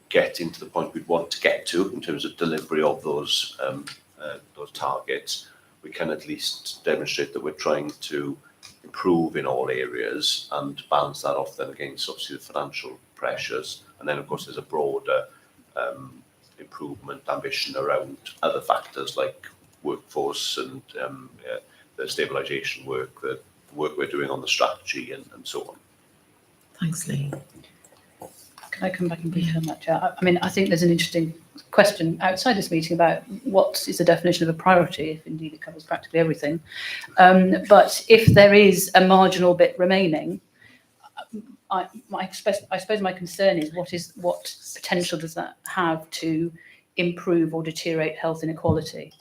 getting to the point we'd want to get to in terms of delivery of those targets, we can at least demonstrate that we're trying to improve in all areas and balance that off then against obviously the financial pressures. And then of course there's a broader improvement ambition around other factors like workforce and the stabilisation work, the work we're doing on the strategy and so on. Thanks, Lee. Can I come back and briefly on that, Chair? I mean, I think there's an interesting question outside this meeting about what is the definition of a priority, if indeed it covers practically everything. But if there is a marginal bit remaining, I suppose my concern is what potential does that have to improve or deteriorate health inequality?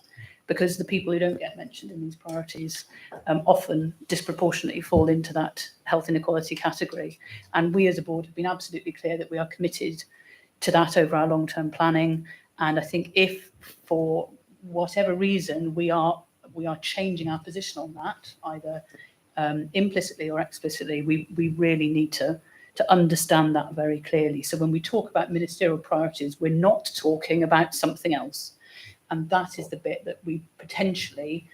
Because the people who don't get mentioned in these priorities often disproportionately fall into that health inequality category. And we as a board have been absolutely clear that we are committed to that over our long-term planning. And I think if for whatever reason we are changing our position on that, either implicitly or explicitly, we really need to understand that very clearly. So when we talk about ministerial priorities, we're not talking about something else. And that is the bit that we potentially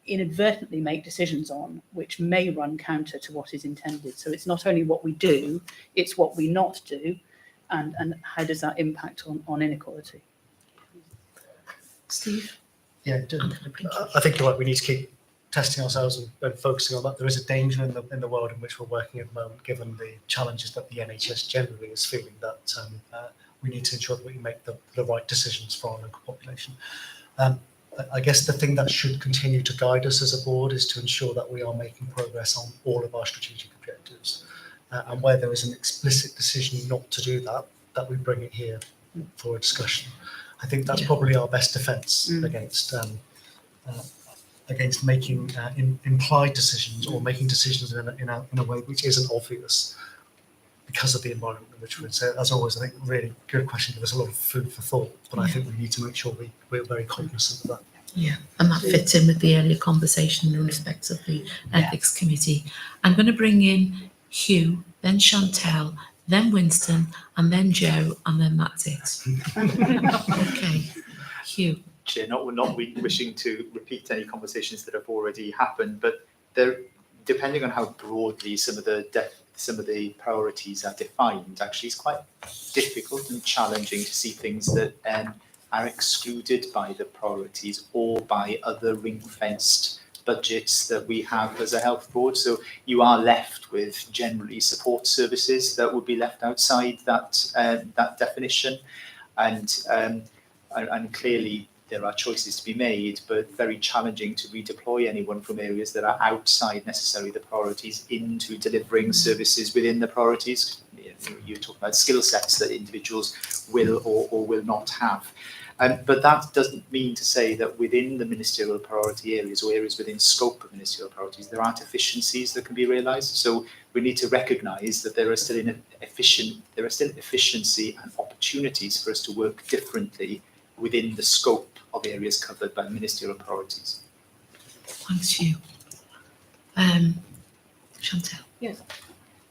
inadvertently make decisions on, which may run counter to what is intended. So it's not only what we do, it's what we not do, and how does that impact on inequality? Steve? Yeah, I think you're right. We need to keep testing ourselves and focusing on that. There is a danger in the world in which we're working at the moment, given the challenges that the NHS generally is feeling, that we need to ensure that we make the right decisions for our local population. I guess the thing that should continue to guide us as a board is to ensure that we are making progress on all of our strategic objectives. And where there is an explicit decision not to do that, that we bring it here for a discussion. I think that's probably our best defence against making implied decisions or making decisions in a way which isn't obvious because of the environment in which we're in. So as always, I think really good question. Give us a lot of food for thought, but I think we need to make sure we're very cognizant of that. Yeah, and that fits in with the earlier conversation in respect of the Ethics Committee. I'm going to bring in Hugh, then Chantel, then Winston, and then Joe, and then that's it. Okay, Hugh. Chair, not wishing to repeat any conversations that have already happened, but depending on how broadly some of the priorities are defined, actually it's quite difficult and challenging to see things that are excluded by the priorities or by other ring-fenced budgets that we have as a health board. So you are left with generally support services that would be left outside that definition, and clearly there are choices to be made, but very challenging to redeploy anyone from areas that are outside necessarily the priorities into delivering services within the priorities. You talk about skill sets that individuals will or will not have. But that doesn't mean to say that within the ministerial priority areas or areas within scope of ministerial priorities, there aren't efficiencies that can be realised. So we need to recognise that there are still efficiency and opportunities for us to work differently within the scope of areas covered by ministerial priorities. Thanks, Hugh. Chantel. Yes,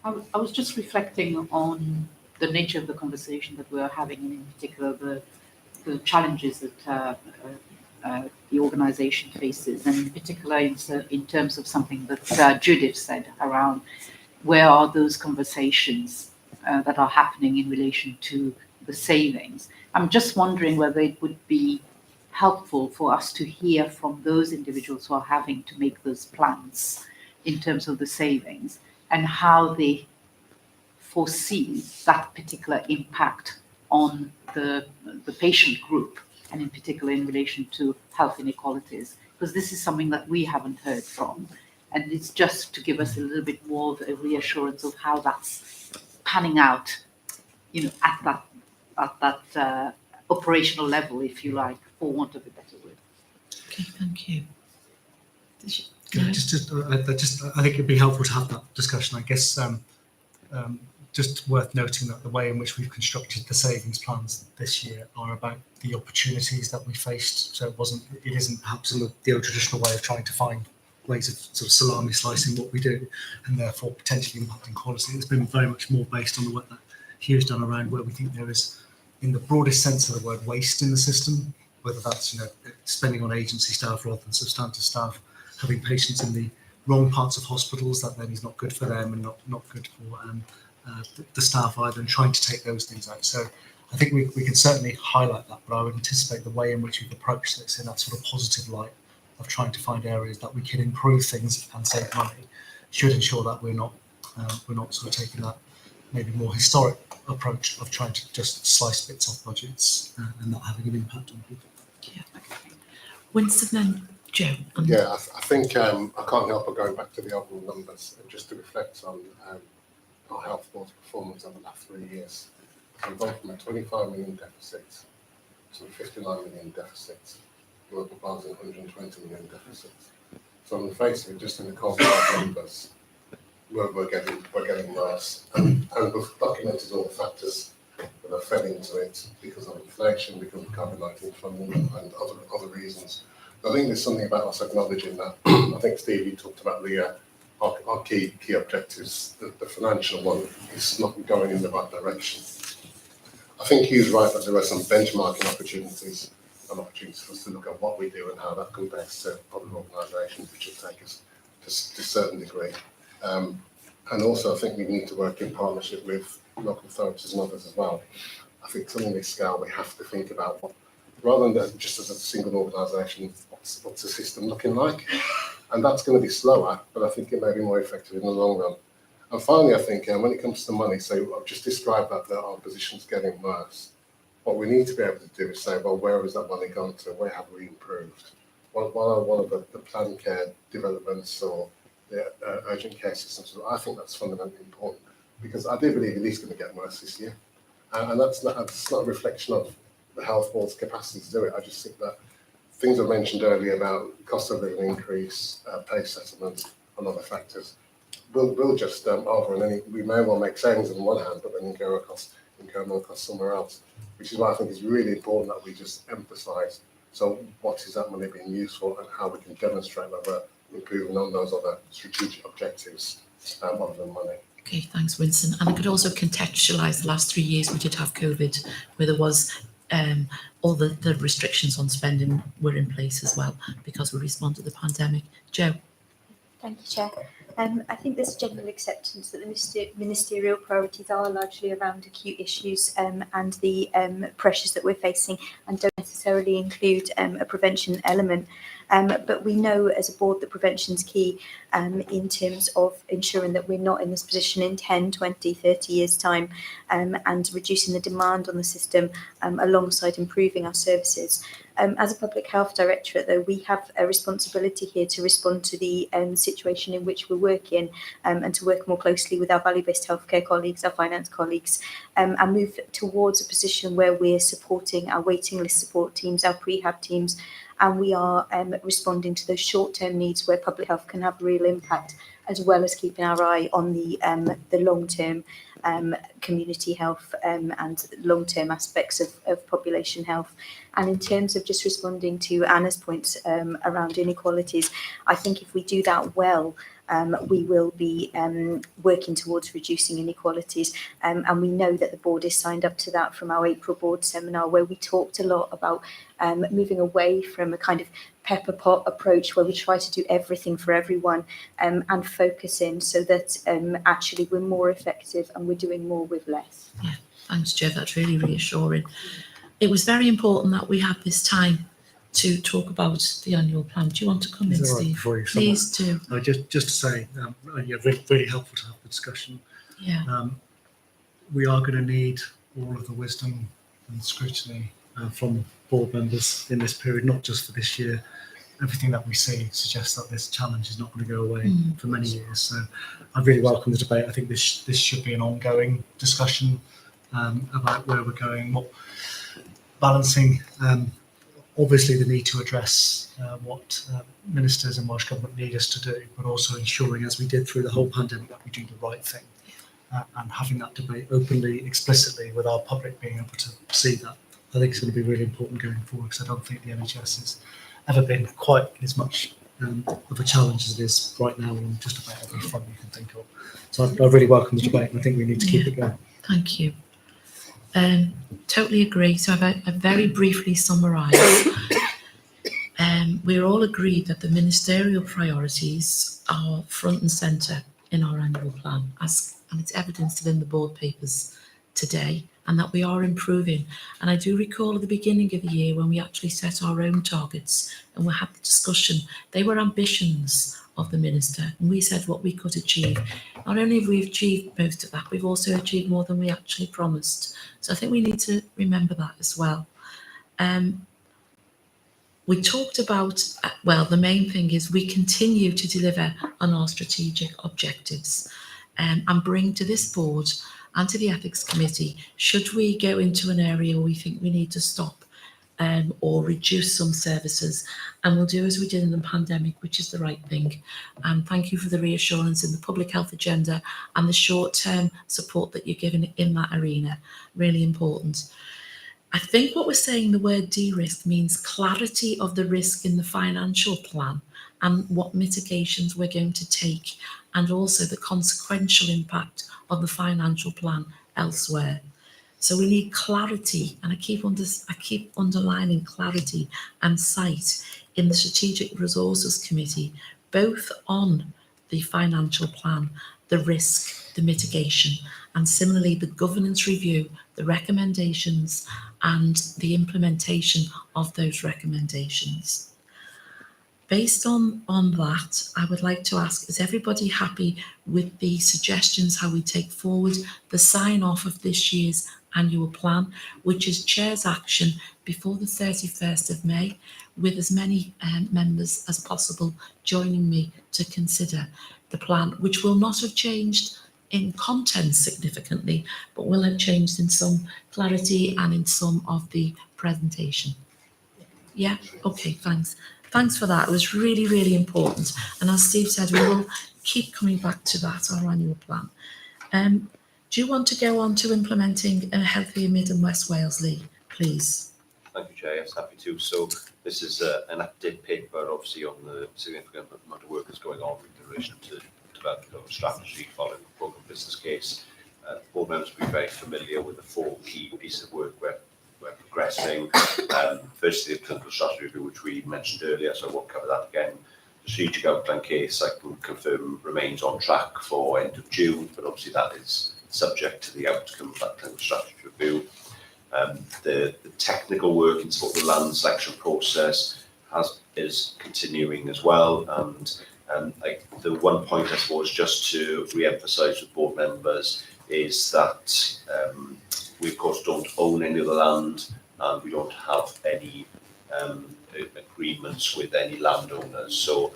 I was just reflecting on the nature of the conversation that we're having, and in particular the challenges that the organisation faces, and in particular in terms of something that Judith said around where are those conversations that are happening in relation to the savings. I'm just wondering whether it would be helpful for us to hear from those individuals who are having to make those plans in terms of the savings and how they foresee that particular impact on the patient group, and in particular in relation to health inequalities, because this is something that we haven't heard from, and it's just to give us a little bit more of a reassurance of how that's panning out, at that operational level, if you like, for want of a better word. Okay, thank you. I think it'd be helpful to have that discussion. I guess just worth noting that the way in which we've constructed the savings plans this year are about the opportunities that we faced. So it isn't perhaps the old traditional way of trying to find ways of sort of salami slicing what we do and therefore potentially impacting quality. It's been very much more based on the work that Hugh's done around where we think there is, in the broadest sense of the word, waste in the system, whether that's spending on agency staff rather than substantive staff, having patients in the wrong parts of hospitals that then is not good for them and not good for the staff either, and trying to take those things out. So I think we can certainly highlight that, but I would anticipate the way in which we've approached this in that sort of positive light of trying to find areas that we can improve things and save money should ensure that we're not sort of taking that maybe more historic approach of trying to just slice bits off budgets and not having an impact on people. Yeah. Winston, then Joe. Yeah, I think I can't help but going back to the overall numbers and just to reflect on our health board's performance over the last 3 years. So we've gone from a 25 million deficit to a 59 million deficit. Local bars and 120 million deficit. So on the face of it, just in the cost of numbers, we're getting worse. And we've documented all the factors that are fed into it because of inflation, because of COVID-19 funding and other reasons. I think there's something about us acknowledging that. I think, Steve, you talked about our key objectives. The financial one is not going in the right direction. I think he's right that there are some benchmarking opportunities and opportunities for us to look at what we do and how that compares to other organisations, which will take us to a certain degree. And also, I think we need to work in partnership with local authorities and others as well. I think something on this scale, we have to think about what, rather than just as a single organisation, what's the system looking like? And that's going to be slower, but I think it may be more effective in the long run. And finally, I think when it comes to money, so I've just described that our position's getting worse. What we need to be able to do is say, well, where has that money gone to? Where have we improved? What are one of the planned care developments or the urgent care systems? I think that's fundamentally important because I do believe it is going to get worse this year. And that's not a reflection of the health board's capacity to do it. I just think that things I mentioned earlier about cost of living increase, pay settlements, and other factors will just over, and then we may well make savings on one hand, but then incur more costs somewhere else, which is why I think it's really important that we just emphasise. So, what is that money being used for, and how we can demonstrate that we're improving on those other strategic objectives other than money. Okay, thanks, Winston. And I could also contextualise the last 3 years we did have COVID, where there was all the restrictions on spending were in place as well because we responded to the pandemic. Joe. Thank you, Chair. I think there's general acceptance that the ministerial priorities are largely around acute issues and the pressures that we're facing and don't necessarily include a prevention element. But we know as a board that prevention is key in terms of ensuring that we're not in this position in 10, 20, 30 years' time and reducing the demand on the system alongside improving our services. As a public health directorate, though, we have a responsibility here to respond to the situation in which we're working and to work more closely with our value-based healthcare colleagues, our finance colleagues, and move towards a position where we're supporting our waiting list support teams, our prehab teams, and we are responding to those short-term needs where public health can have real impact, as well as keeping our eye on the long-term community health and long-term aspects of population health. And in terms of just responding to Anna's points around inequalities, I think if we do that well, we will be working towards reducing inequalities. And we know that the board is signed up to that from our April board seminar, where we talked a lot about moving away from a kind of pepper pot approach where we try to do everything for everyone and focus in so that actually we're more effective and we're doing more with less. Yeah, thanks, Joe. That's really reassuring. It was very important that we had this time to talk about the annual plan. Do you want to come in, Steve? Please do. Just to say, yeah, really helpful to have the discussion. Yeah. We are going to need all of the wisdom and scrutiny from board members in this period, not just for this year. Everything that we see suggests that this challenge is not going to go away for many years. So I really welcome the debate. I think this should be an ongoing discussion about where we're going, what balancing obviously the need to address what ministers and Welsh Government need us to do, but also ensuring, as we did through the whole pandemic, that we do the right thing and having that debate openly, explicitly, with our public being able to see that. I think it's going to be really important going forward because I don't think the NHS has ever been quite as much of a challenge as it is right now on just about every front you can think of. So I really welcome the debate and I think we need to keep it going. Thank you. Totally agree. So I've very briefly summarised. we're all agreed that the ministerial priorities are front and centre in our annual plan, and it's evidenced within the board papers today, and that we are improving. And I do recall at the beginning of the year when we actually set our own targets and we had the discussion, they were ambitions of the minister, and we said what we could achieve. Not only have we achieved most of that, we've also achieved more than we actually promised. So I think we need to remember that as well. We talked about, well, the main thing is we continue to deliver on our strategic objectives and bring to this board and to the Ethics Committee, should we go into an area where we think we need to stop or reduce some services, and we'll do as we did in the pandemic, which is the right thing. And thank you for the reassurance in the public health agenda and the short-term support that you're giving in that arena. Really important. I think what we're saying, the word de-risk, means clarity of the risk in the financial plan and what mitigations we're going to take, and also the consequential impact of the financial plan elsewhere. So we need clarity, and I keep underlining clarity and sight in the Strategic Resources Committee, both on the financial plan, the risk, the mitigation, and similarly the governance review, the recommendations and the implementation of those recommendations. Based on that, I would like to ask, is everybody happy with the suggestions how we take forward the sign-off of this year's annual plan, which is Chair's action before the 31st of May, with as many members as possible joining me to consider the plan, which will not have changed in content significantly, but will have changed in some clarity and in some of the presentation. Yeah, okay, thanks. Thanks for that. It was really, really important. And as Steve said, we will keep coming back to that, our annual plan. Do you want to go on to implementing a healthier Mid and West Wales, Lee, please? Thank you, Chair. Yes, happy to. So this is an update paper, obviously, on the significant amount of work that's going on in relation to developing a strategy following the programme business case. Board members will be very familiar with the 4 key pieces of work we're progressing. Firstly, the clinical strategy review, which we mentioned earlier, so I won't cover that again. The strategic outline case, I can confirm, remains on track for end of June, but obviously that is subject to the outcome of that clinical strategy review. The technical work in support of the land selection process is continuing as well, and the one point, I suppose, just to re-emphasise with board members is that we of course don't own any of the land, and we don't have any agreements with any landowners. So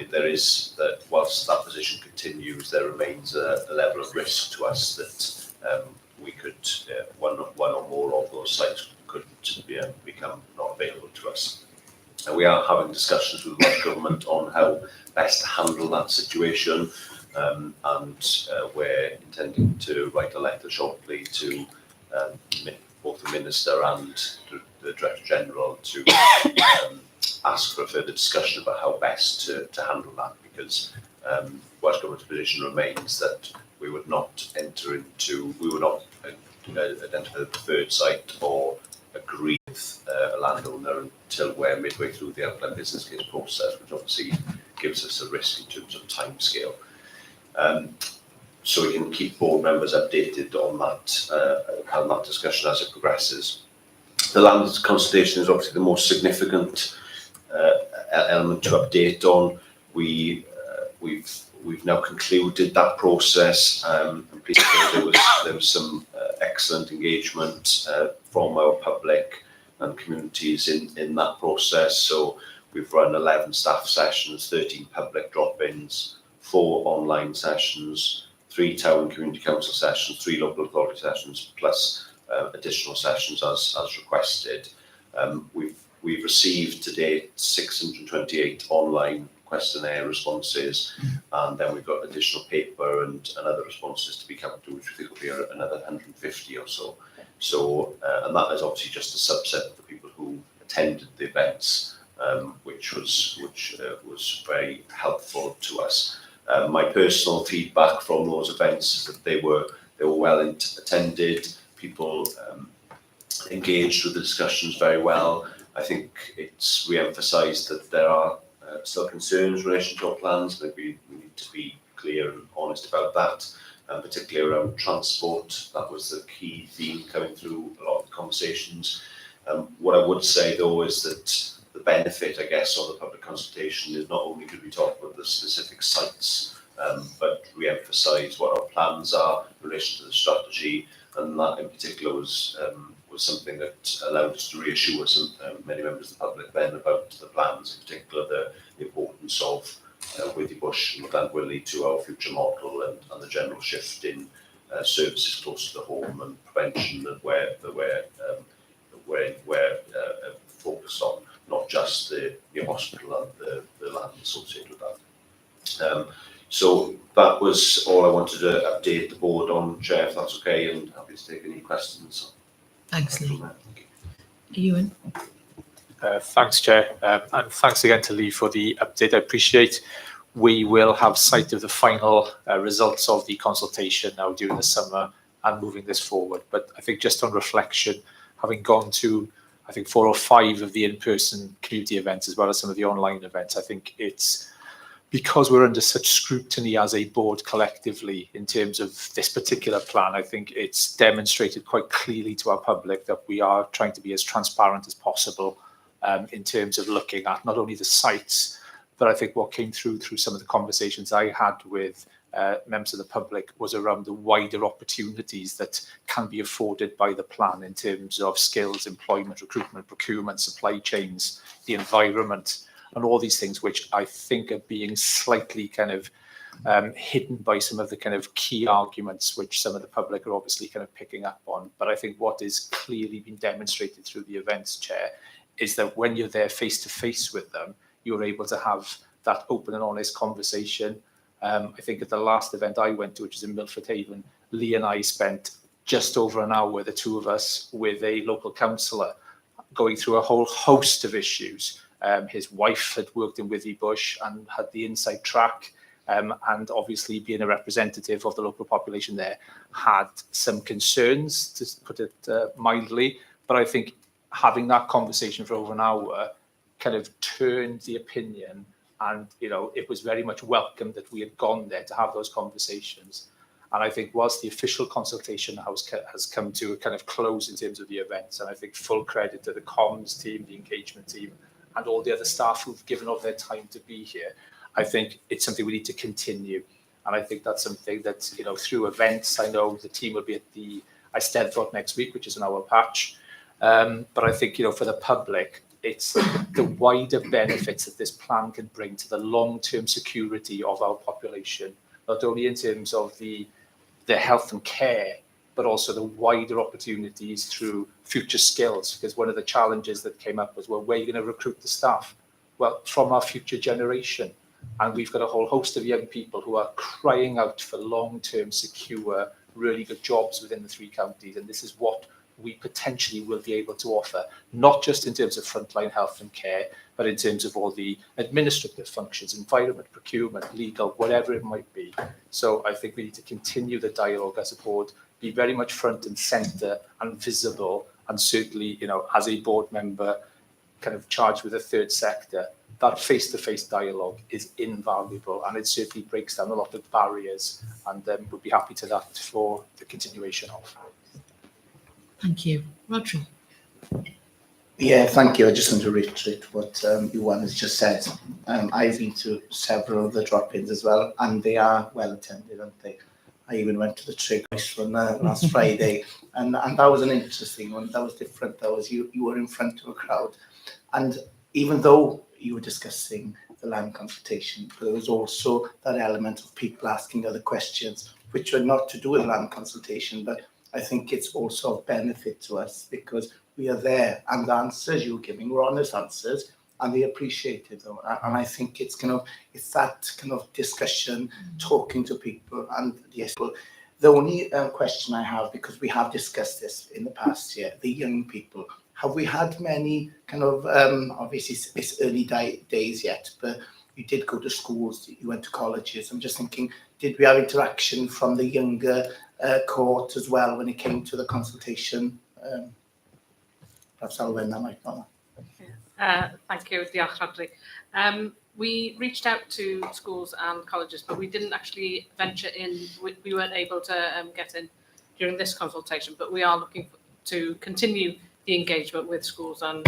there is that, whilst that position continues, there remains a level of risk to us that we could one or more of those sites could become not available to us. And we are having discussions with the Welsh Government on how best to handle that situation, and we're intending to write a letter shortly to both the Minister and the Director General to ask for a further discussion about how best to handle that, because Welsh Government's position remains that we would not identify the preferred site or agree with a landowner until we're midway through the outline business case process, which obviously gives us a risk in terms of timescale. So we can keep board members updated on that discussion as it progresses. The land consultation is obviously the most significant element to update on. We've now concluded that process. I'm pleased to say there was some excellent engagement from our public and communities in that process. So we've run 11 staff sessions, 13 public drop-ins, 4 online sessions, 3 town community council sessions, 3 local authority sessions, plus additional sessions as requested. We've received to date 628 online questionnaire responses, and then we've got additional paper and other responses to be coming to, which we think will be another 150 or so. So, and that is obviously just a subset of the people who attended the events, which was very helpful to us. My personal feedback from those events is that they were well attended. People engaged with the discussions very well. I think it's re-emphasised that there are still concerns in relation to our plans. I think we need to be clear and honest about that, particularly around transport. That was the key theme coming through a lot of the conversations. What I would say though is that the benefit, I guess, of the public consultation is not only could we talk about the specific sites, but re-emphasise what our plans are in relation to the strategy, and that in particular was something that allowed us to reassure many members of the public then about the plans, in particular the importance of Withybush and what that will lead to our future model and the general shift in services close to the home and prevention that we're focused on, not just the hospital and the land associated with that. So that was all I wanted to update the board on, Chair, if that's okay, and happy to take any questions. Thanks, Lee. Ewan? Thanks, Chair, and thanks again to Lee for the update. I appreciate we will have sight of the final results of the consultation now during the summer and moving this forward. But I think just on reflection, having gone to, I think, 4 or 5 of the in-person community events as well as some of the online events, I think it's because we're under such scrutiny as a board collectively in terms of this particular plan. I think it's demonstrated quite clearly to our public that we are trying to be as transparent as possible in terms of looking at not only the sites, but I think what came through some of the conversations I had with members of the public was around the wider opportunities that can be afforded by the plan in terms of skills, employment, recruitment, procurement, supply chains, the environment, and all these things which I think are being slightly kind of hidden by some of the kind of key arguments which some of the public are obviously kind of picking up on. But I think what is clearly been demonstrated through the events, Chair, is that when you're there face to face with them, you're able to have that open and honest conversation. I think at the last event I went to, which is in Milford Haven, Lee and I spent just over an hour, the two of us, with a local councillor, going through a whole host of issues. His wife had worked in Withybush and had the inside track, and obviously being a representative of the local population there, had some concerns, to put it mildly. But I think having that conversation for over an hour kind of turned the opinion, and it was very much welcome that we had gone there to have those conversations. And I think whilst the official consultation has come to a kind of close in terms of the events, and I think full credit to the comms team, the engagement team, and all the other staff who've given up their time to be here, I think it's something we need to continue. And I think that's something that, through events, I know the team will be at the Eisteddfod next week, which is an hour patch. But I think, for the public, it's the wider benefits that this plan can bring to the long-term security of our population, not only in terms of the health and care, but also the wider opportunities through future skills. Because one of the challenges that came up was, well, where are you going to recruit the staff? Well, from our future generation. And we've got a whole host of young people who are crying out for long-term, secure, really good jobs within the 3 counties. And this is what we potentially will be able to offer, not just in terms of frontline health and care, but in terms of all the administrative functions, environment, procurement, legal, whatever it might be. So I think we need to continue the dialogue as a board, be very much front and centre and visible, and certainly, as a board member kind of charged with the third sector, that face-to-face dialogue is invaluable, and it certainly breaks down a lot of barriers, and we'll be happy to that for the continuation of. Thank you. Rodri? Yeah, thank you. I just want to reiterate what Ewan has just said. I've been to several of the drop-ins as well, and they are well attended, aren't they? I even went to the Trig one last Friday, and that was an interesting one. That was different. That was you were in front of a crowd, and even though you were discussing the land consultation, there was also that element of people asking other questions, which were not to do with land consultation, but I think it's also of benefit to us because we are there, and the answers you're giving were honest answers, and they appreciated them. And I think it's that kind of discussion, talking to people, and yes, well, the only question I have, because we have discussed this in the past year, the young people. Have we had many kind of, obviously it's early days yet, but you did go to schools, you went to colleges. I'm just thinking, did we have interaction from the younger court as well when it came to the consultation? Perhaps I'll win that might not. Thank you, diolch Rodri. We reached out to schools and colleges, but we didn't actually venture in. We weren't able to get in during this consultation, but we are looking to continue the engagement with schools and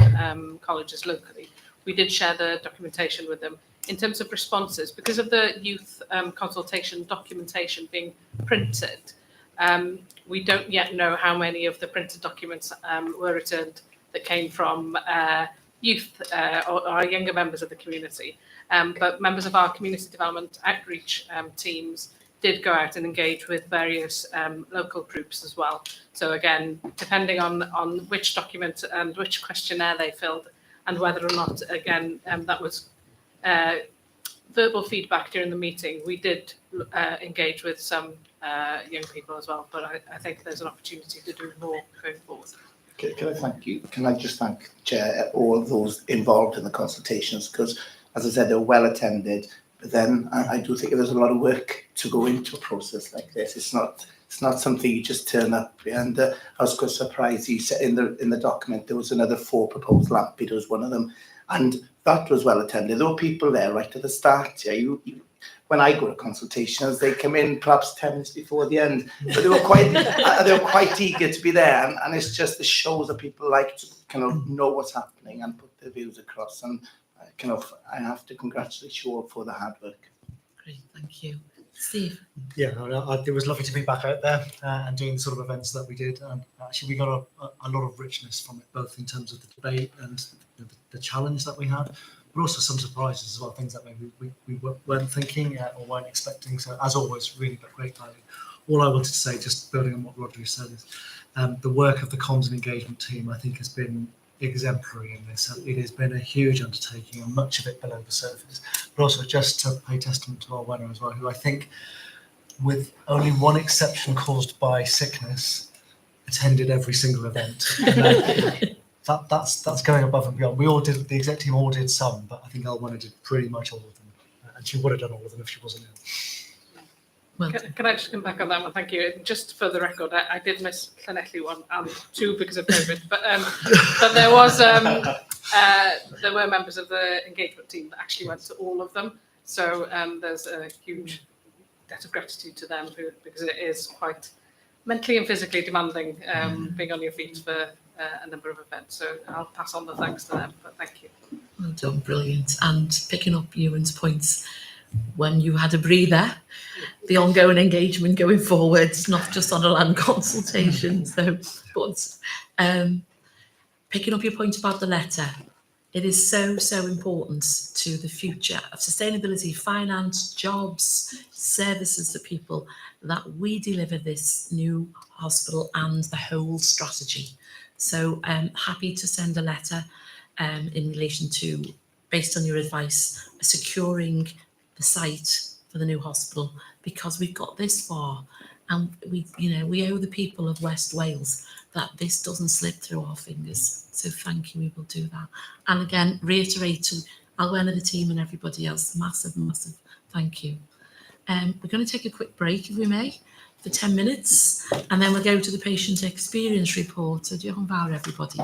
colleges locally. We did share the documentation with them. In terms of responses, because of the youth consultation documentation being printed, we don't yet know how many of the printed documents were returned that came from youth or our younger members of the community. But members of our community development outreach teams did go out and engage with various local groups as well. So again, depending on which document and which questionnaire they filled and whether or not, again, that was verbal feedback during the meeting, we did engage with some young people as well, but I think there's an opportunity to do more going forward. Can I thank you? Can I just thank Chair, all of those involved in the consultations, because as I said, they were well attended, but then I do think there's a lot of work to go into a process like this. It's not something you just turn up. And I was quite surprised he said in the document there was another 4 proposed LAMPID was one of them, and that was well attended. There were people there right at the start. Yeah, when I go to consultations, they come in perhaps 10 minutes before the end, but they were quite eager to be there, and it's just the shows that people like to kind of know what's happening and put their views across, and I have to congratulate you all for the hard work. Great, thank you. Steve? Yeah, it was lovely to be back out there and doing the sort of events that we did, and actually we got a lot of richness from it, both in terms of the debate and the challenge that we had, but also some surprises as well, things that maybe we weren't thinking or weren't expecting. So as always, really great value. All I wanted to say, just building on what Rodri said, is the work of the comms and engagement team, I think, has been exemplary in this. It has been a huge undertaking, and much of it below the surface. But also just to pay testament to our winner as well, who I think, with only one exception caused by sickness, attended every single event. And, that's going above and beyond. We all did, the exec team all did some, but I think our winner did pretty much all of them, and she would have done all of them if she wasn't ill. Well, can I just come back on that one? Thank you. Just for the record, I did miss Llanelli 1 and 2 because of COVID, but there was there were members of the engagement team that actually went to all of them. So there's a huge debt of gratitude to them because it is quite mentally and physically demanding being on your feet for a number of events. So I'll pass on the thanks to them. But thank you. Well done, brilliant. And picking up Ewan's points, when you had a breather, the ongoing engagement going forwards, not just on a land consultation. So, but picking up your point about the letter, it is so important to the future of sustainability, finance, jobs, services to people, that we deliver this new hospital and the whole strategy. So happy to send a letter in relation to, based on your advice, securing the site for the new hospital, because we've got this far, and we owe the people of West Wales that this doesn't slip through our fingers. So thank you, we will do that. And again, reiterate to Alwena, the team and everybody else, massive thank you. We're going to take a quick break, if we may, for 10 minutes, and then we'll go to the patient experience report. So diolch yn fawr, everybody.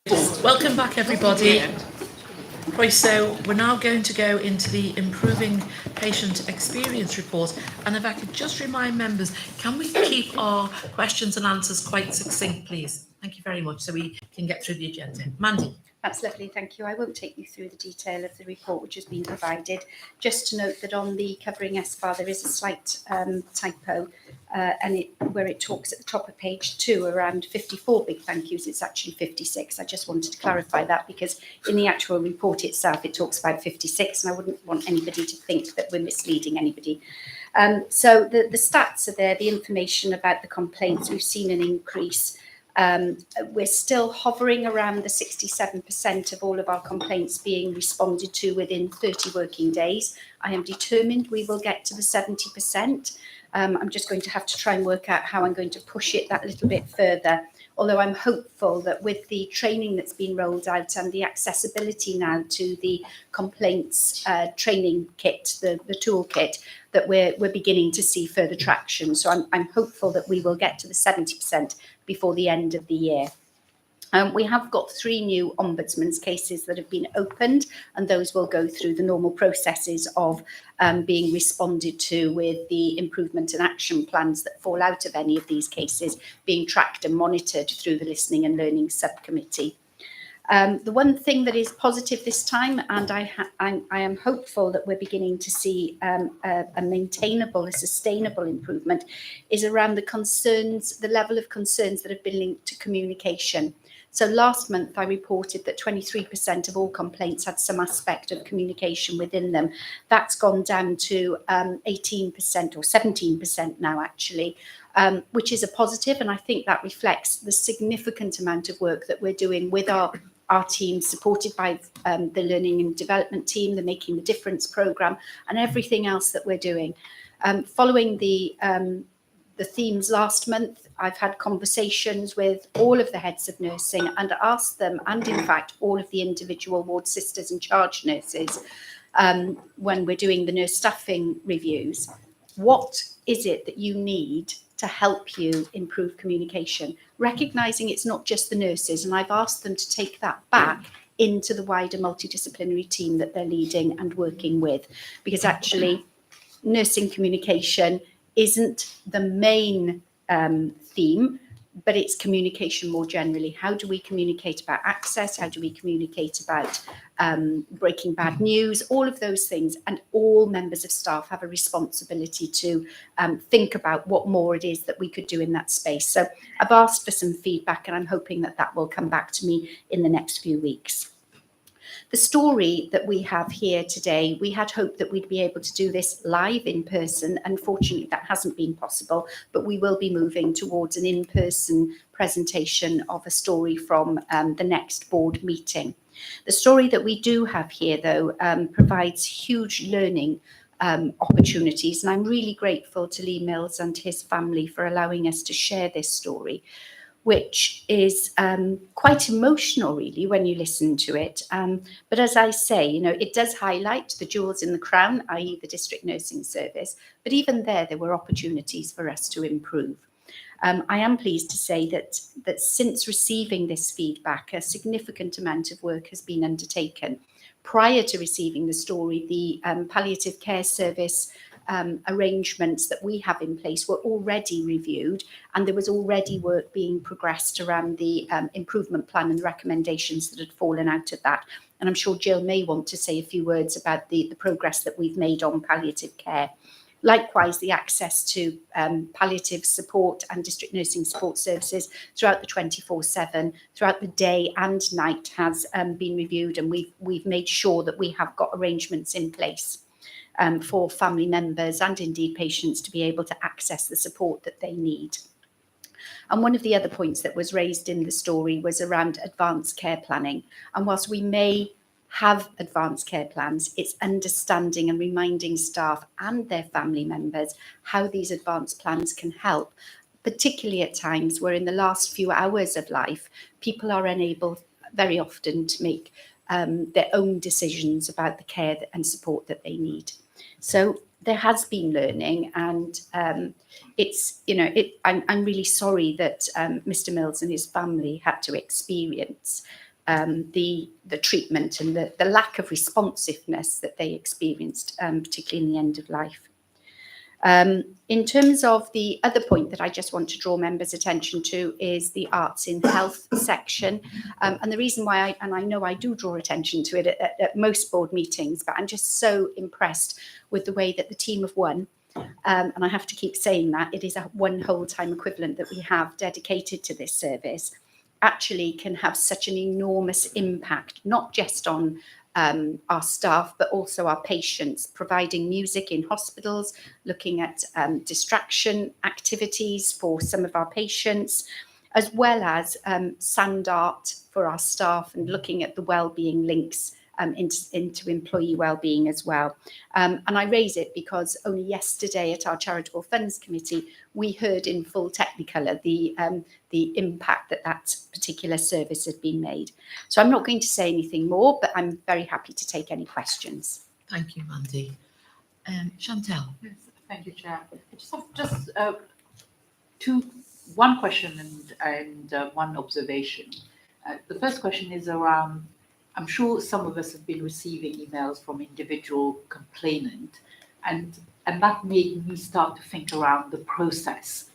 Welcome back, everybody. Right, so we're now going to go into the improving patient experience report. And if I could just remind members, can we keep our questions and answers quite succinct, please? Thank you very much, so we can get through the agenda. Mandy. That's lovely, thank you. I won't take you through the detail of the report which has been provided. Just to note that on the covering SBAR there is a slight typo and where it talks at the top of page 2 around 54 big thank yous, it's actually 56. I just wanted to clarify that because in the actual report itself it talks about 56 and I wouldn't want anybody to think that we're misleading anybody. So the stats are there, the information about the complaints, we've seen an increase. We're still hovering around the 67% of all of our complaints being responded to within 30 working days. I am determined we will get to the 70%. I'm just going to have to try and work out how I'm going to push it that little bit further. Although I'm hopeful that with the training that's been rolled out and the accessibility now to the complaints training kit, the toolkit, that we're beginning to see further traction. So I'm hopeful that we will get to the 70% before the end of the year. We have got 3 new ombudsman's cases that have been opened, and those will go through the normal processes of being responded to with the improvement and action plans that fall out of any of these cases being tracked and monitored through the Listening and Learning Subcommittee. The one thing that is positive this time, and I am hopeful that we're beginning to see a maintainable, a sustainable improvement, is around the concerns, the level of concerns that have been linked to communication. So last month I reported that 23% of all complaints had some aspect of communication within them. That's gone down to 18% or 17% now actually, which is a positive, and I think that reflects the significant amount of work that we're doing with our team, supported by the Learning and Development team, the Making the Difference programme, and everything else that we're doing. Following the themes last month, I've had conversations with all of the heads of nursing and asked them, and in fact all of the individual ward sisters and charge nurses, when we're doing the nurse staffing reviews, what is it that you need to help you improve communication, recognising it's not just the nurses, and I've asked them to take that back into the wider multidisciplinary team that they're leading and working with, because actually nursing communication isn't the main theme, but it's communication more generally. How do we communicate about access? How do we communicate about breaking bad news? All of those things, and all members of staff have a responsibility to think about what more it is that we could do in that space. So I've asked for some feedback, and I'm hoping that that will come back to me in the next few weeks. The story that we have here today, we had hoped that we'd be able to do this live in person. Unfortunately, that hasn't been possible, but we will be moving towards an in-person presentation of a story from the next board meeting. The story that we do have here, though, provides huge learning opportunities, and I'm really grateful to Lee Mills and his family for allowing us to share this story, which is quite emotional, really, when you listen to it. But as I say, you know, it does highlight the jewels in the crown, i.e. the district nursing service. But even there were opportunities for us to improve. I am pleased to say that since receiving this feedback, a significant amount of work has been undertaken. Prior to receiving the story, the palliative care service arrangements that we have in place were already reviewed, and there was already work being progressed around the improvement plan and the recommendations that had fallen out of that. And I'm sure Jill may want to say a few words about the progress that we've made on palliative care. Likewise, the access to palliative support and district nursing support services throughout the 24/7, throughout the day and night, has been reviewed, and we've made sure that we have got arrangements in place for family members and indeed patients to be able to access the support that they need. And one of the other points that was raised in the story was around advanced care planning. And whilst we may have advanced care plans, it's understanding and reminding staff and their family members how these advanced plans can help, particularly at times where in the last few hours of life, people are unable very often to make their own decisions about the care and support that they need. So there has been learning, and I'm really sorry that Mr. Mills and his family had to experience the treatment and the lack of responsiveness that they experienced, particularly in the end of life. In terms of the other point that I just want to draw members' attention to is the arts in health section. And the reason why, and I know I do draw attention to it at most board meetings, but I'm just so impressed with the way that the team of one, and I have to keep saying that, it is a one whole time equivalent that we have dedicated to this service, actually can have such an enormous impact, not just on our staff, but also our patients, providing music in hospitals, looking at distraction activities for some of our patients, as well as sand art for our staff and looking at the wellbeing links into employee wellbeing as well. And I raise it because only yesterday at our Charitable Funds Committee, we heard in full technicolor the impact that particular service had been made. So I'm not going to say anything more, but I'm very happy to take any questions. Thank you, Mandy. Chantel. Yes, thank you, Chair. I just have one question and one observation. The first question is around, I'm sure some of us have been receiving emails from individual complainant, and that made me start to think around the process,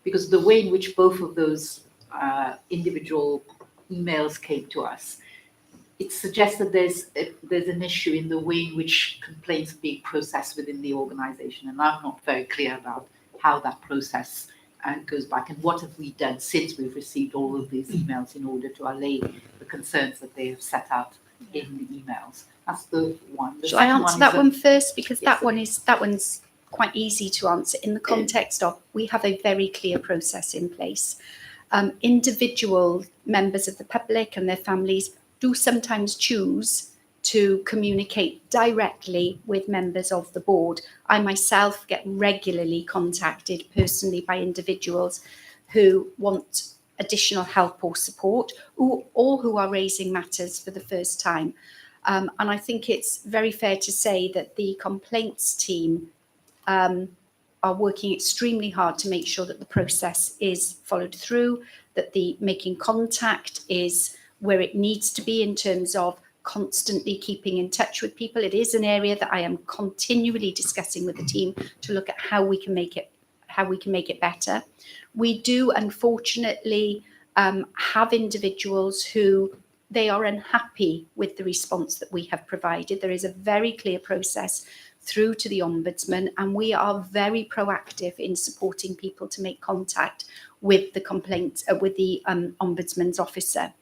because the way in which both of those individual emails came to us, it suggests that there's an issue in the way in which complaints are being processed within the organisation, and I'm not very clear about how that process goes back and what have we done since we've received all of these emails in order to allay the concerns that they have set out in the emails. That's the one. Shall I answer that one first? Because that one's quite easy to answer in the context of we have a very clear process in place. Individual members of the public and their families do sometimes choose to communicate directly with members of the board. I myself get regularly contacted personally by individuals who want additional help or support, or who are raising matters for the first time. And I think it's very fair to say that the complaints team are working extremely hard to make sure that the process is followed through, that the making contact is where it needs to be in terms of constantly keeping in touch with people. It is an area that I am continually discussing with the team to look at how we can make it better. We do unfortunately have individuals who they are unhappy with the response that we have provided. There is a very clear process through to the Ombudsman, and we are very proactive in supporting people to make contact with the Ombudsman's officer.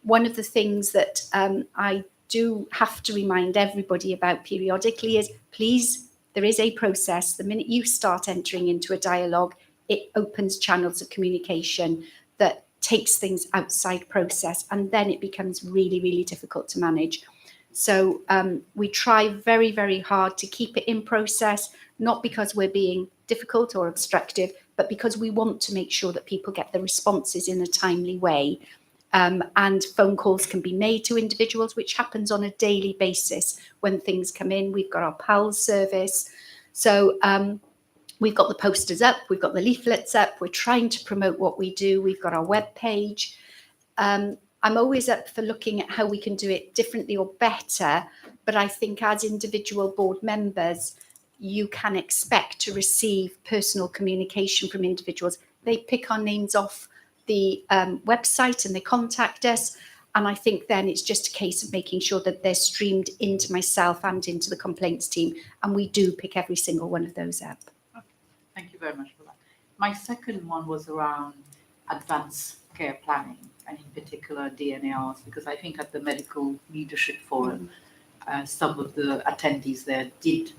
One of the things that I do have to remind everybody about periodically is, please, there is a process. The minute you start entering into a dialogue, it opens channels of communication that takes things outside process, and then it becomes really, really difficult to manage. So we try very, very hard to keep it in process, not because we're being difficult or obstructive, but because we want to make sure that people get the responses in a timely way. And phone calls can be made to individuals, which happens on a daily basis when things come in. We've got our PALS service. So we've got the posters up, we've got the leaflets up, we're trying to promote what we do. We've got our web page. I'm always up for looking at how we can do it differently or better, but I think as individual board members, you can expect to receive personal communication from individuals. They pick our names off the website and they contact us, and I think then it's just a case of making sure that they're streamed into myself and into the complaints team, and we do pick every single one of those up. Thank you very much for that. My second one was around advanced care planning, and in particular DNARs, because I think at the Medical Leadership Forum, some of the attendees there did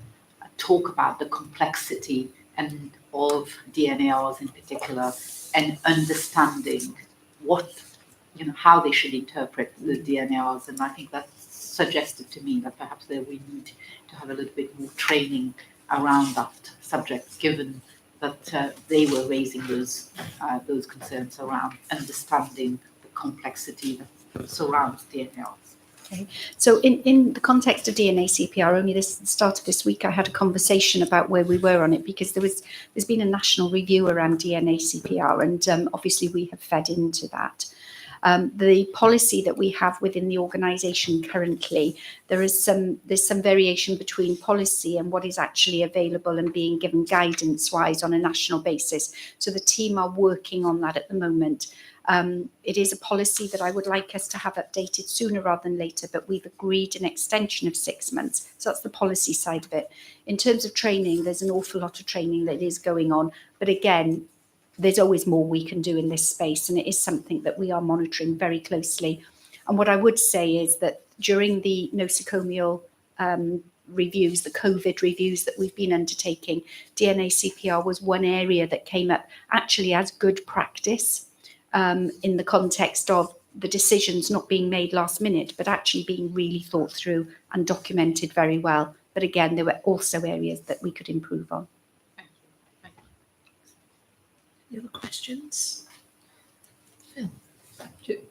talk about the complexity and of DNARs in particular, and understanding how they should interpret the DNARs. And I think that suggested to me that perhaps there we need to have a little bit more training around that subject, given that they were raising those concerns around understanding the complexity that surrounds DNARs. Okay. So in the context of DNA CPR, only the start of this week I had a conversation about where we were on it, because there's been a national review around DNA CPR, and obviously we have fed into that. The policy that we have within the organisation currently, there's some variation between policy and what is actually available and being given guidance-wise on a national basis. So the team are working on that at the moment. It is a policy that I would like us to have updated sooner rather than later, but we've agreed an extension of 6 months. So that's the policy side of it. In terms of training, there's an awful lot of training that is going on. But again, there's always more we can do in this space, and it is something that we are monitoring very closely. And what I would say is that during the nosocomial reviews, the COVID reviews that we've been undertaking, DNA CPR was one area that came up actually as good practice in the context of the decisions not being made last minute, but actually being really thought through and documented very well. But again, there were also areas that we could improve on. Any other questions?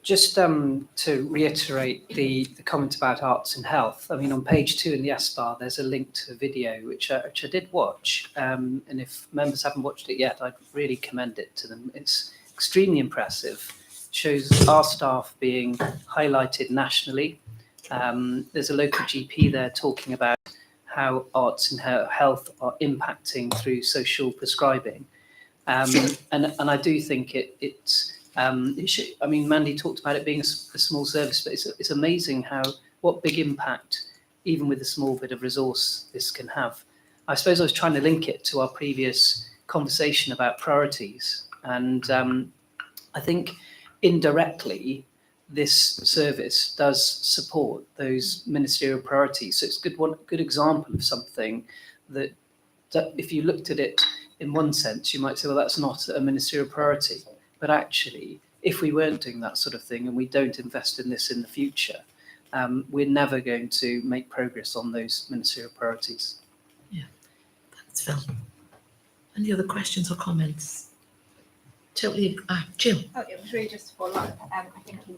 Just to reiterate the comment about arts and health, I mean, on page 2 in the S-bar, there's a link to a video which I did watch. And if members haven't watched it yet, I'd really commend it to them. It's extremely impressive. Shows our staff being highlighted nationally. There's a local GP there talking about how arts and health are impacting through social prescribing. And I do think it should, I mean, Mandy talked about it being a small service, but it's amazing what big impact, even with a small bit of resource, this can have. I suppose I was trying to link it to our previous conversation about priorities. And I think indirectly, this service does support those ministerial priorities. So it's a good example of something that if you looked at it in one sense, you might say, well, that's not a ministerial priority. But actually, if we weren't doing that sort of thing and we don't invest in this in the future, we're never going to make progress on those ministerial priorities. Yeah, thanks, Phil. Any other questions or comments? Totally, Jill. Oh, it was really just to follow up. I think in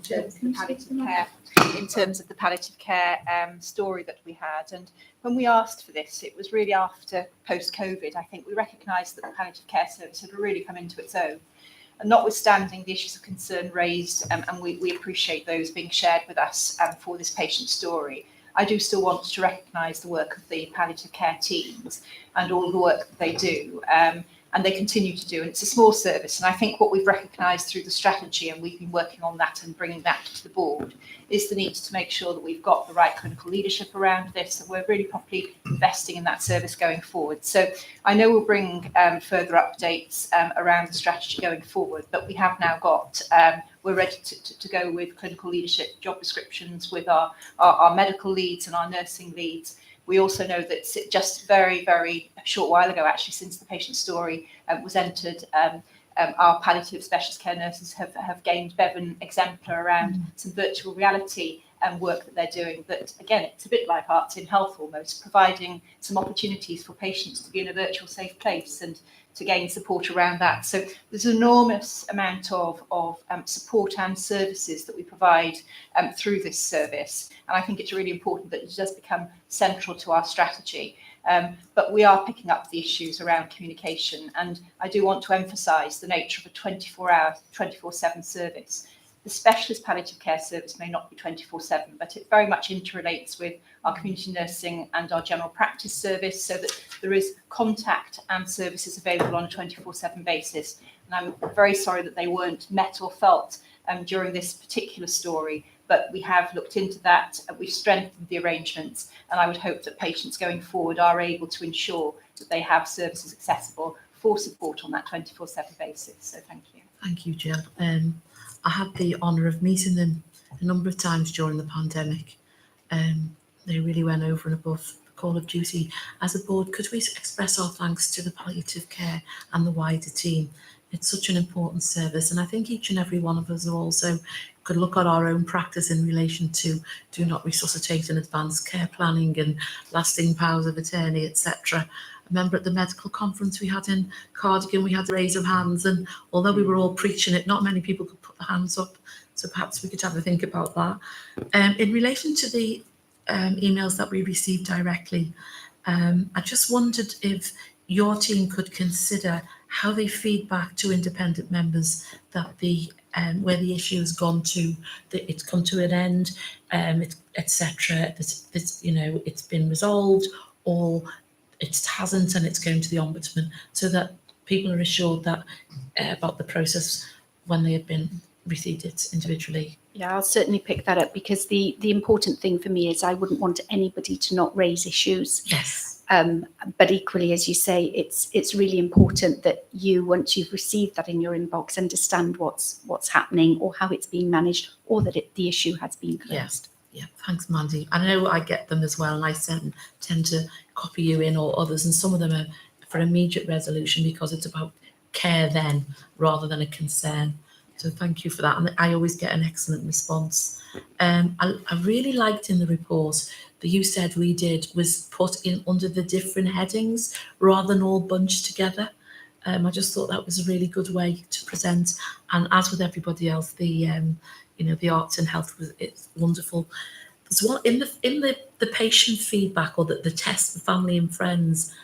terms of the palliative care, story that we had, and when we asked for this, it was really after post-COVID. I think we recognised that the palliative care service had really come into its own. And notwithstanding the issues of concern raised, and we appreciate those being shared with us for this patient story, I do still want to recognise the work of the palliative care teams and all the work that they do, and they continue to do. And it's a small service. And I think what we've recognised through the strategy, and we've been working on that and bringing that to the board, is the need to make sure that we've got the right clinical leadership around this, and we're really properly investing in that service going forward. So I know we'll bring further updates around the strategy going forward, but we have now got, we're ready to go with clinical leadership job descriptions with our medical leads and our nursing leads. We also know that just very, very short while ago, actually, since the patient story was entered, our palliative specialist care nurses have gained Bevan exemplar around some virtual reality work that they're doing. That, again, it's a bit like arts in health almost, providing some opportunities for patients to be in a virtual safe place and to gain support around that. So there's an enormous amount of support and services that we provide through this service. And I think it's really important that it does become central to our strategy. But we are picking up the issues around communication. And I do want to emphasise the nature of a 24-hour, 24/7 service. The specialist palliative care service may not be 24/7, but it very much interrelates with our community nursing and our general practice service, so that there is contact and services available on a 24/7 basis. And I'm very sorry that they weren't met or felt during this particular story, but we have looked into that, we've strengthened the arrangements, and I would hope that patients going forward are able to ensure that they have services accessible for support on that 24/7 basis. So thank you. Thank you, Jill. I had the honour of meeting them a number of times during the pandemic. They really went over and above the call of duty. As a board, could we express our thanks to the palliative care and the wider team? It's such an important service, and I think each and every one of us also could look at our own practice in relation to do not resuscitate and advanced care planning and lasting powers of attorney, etc. I remember at the medical conference we had in Cardigan, we had a raise of hands, and although we were all preaching it, not many people could put their hands up. So perhaps we could have a think about that. In relation to the emails that we received directly, I just wondered if your team could consider how they feed back to independent members that the where the issue has gone to, that it's come to an end, etc. That you know it's been resolved, or it hasn't and it's going to the ombudsman, so that people are assured that about the process when they have been received it individually. Yeah, I'll certainly pick that up, because the important thing for me is I wouldn't want anybody to not raise issues. Yes. But equally, as you say, it's really important that you, once you've received that in your inbox, understand what's happening or how it's being managed, or that the issue has been closed. Yeah, thanks, Mandy. I know I get them as well, and I tend to copy you in or others, and some of them are for immediate resolution because it's about care then rather than a concern. So thank you for that, and I always get an excellent response. I really liked in the report that you said we did was put in under the different headings rather than all bunched together. I just thought that was a really good way to present, and as with everybody else, the the arts and health it's wonderful. There's one in the patient feedback, or the test for family and friends.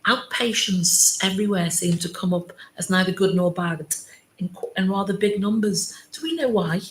Outpatients everywhere seem to come up as neither good nor bad in rather big numbers. Do we know why?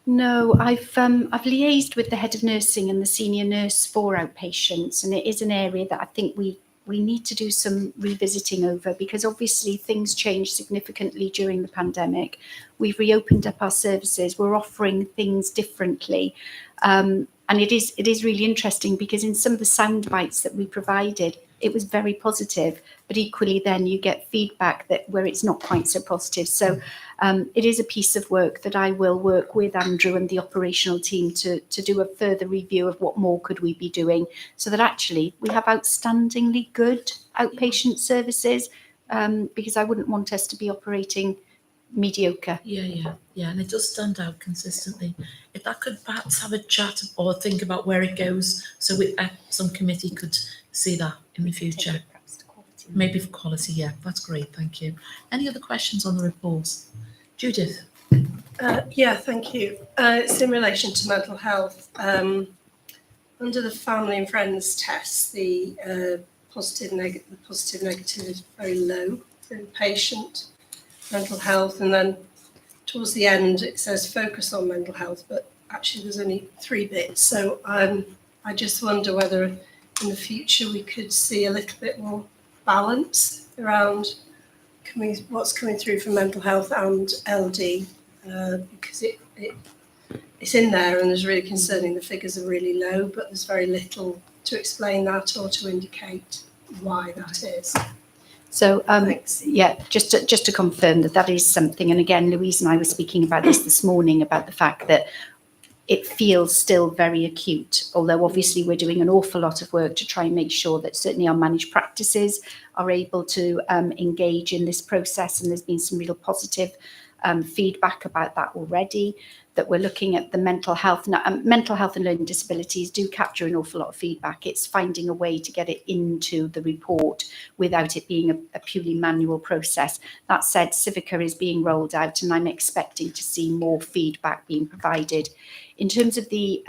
No, I've liaised with the head of nursing and the senior nurse for outpatients, and it is an area that I think we need to do some revisiting over, because obviously things changed significantly during the pandemic. We've reopened up our services, we're offering things differently, and it is really interesting, because in some of the sound bites that we provided, it was very positive, but equally then you get feedback that where it's not quite so positive. So it is a piece of work that I will work with Andrew and the operational team to do a further review of what more could we be doing, so that actually we have outstandingly good outpatient services, because I wouldn't want us to be operating mediocre. Yeah, and it does stand out consistently. If that could perhaps have a chat or think about where it goes, so some committee could see that in the future. Maybe for quality, yeah, that's great, thank you. Any other questions on the report? Judith? Yeah, thank you. It's in relation to mental health. Under the family and friends test, the positive negative is very low for inpatient mental health, and then towards the end it says focus on mental health, but actually there's only 3 bits. So I just wonder whether in the future we could see a little bit more balance around what's coming through from mental health and LD, because it's in there and there's really concerning. The figures are really low, but there's very little to explain that or to indicate why that is. So yeah, just to confirm that is something, and again, Louise and I were speaking about this morning, about the fact that it feels still very acute, although obviously we're doing an awful lot of work to try and make sure that certainly our managed practices are able to engage in this process, and there's been some real positive feedback about that already, that we're looking at the mental health. Now, mental health and learning disabilities do capture an awful lot of feedback. It's finding a way to get it into the report without it being a purely manual process. That said, Civica is being rolled out, and I'm expecting to see more feedback being provided. In terms of the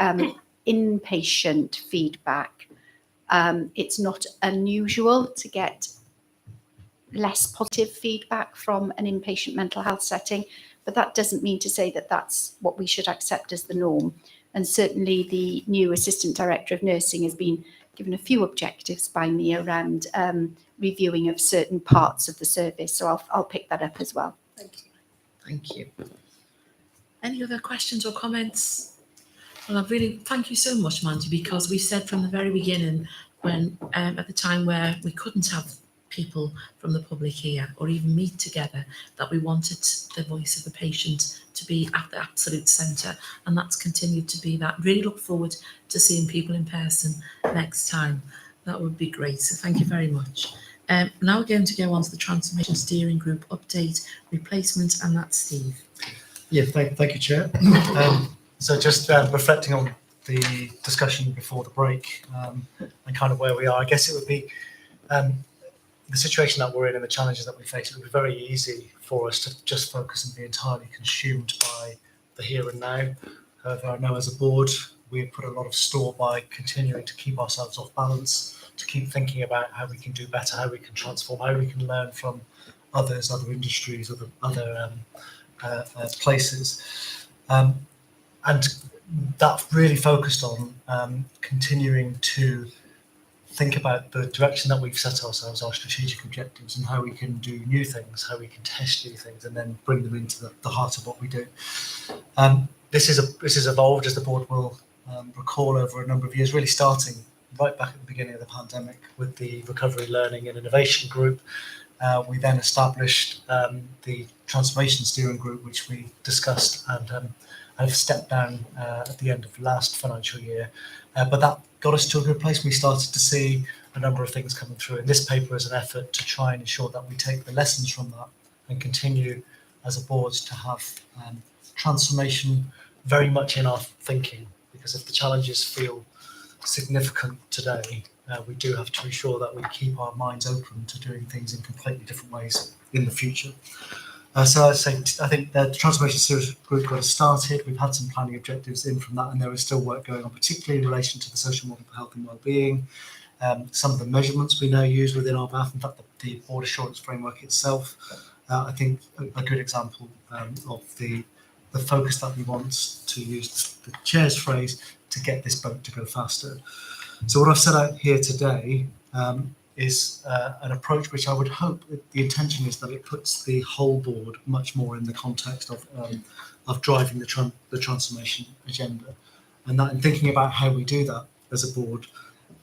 inpatient feedback, it's not unusual to get less positive feedback from an inpatient mental health setting, but that doesn't mean to say that that's what we should accept as the norm. And certainly the new Assistant Director of Nursing has been given a few objectives by me around reviewing of certain parts of the service, so I'll pick that up as well. Thank you. Any other questions or comments? Well, I really thank you so much, Mandy, because we said from the very beginning, when at the time where we couldn't have people from the public here or even meet together, that we wanted the voice of the patient to be at the absolute centre, and that's continued to be that. Really look forward to seeing people in person next time. That would be great, so thank you very much. Now we're going to go on to the Transformation Steering Group update, replacement, and that's Steve. Yeah, thank you, Chair. So just reflecting on the discussion before the break and kind of where we are, I guess it would be the situation that we're in and the challenges that we face. It would be very easy for us to just focus and be entirely consumed by the here and now. However, I know as a board, we put a lot of store by continuing to keep ourselves off balance, to keep thinking about how we can do better, how we can transform, how we can learn from others, other industries, other places. And that really focused on continuing to think about the direction that we've set ourselves, our strategic objectives, and how we can do new things, how we can test new things, and then bring them into the heart of what we do. This is evolved, as the board will recall, over a number of years, really starting right back at the beginning of the pandemic with the Recovery, Learning and Innovation Group. We then established the Transformation Steering Group, which we discussed and have stepped down at the end of last financial year. But that got us to a good place. We started to see a number of things coming through. And this paper is an effort to try and ensure that we take the lessons from that and continue as a board to have transformation very much in our thinking. Because if the challenges feel significant today, we do have to ensure that we keep our minds open to doing things in completely different ways in the future. So I'd say, I think the Transformation Series Group got us started. We've had some planning objectives in from that, and there is still work going on, particularly in relation to the social model for health and wellbeing. Some of the measurements we now use within our BAF, in fact, the board assurance framework itself, I think a good example of the focus that we want, to use the chair's phrase, to get this boat to go faster. So what I've set out here today is an approach which I would hope, the intention is that it puts the whole board much more in the context of driving the transformation agenda. And that in thinking about how we do that as a board,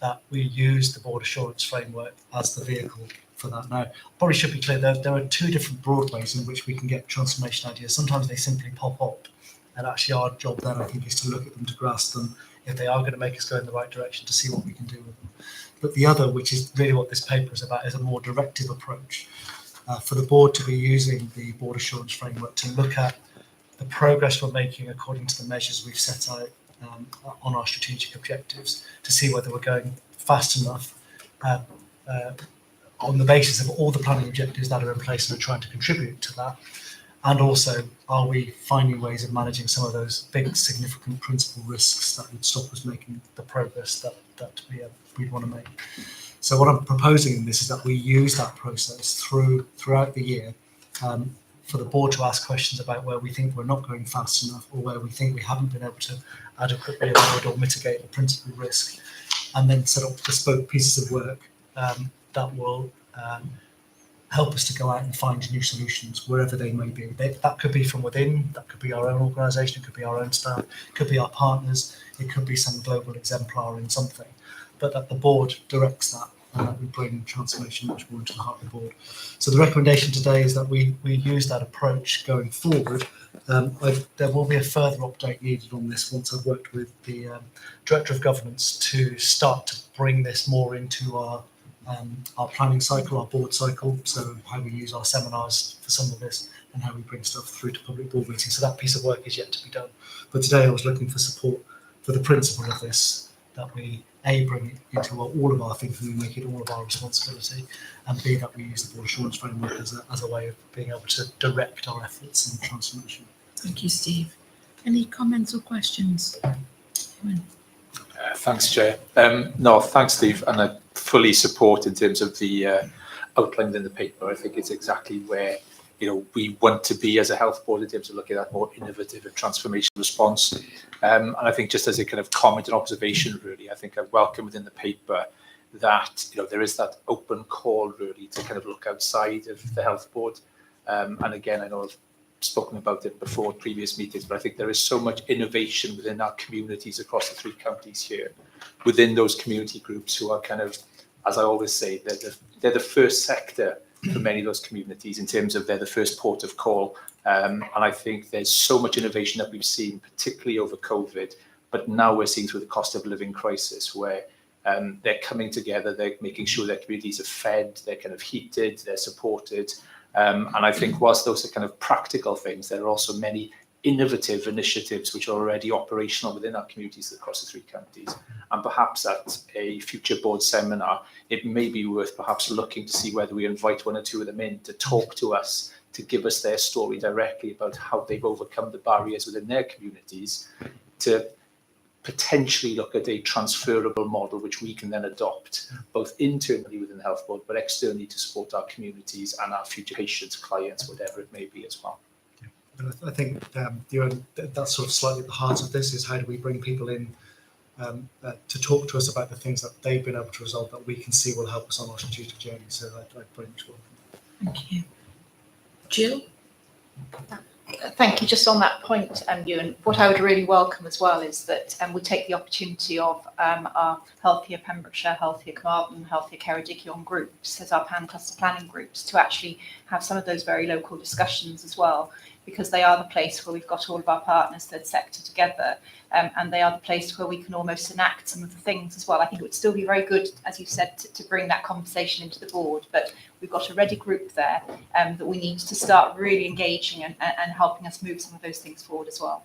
that we use the board assurance framework as the vehicle for that. Now, probably should be clear, there are two different broad ways in which we can get transformation ideas. Sometimes they simply pop up, and actually our job then, I think, is to look at them, to grasp them, if they are going to make us go in the right direction, to see what we can do with them. But the other, which is really what this paper is about, is a more directive approach for the board to be using the board assurance framework to look at the progress we're making according to the measures we've set out on our strategic objectives, to see whether we're going fast enough on the basis of all the planning objectives that are in place and are trying to contribute to that. And also, are we finding ways of managing some of those big, significant principal risks that would stop us making the progress that we'd want to make? So what I'm proposing in this is that we use that process throughout the year for the board to ask questions about where we think we're not going fast enough, or where we think we haven't been able to adequately avoid or mitigate the principal risk, and then set up bespoke pieces of work that will help us to go out and find new solutions wherever they may be. That could be from within, that could be our own organisation, it could be our own staff, it could be our partners, it could be some global exemplar in something. But that the board directs that, and that we bring transformation much more into the heart of the board. So the recommendation today is that we use that approach going forward. There will be a further update needed on this once I've worked with the Director of Governance to start to bring this more into our planning cycle, our board cycle, so how we use our seminars for some of this and how we bring stuff through to public board meetings. So that piece of work is yet to be done. But today I was looking for support for the principle of this, that we A, bring it into all of our thinking and make it all of our responsibility, and B, that we use the board assurance framework as a way of being able to direct our efforts in transformation. Thank you, Steve. Any comments or questions? Thanks, Chair. No, thanks, Steve, and I fully support in terms of the outline in the paper. I think it's exactly where we want to be as a health board in terms of looking at more innovative and transformational response. And I think just as a kind of comment and observation, really, I think I welcome within the paper that there is that open call really to kind of look outside of the health board. And again, I know I've spoken about it before at previous meetings, but I think there is so much innovation within our communities across the 3 counties here, within those community groups who are kind of, as I always say, they're the first sector for many of those communities in terms of they're the first port of call. And I think there's so much innovation that we've seen, particularly over COVID, but now we're seeing through the cost of living crisis where they're coming together, they're making sure their communities are fed, they're kind of heated, they're supported. And I think whilst those are kind of practical things, there are also many innovative initiatives which are already operational within our communities across the 3 counties. And perhaps at a future board seminar, it may be worth perhaps looking to see whether we invite 1 or 2 of them in to talk to us, to give us their story directly about how they've overcome the barriers within their communities, to potentially look at a transferable model which we can then adopt both internally within the health board but externally to support our communities and our future patients, clients, whatever it may be as well. And I think that's sort of slightly at the heart of this, is how do we bring people in to talk to us about the things that they've been able to resolve that we can see will help us on our strategic journey. So I'd very much welcome. Thank you. Jill? Thank you. Just on that point, Ewan, what I would really welcome as well is that we take the opportunity of our Healthier Pembrokeshire, Healthier Carmarthen, Healthier Ceredigion groups as our pan-cluster planning groups to actually have some of those very local discussions as well, because they are the place where we've got all of our partners, third sector together, and they are the place where we can almost enact some of the things as well. I think it would still be very good, as you said, to bring that conversation into the board, but we've got a ready group there that we need to start really engaging and helping us move some of those things forward as well.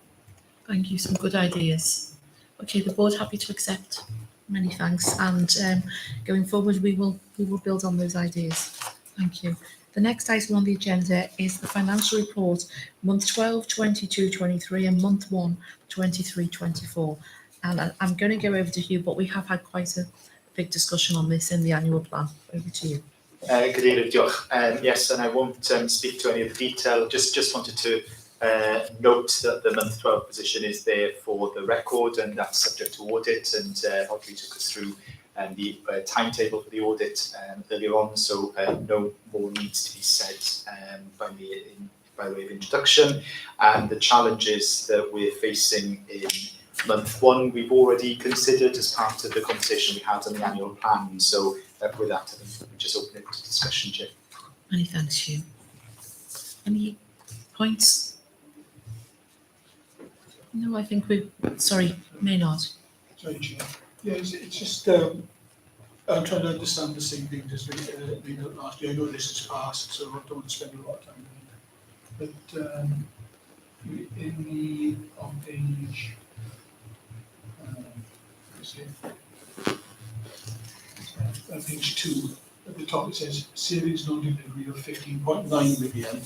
Thank you, some good ideas. Okay, the board happy to accept. Many thanks, and going forward we will build on those ideas. Thank you. The next item on the agenda is the financial report, month 12, 22, 23 and month 1, 23, 24. And I'm going to go over to Hugh, but we have had quite a big discussion on this in the annual plan. Over to you. Good evening, diolch. Yes, and I won't speak to any of the detail. Just wanted to note that the month 12 position is there for the record, and that's subject to audit. And Audrey took us through the timetable for the audit earlier on, so no more needs to be said by me by way of introduction. And the challenges that we're facing in month 1, we've already considered as part of the conversation we had on the annual plan. So with that, I think we just open it to discussion, Jim. Many thanks, Hugh. Any points? No, I think sorry, Maynard. Sorry, Chair. Yeah, it's just, I'm trying to understand the same thing as we did last year. I know this is past, so I don't want to spend a lot of time on it. But on page, page 2, at the top it says savings non-delivery of 15.9 million.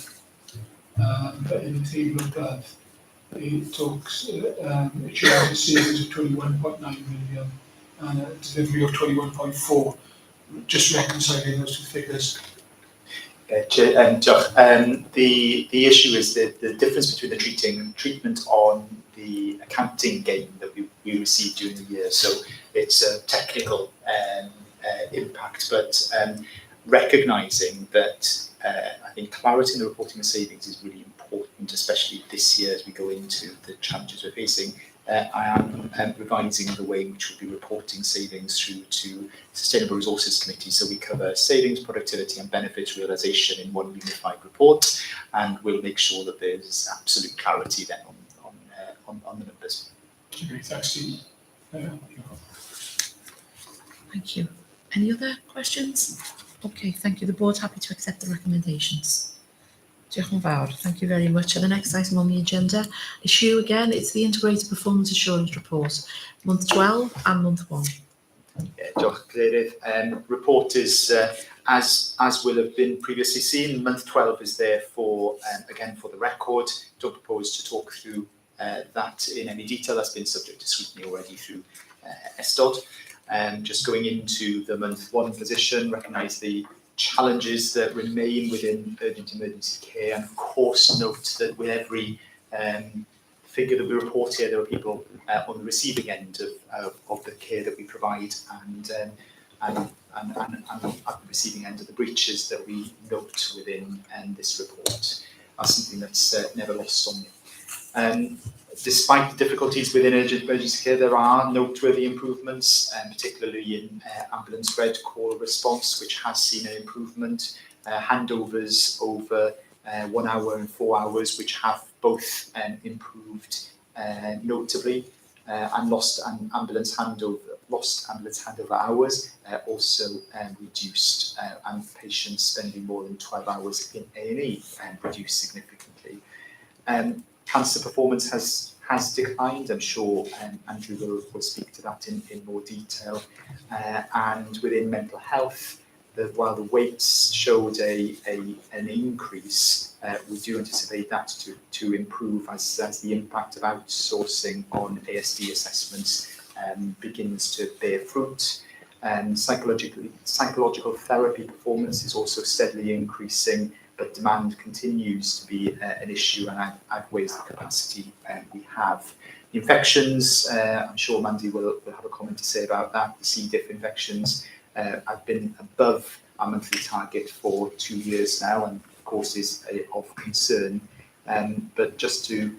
But in the table above, it talks, it shows a savings of 21.9 million and a delivery of 21.4. Just reconciling those two figures. The issue is that the difference between the treatment on the accounting gain that we received during the year. So it's a technical impact, but recognising that I think clarity in the reporting of savings is really important, especially this year as we go into the challenges we're facing. I am revising the way in which we'll be reporting savings through to Sustainable Resources Committee. So we cover savings, productivity and benefits realisation in one unified report, and we'll make sure that there's absolute clarity then on the numbers. Thank you. Any other questions? Okay, thank you. The board's happy to accept the recommendations. Diolch yn fawr. Thank you very much. And the next item on the agenda is Hugh again. It's the Integrated Performance Assurance Report, month 12 and month 1. Diolch, Cadeirydd. Report is, as will have been previously seen, month 12 is there for, again, for the record. Don't propose to talk through that in any detail. That's been subject to scrutiny already through ESTOD. Just going into the month 1 position, recognise the challenges that remain within urgent emergency care, and of course note that with every figure that we report here, there are people on the receiving end of the care that we provide, and at the receiving end of the breaches that we note within this report. That's something that's never lost on me. Despite the difficulties within urgent emergency care, there are noteworthy improvements, particularly in ambulance red call response, which has seen an improvement. Handovers over 1 hour and 4 hours, which have both improved notably, and lost ambulance handover hours also reduced, and patients spending more than 12 hours in A&E reduced significantly. Cancer performance has declined. I'm sure Andrew will speak to that in more detail. And within mental health, while the weights showed an increase, we do anticipate that to improve as the impact of outsourcing on ASD assessments begins to bear fruit. Psychological therapy performance is also steadily increasing, but demand continues to be an issue, and outweighs the capacity we have. Infections, I'm sure Mandy will have a comment to say about that. The C. diff infections have been above our monthly target for 2 years now, and of course is of concern. But just to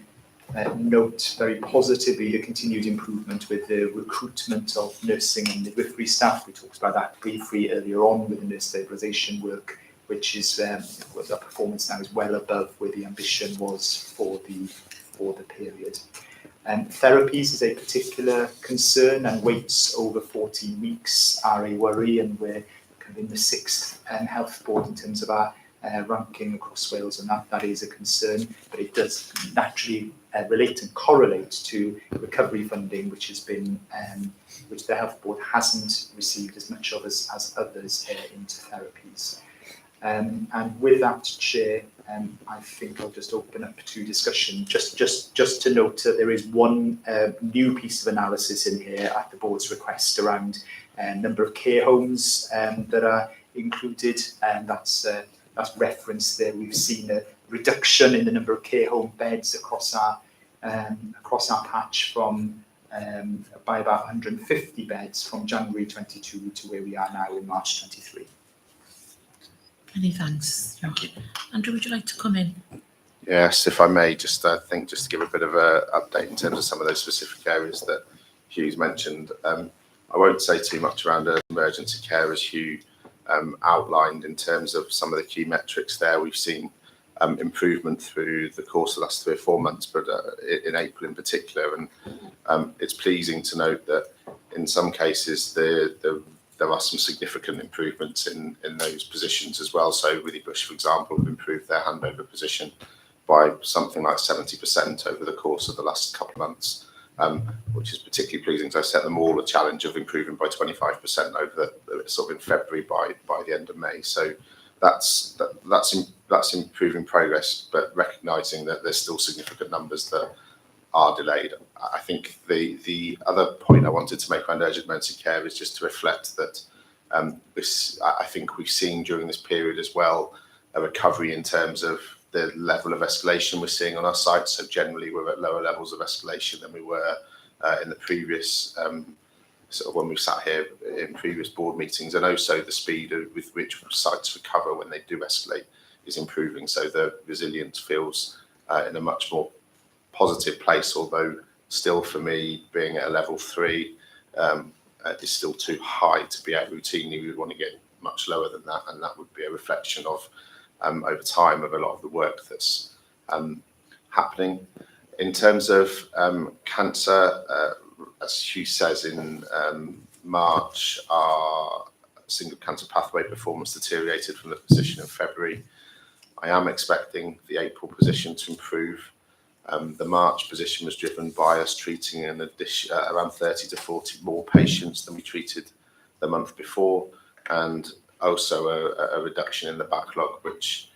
note very positively the continued improvement with the recruitment of nursing and midwifery staff. We talked about that briefly earlier on with the nurse stabilisation work, which is the performance now is well above where the ambition was for the period. Therapies is a particular concern, and waits over 14 weeks are a worry, and we're kind of in the 6th health board in terms of our ranking across Wales, and that is a concern, but it does naturally relate and correlate to recovery funding, which has been which the health board hasn't received as much of as others into therapies. And with that, Chair, I think I'll just open up to discussion. Just to note that there is one new piece of analysis in here at the board's request around number of care homes that are included, and that's referenced there. We've seen a reduction in the number of care home beds across our patch from by about 150 beds from January 22 to where we are now in March 23. Many thanks. Thank you. Andrew, would you like to come in? Yes, if I may, just to give a bit of an update in terms of some of those specific areas that Hugh's mentioned. I won't say too much around emergency care, as Hugh outlined in terms of some of the key metrics there. We've seen improvement through the course of the last 3 or 4 months, but in April in particular. And it's pleasing to note that in some cases there are some significant improvements in those positions as well. So Willie Bush, for example, have improved their handover position by something like 70% over the course of the last couple of months, which is particularly pleasing. So I set them all a challenge of improving by 25% over the sort of in February by the end of May. So that's improving progress, but recognising that there's still significant numbers that are delayed. I think the other point I wanted to make around urgent emergency care is just to reflect that I think we've seen during this period as well a recovery in terms of the level of escalation we're seeing on our site. So generally we're at lower levels of escalation than we were in the previous sort of when we sat here in previous board meetings, and also the speed with which sites recover when they do escalate is improving. So the resilience feels in a much more positive place, although still for me being at a level 3 is still too high to be at routinely. We would want to get much lower than that, and that would be a reflection of over time of a lot of the work that's happening. In terms of cancer, as Hugh says, in March our single cancer pathway performance deteriorated from the position in February. I am expecting the April position to improve. The March position was driven by us treating an addition around 30 to 40 more patients than we treated the month before, and also a reduction in the backlog, which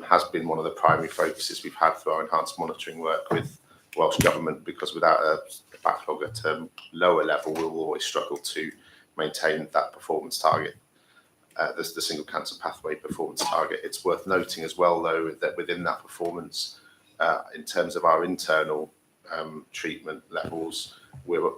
has been one of the primary focuses we've had through our enhanced monitoring work with Welsh Government, because without a backlog at a lower level, we will always struggle to maintain that performance target, the single cancer pathway performance target. It's worth noting as well, though, that within that performance, in terms of our internal treatment levels, we're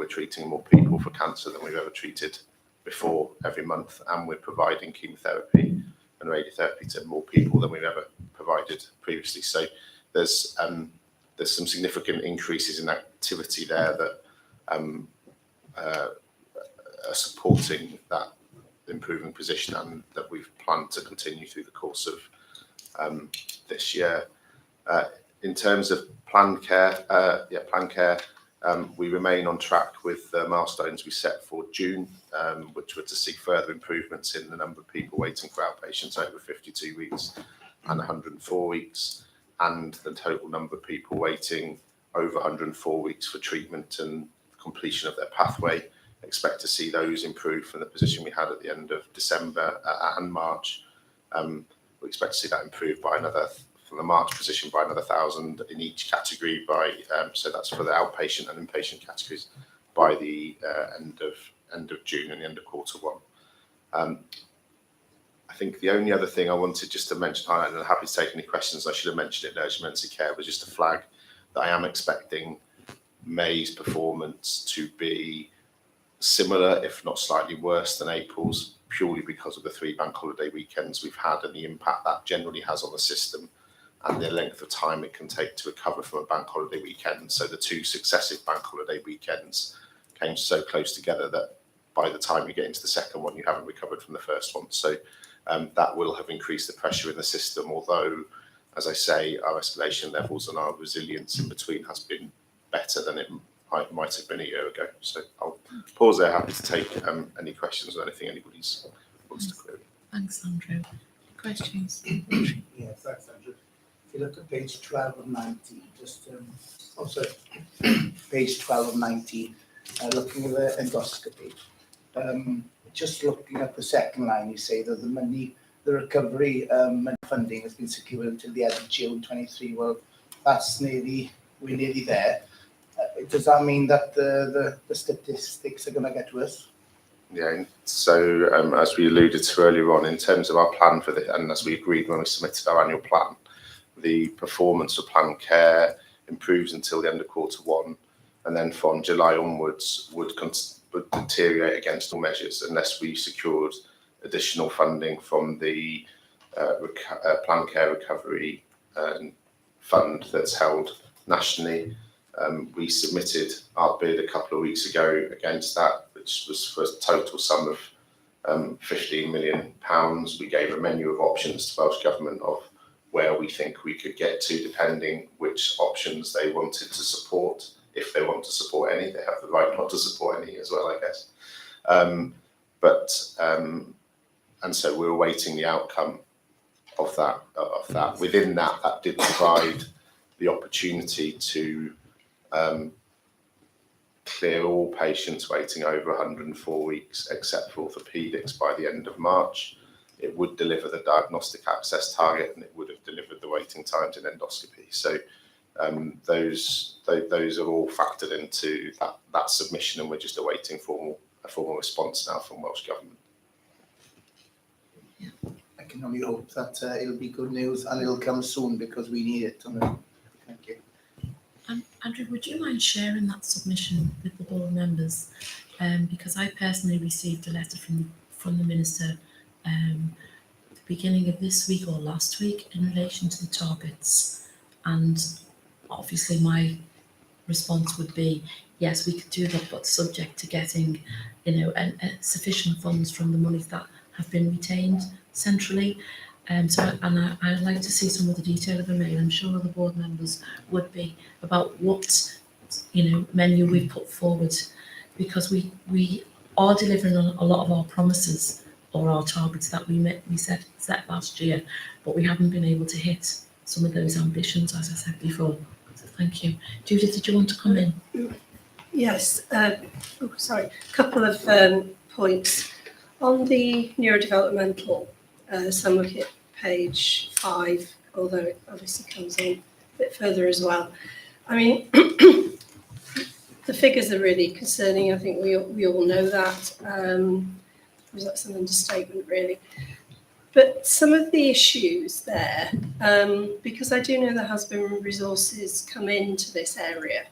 treating more people for cancer than we've ever treated before every month, and we're providing chemotherapy and radiotherapy to more people than we've ever provided previously. So there's some significant increases in activity there that are supporting that improving position, and that we've planned to continue through the course of this year. In terms of planned care, we remain on track with the milestones we set for June, which were to see further improvements in the number of people waiting for outpatients over 52 weeks and 104 weeks, and the total number of people waiting over 104 weeks for treatment and completion of their pathway. Expect to see those improve from the position we had at the end of December and March. We expect to see that improve by another, from the March position, by another 1,000 in each category so that's for the outpatient and inpatient categories by the end of June and the end of quarter 1. I I think the only other thing I wanted just to mention, and I'm happy to take any questions, I should have mentioned it in urgent emergency care, was just a flag that I am expecting May's performance to be similar, if not slightly worse than April's, purely because of the 3 bank holiday weekends we've had and the impact that generally has on the system and the length of time it can take to recover from a bank holiday weekend. So the 2 successive bank holiday weekends came so close together that by the time you get into the second one, you haven't recovered from the first one. So that will have increased the pressure in the system, although, as I say, our escalation levels and our resilience in between has been better than it might have been a year ago. So I'll pause there, happy to take any questions or anything anybody wants to query. Thanks, Andrew. Questions? Yeah, thanks, Andrew. If you look at page 12 of 19, page 12 of 19, looking at the endoscopy, just looking at the second line, you say that the recovery and funding has been secured until the end of June 23. Well, we're nearly there. Does that mean that the statistics are going to get worse? Yeah, so as we alluded to earlier on, in terms of our plan for this, and as we agreed when we submitted our annual plan, the performance of planned care improves until the end of Q1, and then from July onwards would deteriorate against all measures unless we secured additional funding from the planned care recovery fund that's held nationally. We submitted our bid a couple of weeks ago against that, which was for a total sum of £15 million. We gave a menu of options to Welsh Government of where we think we could get to, depending which options they wanted to support. If they want to support any, they have the right not to support any as well, I guess. And so we're awaiting the outcome of that. Within that, that did provide the opportunity to clear all patients waiting over 104 weeks, except for orthopaedics, by the end of March. It would deliver the diagnostic access target, and it would have delivered the waiting times in endoscopy. So those are all factored into that submission, and we're just awaiting a formal response now from Welsh Government. I can only hope that it'll be good news and it'll come soon because we need it. Thank you. Andrew, would you mind sharing that submission with the board members? Because I personally received a letter from the Minister the beginning of this week or last week in relation to the targets, and obviously my response would be yes, we could do that, but subject to getting sufficient funds from the monies that have been retained centrally. I'd like to see some of the detail of the mail. I'm sure other board members would be, about what menu we've put forward, because we are delivering on a lot of our promises or our targets that we set last year, but we haven't been able to hit some of those ambitions, as I said before. So thank you. Judith, did you want to come in? Yes. Sorry. A couple of points on the neurodevelopmental. So I'm looking at page 5, although it obviously comes in a bit further as well. I mean, the figures are really concerning. I think we all know that. That's an understatement, really. But some of the issues there, because I do know there has been resources come into this area.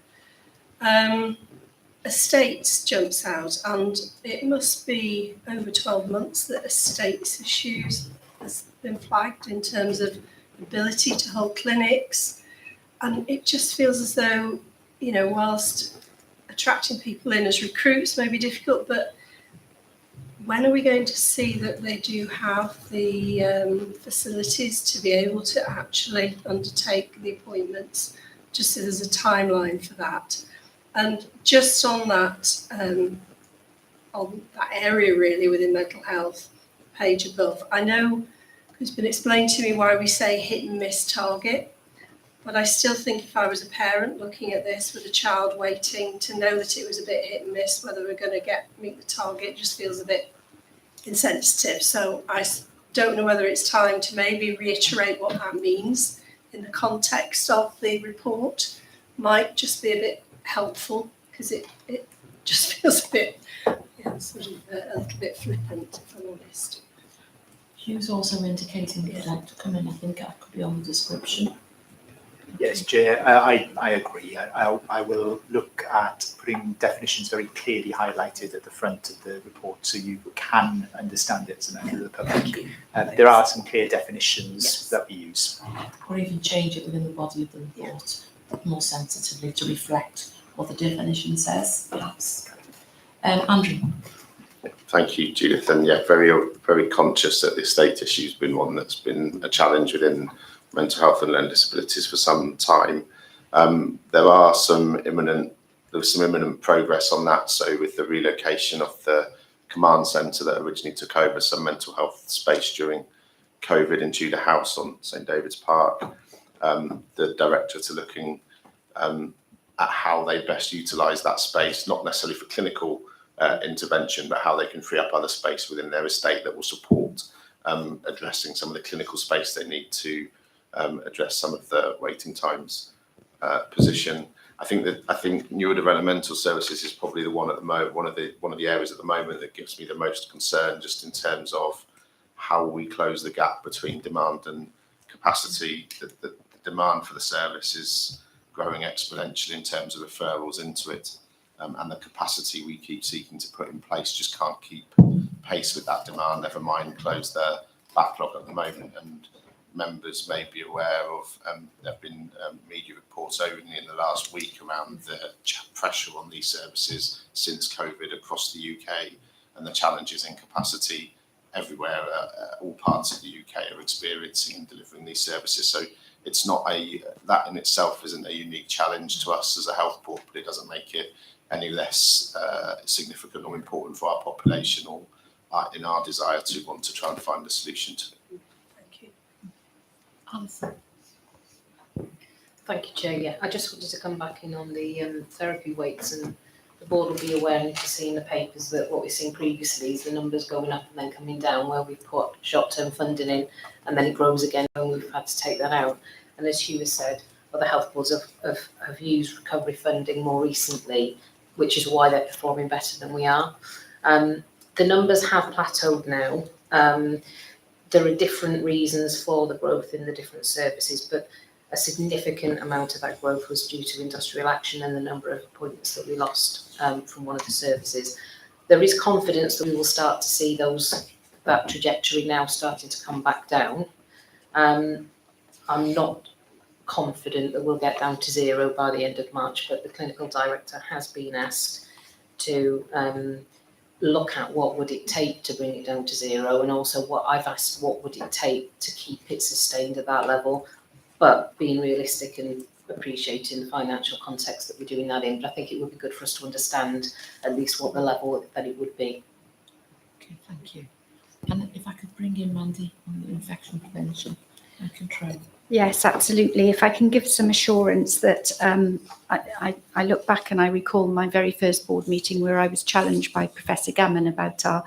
Estates jumps out, and it must be over 12 months that estates issues has been flagged in terms of ability to hold clinics, and it just feels as though, whilst attracting people in as recruits may be difficult, but when are we going to see that they do have the facilities to be able to actually undertake the appointments, just so there's a timeline for that? And just on that area really within mental health, page above, I know it's been explained to me why we say hit and miss target, but I still think if I was a parent looking at this with a child waiting, to know that it was a bit hit and miss, whether we're going to meet the target, just feels a bit insensitive. So I don't know whether it's time to maybe reiterate what that means in the context of the report. Might just be a bit helpful, because it just feels a bit, a little bit flippant, if I'm honest. Hugh's also indicating he'd like to come in. I think that could be on the description. Yes, Chair, I agree. I will look at putting definitions very clearly highlighted at the front of the report so you can understand it as a member of the public. There are some clear definitions that we use. Or even change it within the body of the report more sensitively to reflect what the definition says, perhaps. Andrew. Thank you, Judith. And yeah, very conscious that the estate issue has been one that's been a challenge within mental health and learning disabilities for some time. There was some imminent progress on that. So with the relocation of the command centre that originally took over some mental health space during COVID in Tudor House on St David's Park, the directorates are looking at how they best utilise that space, not necessarily for clinical intervention, but how they can free up other space within their estate that will support addressing some of the clinical space they need to address some of the waiting times position. I think neurodevelopmental services is probably the one at the moment, one of the areas at the moment that gives me the most concern, just in terms of how we close the gap between demand and capacity. The demand for the service is growing exponentially in terms of referrals into it, and the capacity we keep seeking to put in place just can't keep pace with that demand, never mind close the backlog at the moment. And members may be aware of, there have been media reports only in the last week around the pressure on these services since COVID across the UK, and the challenges in capacity everywhere, all parts of the UK are experiencing and delivering these services. So it's not that in itself isn't a unique challenge to us as a health board, but it doesn't make it any less significant or important for our population, or in our desire to want to try and find a solution to it. Thank you. Alison. Thank you, Chair. Yeah, I just wanted to come back in on the therapy weights, and the board will be aware and to see in the papers that what we've seen previously is the numbers going up and then coming down, where we've put short-term funding in and then it grows again and we've had to take that out. And as Hugh has said, other health boards have used recovery funding more recently, which is why they're performing better than we are. The numbers have plateaued now. There are different reasons for the growth in the different services, but a significant amount of that growth was due to industrial action and the number of appointments that we lost from one of the services. There is confidence that we will start to see that trajectory now starting to come back down. I'm not confident that we'll get down to zero by the end of March, but the clinical director has been asked to look at what would it take to bring it down to zero, and also what would it take to keep it sustained at that level, but being realistic and appreciating the financial context that we're doing that in. But I think it would be good for us to understand at least what the level that it would be. Okay, thank you. And if I could bring in Mandy on the infection prevention and control. Yes, absolutely. If I can give some assurance that I look back and I recall my very first board meeting where I was challenged by Professor Gammon about our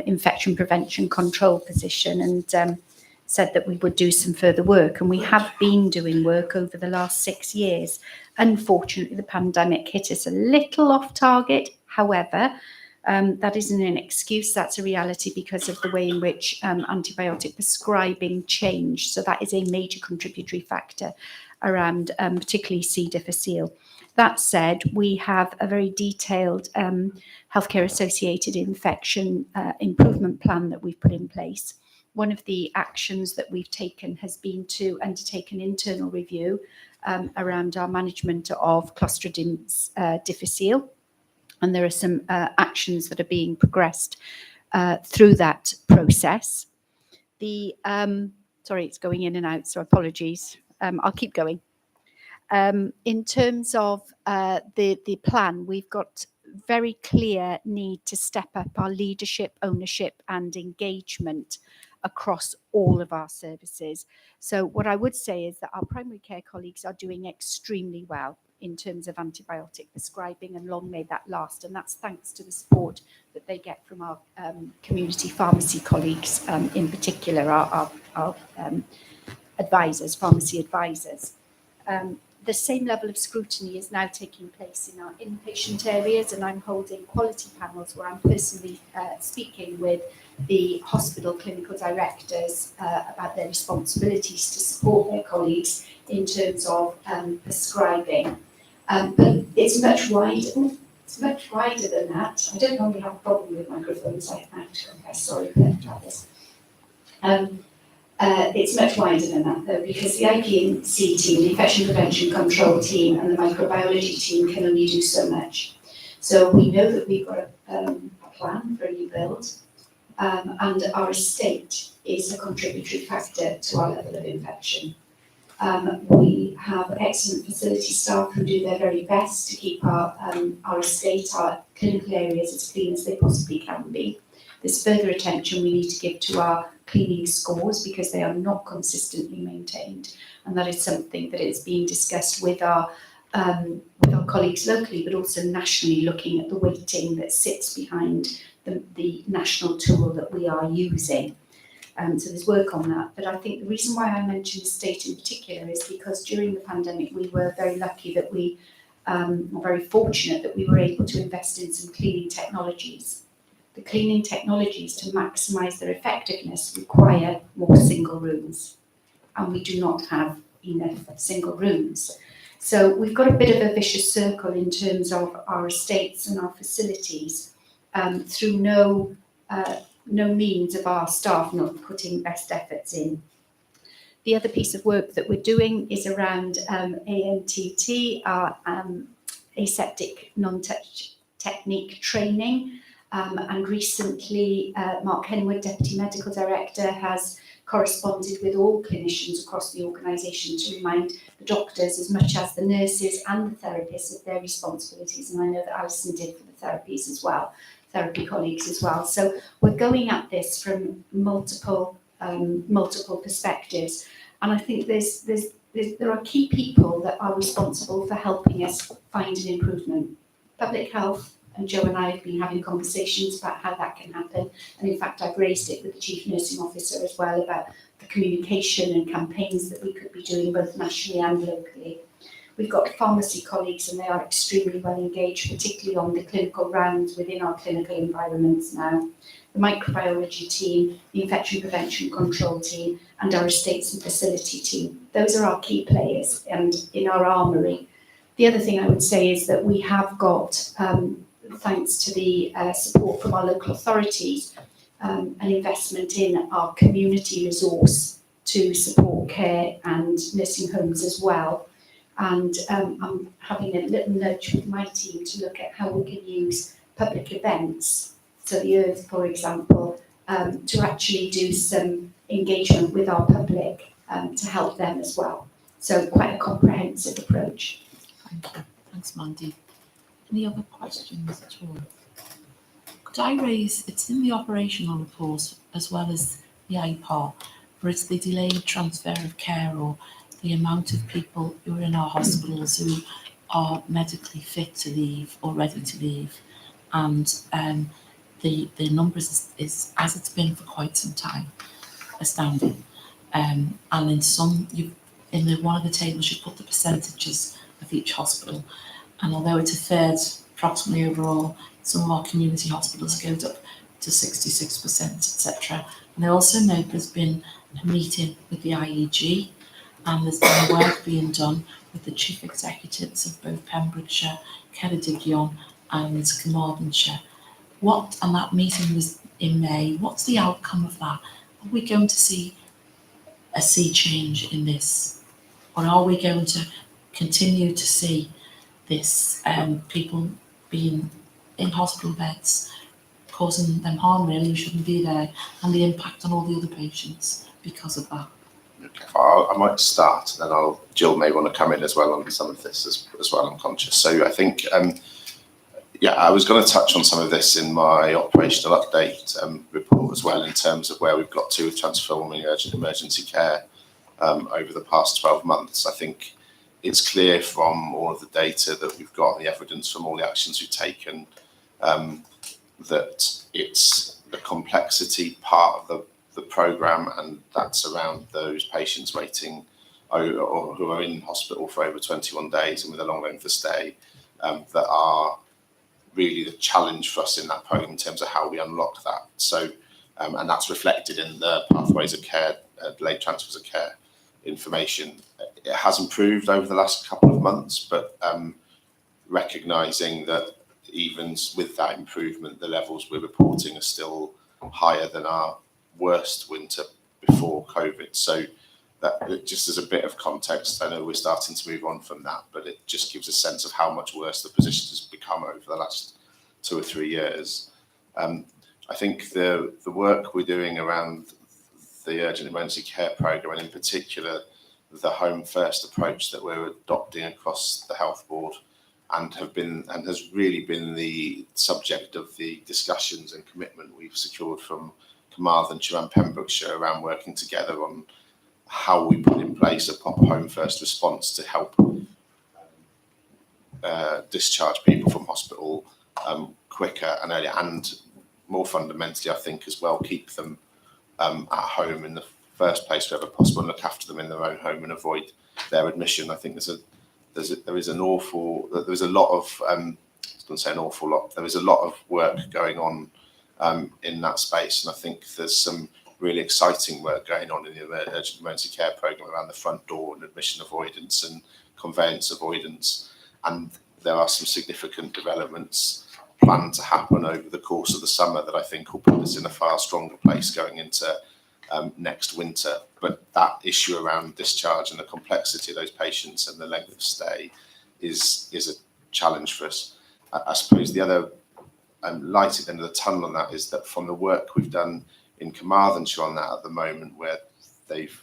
infection prevention control position, and said that we would do some further work. And we have been doing work over the last 6 years. Unfortunately, the pandemic hit us a little off target. However, that isn't an excuse, that's a reality because of the way in which antibiotic prescribing changed. So that is a major contributory factor around particularly C. difficile. That said, we have a very detailed healthcare associated infection improvement plan that we've put in place. One of the actions that we've taken has been to undertake an internal review around our management of Clostridium difficile. And there are some actions that are being progressed through that process. Sorry, it's going in and out, so apologies. I'll keep going. In terms of the plan, we've got very clear need to step up our leadership, ownership and engagement across all of our services. So what I would say is that our primary care colleagues are doing extremely well in terms of antibiotic prescribing, and long may that last. And that's thanks to the support that they get from our community pharmacy colleagues, in particular our advisors, pharmacy advisors. the same level of scrutiny is now taking place in our inpatient areas, and I'm holding quality panels where I'm personally speaking with the hospital clinical directors about their responsibilities to support their colleagues in terms of prescribing. But it's much wider. It's much wider than that. I don't normally have a problem with microphones. I have to confess. Sorry about this. It's much wider than that, though, because the IPC team, the infection prevention control team, and the microbiology team can only do so much. So we know that we've got a plan for a new build, and our estate is a contributory factor to our level of infection. We have excellent facility staff who do their very best to keep our estate, our clinical areas as clean as they possibly can be. There's further attention we need to give to our cleaning scores because they are not consistently maintained, and that is something that is being discussed with our colleagues locally, but also nationally, looking at the weighting that sits behind the national tool that we are using. So there's work on that. But I think the reason why I mentioned the state in particular is because during the pandemic, we were very lucky that we were very fortunate that we were able to invest in some cleaning technologies. The cleaning technologies, to maximise their effectiveness, require more single rooms. And we do not have enough single rooms. So we've got a bit of a vicious circle in terms of our estates and our facilities through no means of our staff not putting best efforts in. The other piece of work that we're doing is around ANTT, our aseptic non-touch technique training. And recently, Mark Henwood, Deputy Medical Director, has corresponded with all clinicians across the organisation to remind the doctors as much as the nurses and the therapists of their responsibilities. And I know that Alison did for the therapies as well, therapy colleagues as well. So we're going at this from multiple perspectives. And I think there are key people that are responsible for helping us find an improvement. Public health, and Joe and I have been having conversations about how that can happen. And in fact, I've raised it with the Chief Nursing Officer as well about the communication and campaigns that we could be doing both nationally and locally. We've got pharmacy colleagues and they are extremely well engaged, particularly on the clinical rounds within our clinical environments now. The microbiology team, the infection prevention control team, and our estates and facility team. Those are our key players and in our armoury. The other thing I would say is that we have got, thanks to the support from our local authorities, an investment in our community resource to support care and nursing homes as well. And I'm having a little nudge with my team to look at how we can use public events, so the Earth, for example, to actually do some engagement with our public to help them as well. So quite a comprehensive approach. Thank you. Thanks, Mandy. Any other questions at all? Could I raise, it's in the operational report as well as the IPAR, where it's the delayed transfer of care or the amount of people who are in our hospitals who are medically fit to leave or ready to leave. And the numbers is, as it's been for quite some time, astounding. And in some, one of the tables, you put the percentages of each hospital. And although it's a third approximately overall, some of our community hospitals goes up to 66%, etc. And I also know there's been a meeting with the IEG, and there's been work being done with the chief executives of both Pembrokeshire, Ceredigion and Carmarthenshire. And that meeting was in May. What's the outcome of that? Are we going to see a sea change in this? Or are we going to continue to see this people being in hospital beds, causing them harm really, who shouldn't be there, and the impact on all the other patients because of that? Okay, I might start, and then Jill may want to come in as well on some of this as well, I'm conscious. So I think, I was going to touch on some of this in my operational update report as well, in terms of where we've got to with transforming urgent emergency care over the past 12 months. I think it's clear from all of the data that we've got and the evidence from all the actions we've taken that it's the complexity part of the programme, and that's around those patients waiting or who are in hospital for over 21 days and with a long length of stay, that are really the challenge for us in that programme in terms of how we unlock that. So, and that's reflected in the pathways of care, delayed transfers of care information. It has improved over the last couple of months, but recognising that even with that improvement, the levels we're reporting are still higher than our worst winter before COVID. So that just as a bit of context, I know we're starting to move on from that, but it just gives a sense of how much worse the position has become over the last 2 or 3 years. I think the work we're doing around the urgent emergency care programme, and in particular the home first approach that we're adopting across the health board, and has really been the subject of the discussions and commitment we've secured from Carmarthenshire and Pembrokeshire around working together on how we put in place a proper home first response to help discharge people from hospital quicker and earlier, and more fundamentally, I think as well, keep them at home in the first place wherever possible and look after them in their own home and avoid their admission. I think there is a lot of I was going to say an awful lot. There is a lot of work going on in that space, and I think there's some really exciting work going on in the urgent emergency care programme around the front door and admission avoidance and conveyance avoidance. And there are some significant developments planned to happen over the course of the summer that I think will put us in a far stronger place going into next winter. But that issue around discharge and the complexity of those patients and the length of stay is a challenge for us. I suppose the other light at the end of the tunnel on that is that from the work we've done in Carmarthenshire on that at the moment, where they've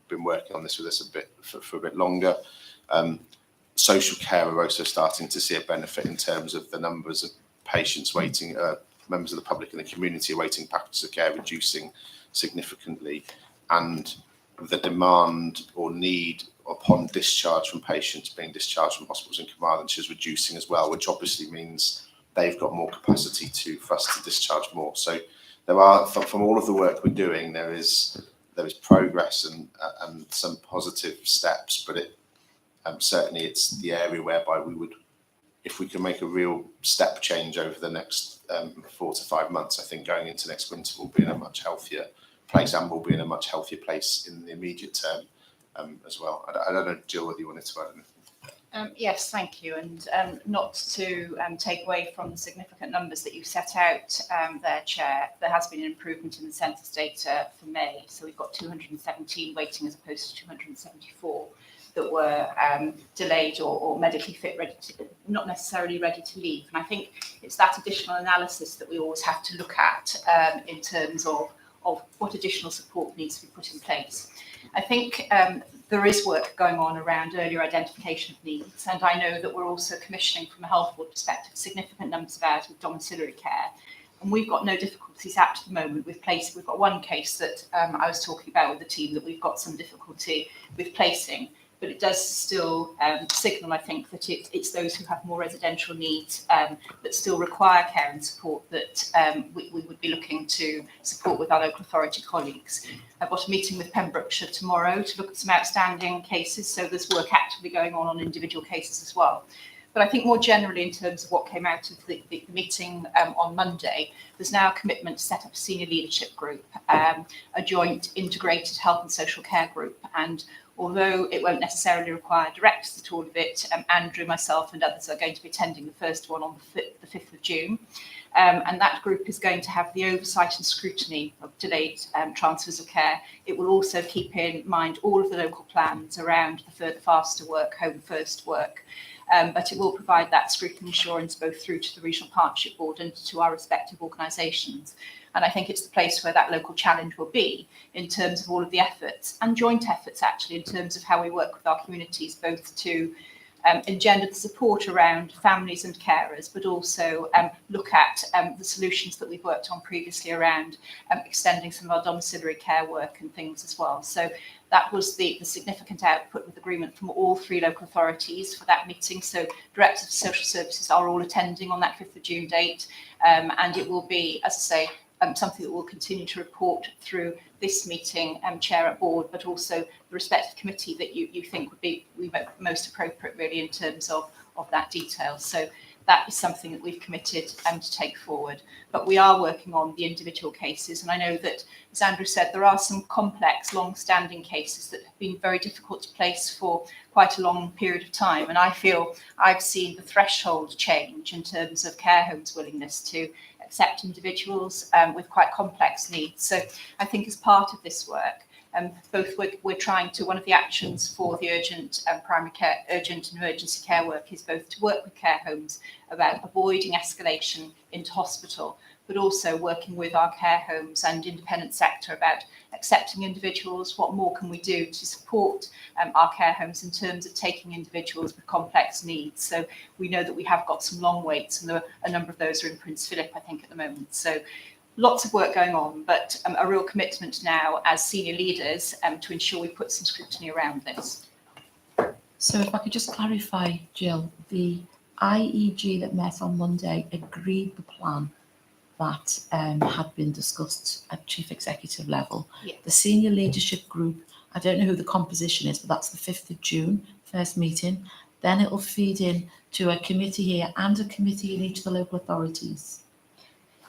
been working on this with us for a bit longer, social care are also starting to see a benefit in terms of the numbers of patients waiting, members of the public and the community awaiting packages of care reducing significantly, and the demand or need upon discharge from patients being discharged from hospitals in Carmarthenshire is reducing as well, which obviously means they've got more capacity for us to discharge more. So there are, from all of the work we're doing, there is progress and some positive steps, but certainly it's the area whereby we would, if we can make a real step change over the next 4 to 5 months, I think going into next winter we'll be in a much healthier place, and we'll be in a much healthier place in the immediate term as well. I don't know, Jill, whether you wanted to add anything. Yes, thank you. And not to take away from the significant numbers that you set out there, Chair, there has been an improvement in the census data for May. So we've got 217 waiting as opposed to 274 that were delayed or medically fit, not necessarily ready to leave. And I think it's that additional analysis that we always have to look at in terms of what additional support needs to be put in place. I think there is work going on around earlier identification of needs, and I know that we're also commissioning from a health board perspective significant numbers of hours with domiciliary care, and we've got no difficulties at the moment with placing. We've got one case that I was talking about with the team that we've got some difficulty with placing, but it does still signal, I think, that it's those who have more residential needs that still require care and support that we would be looking to support with our local authority colleagues. I've got a meeting with Pembrokeshire tomorrow to look at some outstanding cases, so there's work actively going on individual cases as well. But I think more generally, in terms of what came out of the meeting on Monday, there's now a commitment to set up a senior leadership group, a joint integrated health and social care group. And although it won't necessarily require directors at all of it, Andrew, myself and others are going to be attending the first one on the 5th of June. And that group is going to have the oversight and scrutiny of delayed transfers of care. It will also keep in mind all of the local plans around the further faster work, home first work. But it will provide that scrutiny assurance both through to the Regional Partnership Board and to our respective organisations. And I think it's the place where that local challenge will be in terms of all of the efforts and joint efforts, actually, in terms of how we work with our communities, both to engender the support around families and carers, but also look at the solutions that we've worked on previously around extending some of our domiciliary care work and things as well. So that was the significant output with agreement from all 3 local authorities for that meeting. So directors of social services are all attending on that 5th of June date, and it will be, as I say, something that we'll continue to report through this meeting, Chair at Board, but also the respective committee that you think would be most appropriate really in terms of that detail. So that is something that we've committed to take forward. But we are working on the individual cases, and I know that, as Andrew said, there are some complex, long-standing cases that have been very difficult to place for quite a long period of time. And I feel I've seen the threshold change in terms of care homes' willingness to accept individuals with quite complex needs. So I think as part of this work, both we're trying to, one of the actions for the urgent primary care, urgent and emergency care work is both to work with care homes about avoiding escalation into hospital, but also working with our care homes and independent sector about accepting individuals. What more can we do to support our care homes in terms of taking individuals with complex needs? So we know that we have got some long waits, and a number of those are in Prince Philip, I think, at the moment. So lots of work going on, but a real commitment now as senior leaders to ensure we put some scrutiny around this. So if I could just clarify, Jill, the IEG that met on Monday agreed the plan that had been discussed at chief executive level. Yeah. The senior leadership group, I don't know who the composition is, but that's the 5th of June, first meeting. Then it'll feed in to a committee here and a committee in each of the local authorities.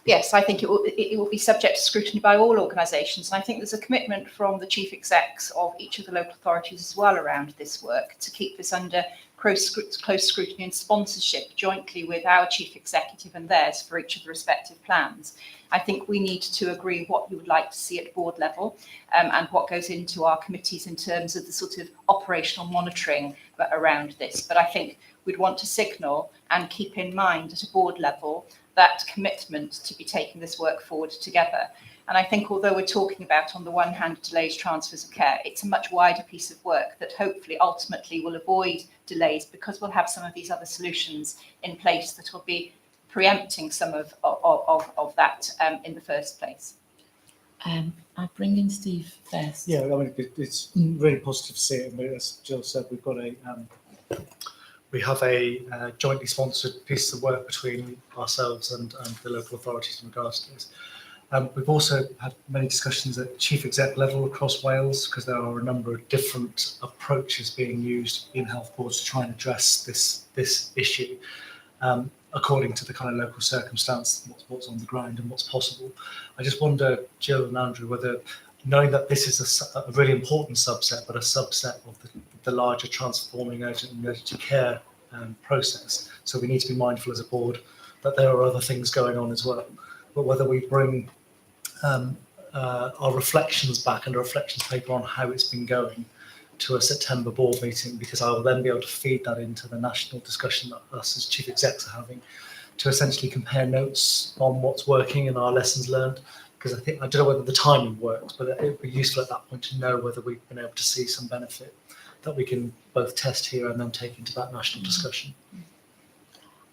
Yes, I think it will be subject to scrutiny by all organisations. And I think there's a commitment from the chief execs of each of the local authorities as well around this work to keep this under close scrutiny and sponsorship jointly with our chief executive and theirs for each of the respective plans. I think we need to agree what you would like to see at board level and what goes into our committees in terms of the sort of operational monitoring around this. But I think we'd want to signal and keep in mind at a board level that commitment to be taking this work forward together. And I think although we're talking about, on the one hand, delays, transfers of care, it's a much wider piece of work that hopefully ultimately will avoid delays because we'll have some of these other solutions in place that will be preempting some of that in the first place. I'll bring in Steve first. Yeah, I mean, it's really positive to see it. But as Jill said, we've got we have a jointly sponsored piece of work between ourselves and the local authorities in regards to this. We've also had many discussions at chief exec level across Wales because there are a number of different approaches being used in health boards to try and address this issue according to the kind of local circumstance, what's on the ground and what's possible. I just wonder, Jill and Andrew, whether, knowing that this is a really important subset, but a subset of the larger transforming urgent and emergency care process. So we need to be mindful as a board that there are other things going on as well. But whether we bring our reflections back and a reflections paper on how it's been going to a September board meeting, because I will then be able to feed that into the national discussion that us as chief execs are having to essentially compare notes on what's working and our lessons learned. Because I don't know whether the timing works, but it would be useful at that point to know whether we've been able to see some benefit that we can both test here and then take into that national discussion.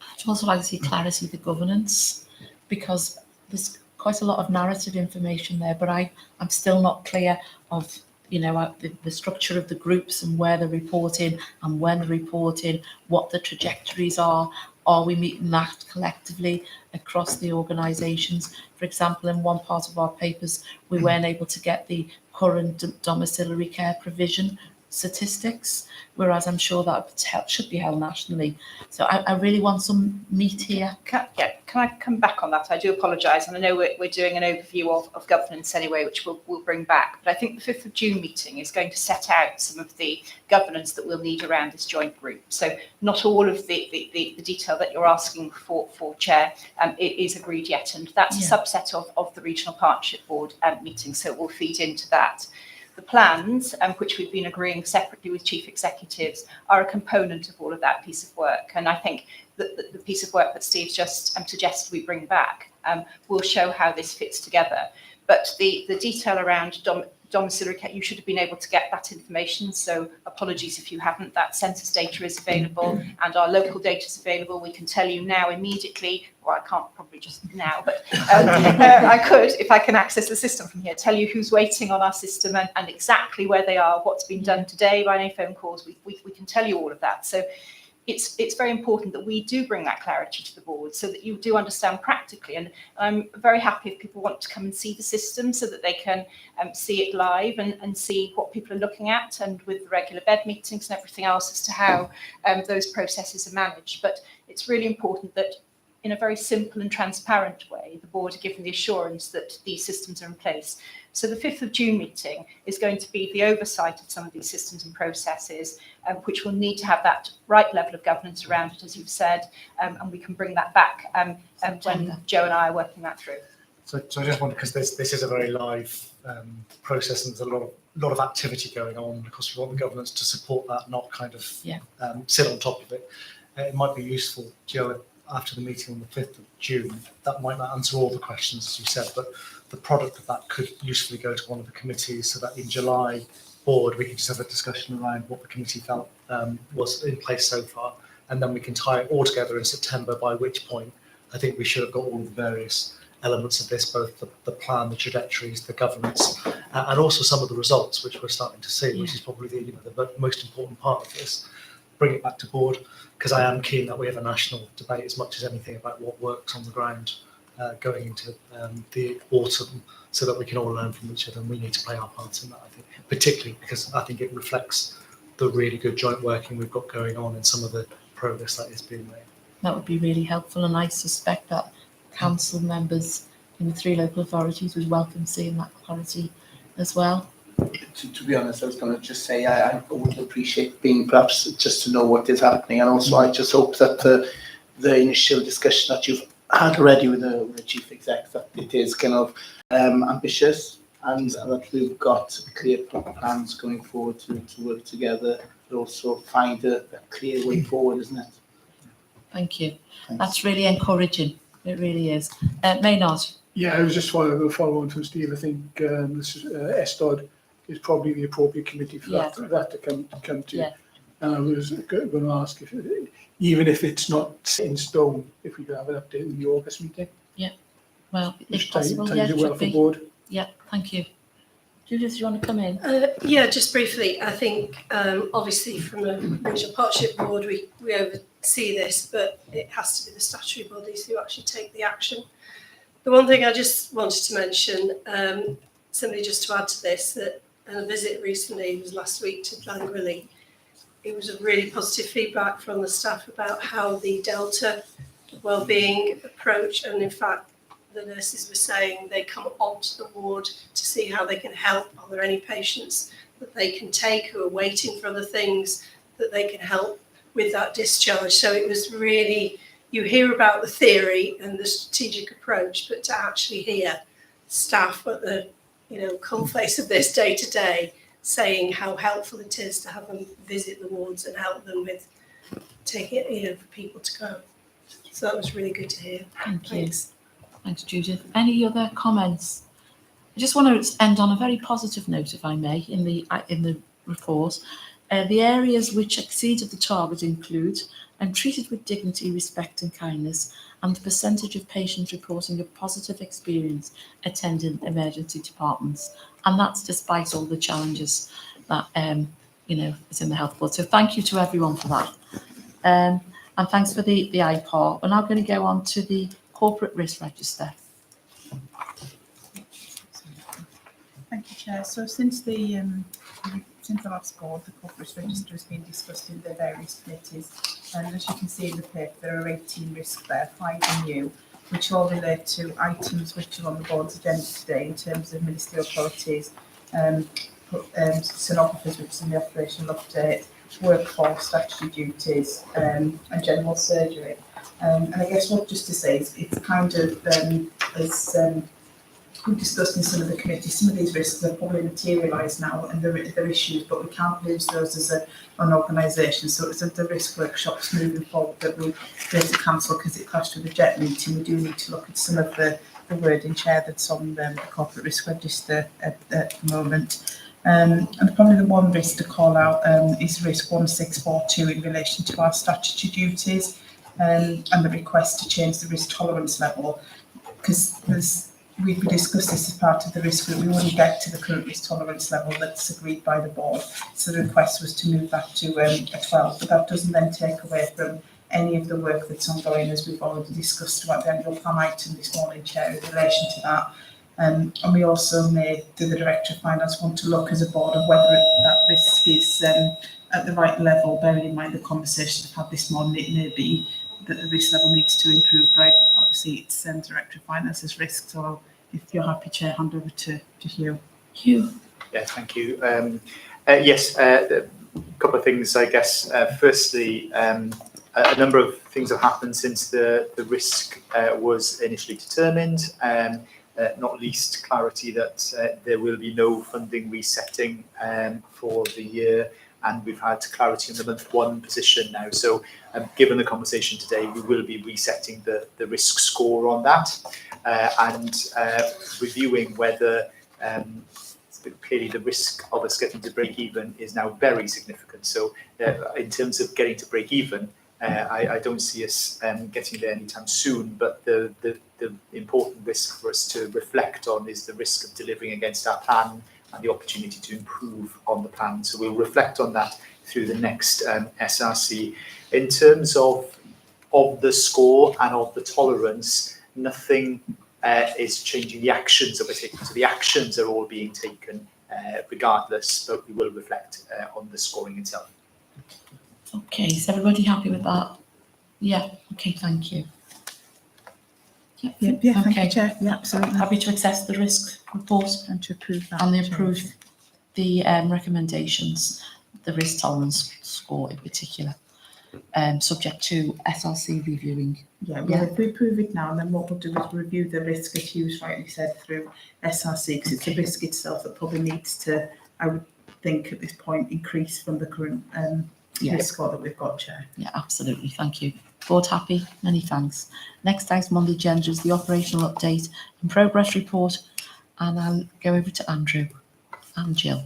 I'd also like to see clarity of the governance, because there's quite a lot of narrative information there, but I'm still not clear of the structure of the groups and where they're reporting and when they're reporting, what the trajectories are. Are we meeting that collectively across the organisations? For example, in one part of our papers, we weren't able to get the current domiciliary care provision statistics, whereas I'm sure that should be held nationally. So I really want some meat here. Can I come back on that? I do apologise, and I know we're doing an overview of governance anyway, which we'll bring back. But I think the 5th of June meeting is going to set out some of the governance that we'll need around this joint group. So not all of the detail that you're asking for Chair, is agreed yet, and that's a subset of the Regional Partnership Board meeting, so it will feed into that. The plans, which we've been agreeing separately with chief executives, are a component of all of that piece of work. And I think that the piece of work that Steve's just suggested we bring back will show how this fits together. But the detail around domiciliary care, you should have been able to get that information. So apologies if you haven't. That census data is available and our local data is available. We can tell you now immediately, well, I can't probably just now, but I could, if I can access the system from here, tell you who's waiting on our system and exactly where they are, what's been done today by any phone calls. We can tell you all of that. So it's very important that we do bring that clarity to the board so that you do understand practically. And I'm very happy if people want to come and see the system so that they can see it live and see what people are looking at, and with the regular bed meetings and everything else as to how those processes are managed. But it's really important that in a very simple and transparent way, the board are given the assurance that these systems are in place. So the 5th of June meeting is going to be the oversight of some of these systems and processes, which will need to have that right level of governance around it, as you've said, and we can bring that back when Joe and I are working that through. So I just wonder, because this is a very live process and there's a lot of activity going on. Of course, we want the governance to support that, not kind of sit on top of it. It might be useful, Joe, after the meeting on the 5th of June, that might not answer all the questions, as you said, but the product of that could usefully go to one of the committees so that in July board, we can just have a discussion around what the committee felt was in place so far. And then we can tie it all together in September, by which point I think we should have got all the various elements of this, both the plan, the trajectories, the governance, and also some of the results, which we're starting to see, which is probably the most important part of this. Bring it back to board, because I am keen that we have a national debate as much as anything about what works on the ground going into the autumn, so that we can all learn from each other, and we need to play our part in that, I think, particularly because I think it reflects the really good joint working we've got going on and some of the progress that is being made. That would be really helpful, and I suspect that council members in the 3 local authorities would welcome seeing that clarity as well. To be honest, I was going to just say I would appreciate being perhaps just to know what is happening, and also I just hope that the initial discussion that you've had already with the chief exec, that it is kind of ambitious, and that we've got clear plans going forward to work together, but also find a clear way forward, isn't it? Thank you. That's really encouraging. It really is. Maynard. Yeah, I was just following on from Steve. I think ESTOD is probably the appropriate committee for that to come to. Yeah. And I was going to ask if, even if it's not set in stone, if we could have an update in the August meeting. Yeah. Well, if Which possible, ties it well for board. Yeah, thank you. Judith, you want to come in? Yeah, just briefly. I think obviously from a regional partnership board we oversee this, but it has to be the statutory bodies who actually take the action. The one thing I just wanted to mention, simply just to add to this, that a visit recently was last week to Glangwilly. It was a really positive feedback from the staff about how the Delta wellbeing approach, and in fact the nurses were saying they come onto the ward to see how they can help. Are there any patients that they can take who are waiting for other things that they can help with that discharge? So it was really, you hear about the theory and the strategic approach, but to actually hear staff at the coalface of this day to day saying how helpful it is to have them visit the wards and help them with taking it, for people to go. So that was really good to hear. Thanks. Thanks, Judith. Any other comments? I just want to end on a very positive note, if I may, in the report. The areas which exceeded the target include and treated with dignity, respect and kindness, and the percentage of patients reporting a positive experience attending emergency departments. And that's despite all the challenges that, is in the health board. So thank you to everyone for that. And thanks for the IPAR. We're now going to go on to the corporate risk register. Thank you, Chair. So since the last board, the corporate risk register has been discussed in the various committees, and as you can see in the paper, there are 18 risks there, 5 are new, which all relate to items which are on the board's agenda today in terms of ministerial authorities, sonographers, which is in the operational update, workforce, statutory duties, and general surgery. And I guess what just to say is it's kind of, as we discussed in some of the committees, some of these risks are probably materialised now and they're issues, but we can't lose those as an organisation. So it's the risk workshops moving forward that we go to cancel because it clashed with the JET meeting. We do need to look at some of the wording, Chair, that's on the corporate risk register at the moment. And probably the one risk to call out is risk 1642 in relation to our statutory duties and the request to change the risk tolerance level, because there's we discussed this as part of the risk group. We wouldn't get to the current risk tolerance level that's agreed by the board. So the request was to move that to a 12, but that doesn't then take away from any of the work that's ongoing, as we've already discussed about the annual plan item this morning, Chair, in relation to that. And we also may, do the Director of Finance, want to look as a board of whether that risk is at the right level, bearing in mind the conversation I've had this morning. It may be that the risk level needs to improve, but obviously it's Director of Finance's risk. So if you're happy, Chair, hand over to Hugh. Hugh. Yeah, thank you. Yes, a couple of things, I guess. Firstly, a number of things have happened since the risk was initially determined, not least clarity that there will be no funding resetting for the year, and we've had clarity on the month one position now. So given the conversation today, we will be resetting the risk score on that and reviewing whether clearly the risk of us getting to break even is now very significant. So in terms of getting to break even, I don't see us getting there anytime soon, but the important risk for us to reflect on is the risk of delivering against our plan and the opportunity to improve on the plan. So we'll reflect on that through the next SRC. In terms of the score and of the tolerance, nothing is changing the actions that we're taking. So the actions are all being taken regardless, but we will reflect on the scoring itself. Okay, is everybody happy with that? Yeah, okay, thank you. Thank you, Chair. Yeah, absolutely. Happy to access the risk report and to approve that. and approve the recommendations, the risk tolerance score in particular, subject to SRC reviewing. Yeah, well, if we approve it now, then what we'll do is review the risk, as Hugh's rightly said, through SRC, because it's the risk itself that probably needs to, I would think at this point, increase from the current risk score that we've got, Chair. Yeah, absolutely. Thank you. Board happy? Many thanks. Next item on the agenda is the operational update and progress report, and I'll go over to Andrew and Jill.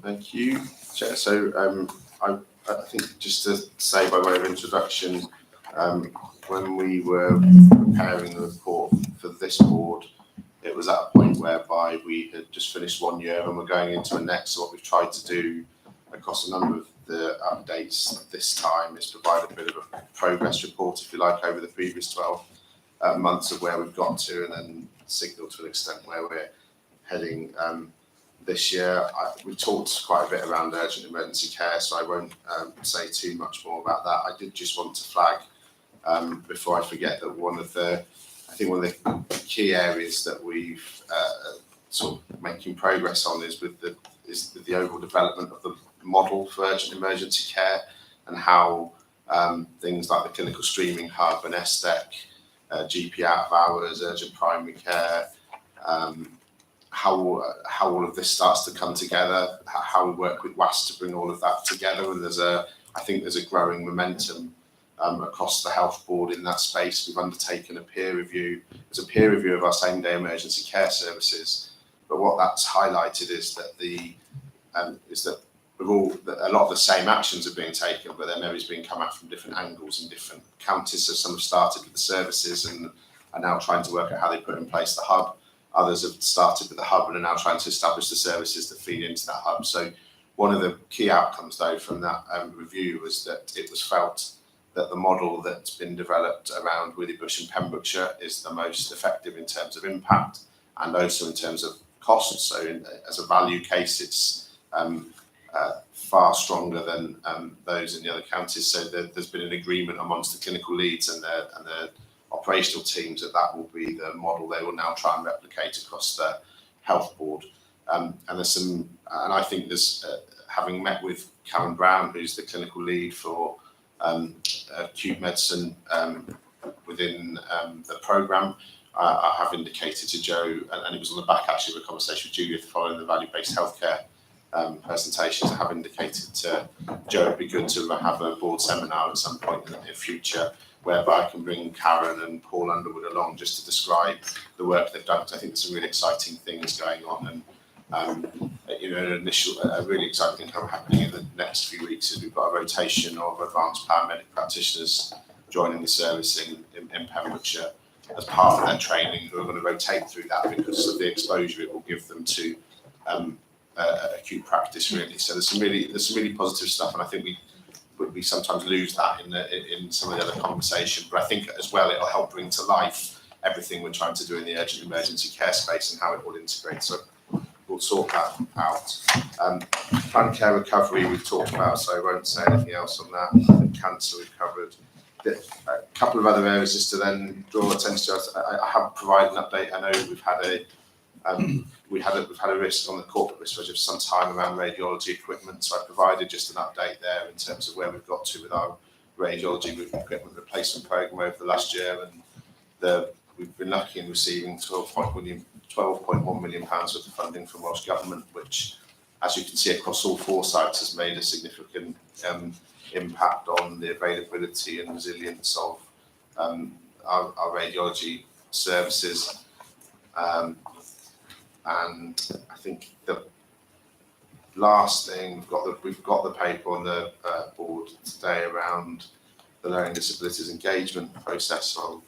Thank you, Chair. So I think just to say by way of introduction, when we were preparing the report for this board, it was at a point whereby we had just finished 1 year and we're going into a next. So what we've tried to do across a number of the updates this time is provide a bit of a progress report, if you like, over the previous 12 months of where we've got to, and then signal to an extent where we're heading this year. We talked quite a bit around urgent emergency care, so I won't say too much more about that. I did just want to flag, before I forget, that one of the key areas that we've sort of making progress on is with the overall development of the model for urgent emergency care, and how things like the clinical streaming hub and SDEC, GP out of hours, urgent primary care, how all of this starts to come together, how we work with WAS to bring all of that together. And I think there's a growing momentum across the health board in that space. We've undertaken a peer review. There's a peer review of our same day emergency care services, but what that's highlighted is that a lot of the same actions are being taken, but then everything's being come at from different angles in different counties. So some have started with the services and are now trying to work out how they put in place the hub. Others have started with the hub and are now trying to establish the services that feed into that hub. So one of the key outcomes, though, from that review was that it was felt that the model that's been developed around Withybush and Pembrokeshire is the most effective in terms of impact and also in terms of cost. So as a value case, it's far stronger than those in the other counties. So there's been an agreement amongst the clinical leads and the operational teams that will be the model they will now try and replicate across the health board. And I think there's, having met with Karen Brown, who's the clinical lead for acute medicine within the programme, I have indicated to Joe, and it was on the back actually of a conversation with Judith following the value-based healthcare presentations. I have indicated to Joe it'd be good to have a board seminar at some point in the future, whereby I can bring Karen and Paul Underwood along just to describe the work they've done. Because I think there's some really exciting things going on, and a really exciting thing happening in the next few weeks is we've got a rotation of advanced paramedic practitioners joining the service in Pembrokeshire, as part of their training who are going to rotate through that because of the exposure it will give them to acute practice, really. So there's some really positive stuff, and I think we sometimes lose that in some of the other conversation. But I think as well it'll help bring to life everything we're trying to do in the urgent emergency care space and how it will integrate. So we'll sort that out. Planned care recovery we've talked about, so I won't say anything else on that. I think cancer we've covered. A couple of other areas just to then draw attention to. I have provided an update. I know we've had a risk on the corporate risk register for some time around radiology equipment. So I provided just an update there in terms of where we've got to with our radiology equipment replacement program over the last year, and we've been lucky in receiving £12.1 million worth of funding from Welsh Government, which, as you can see across all 4 sites, has made a significant impact on the availability and resilience of our radiology services. And I think the last thing, we've got the paper on the board today around the learning disabilities engagement process. So I'll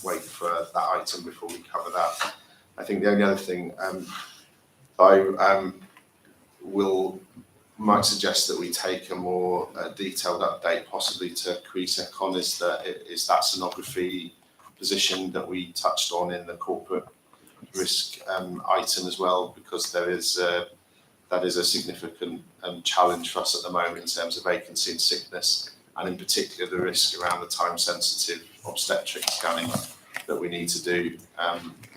wait for that item before we cover that. I think the only other thing I might suggest that we take a more detailed update, possibly to CRESECON, is that sonography position that we touched on in the corporate risk item as well, because that is a significant challenge for us at the moment in terms of vacancy and sickness, and in particular the risk around the time-sensitive obstetric scanning that we need to do,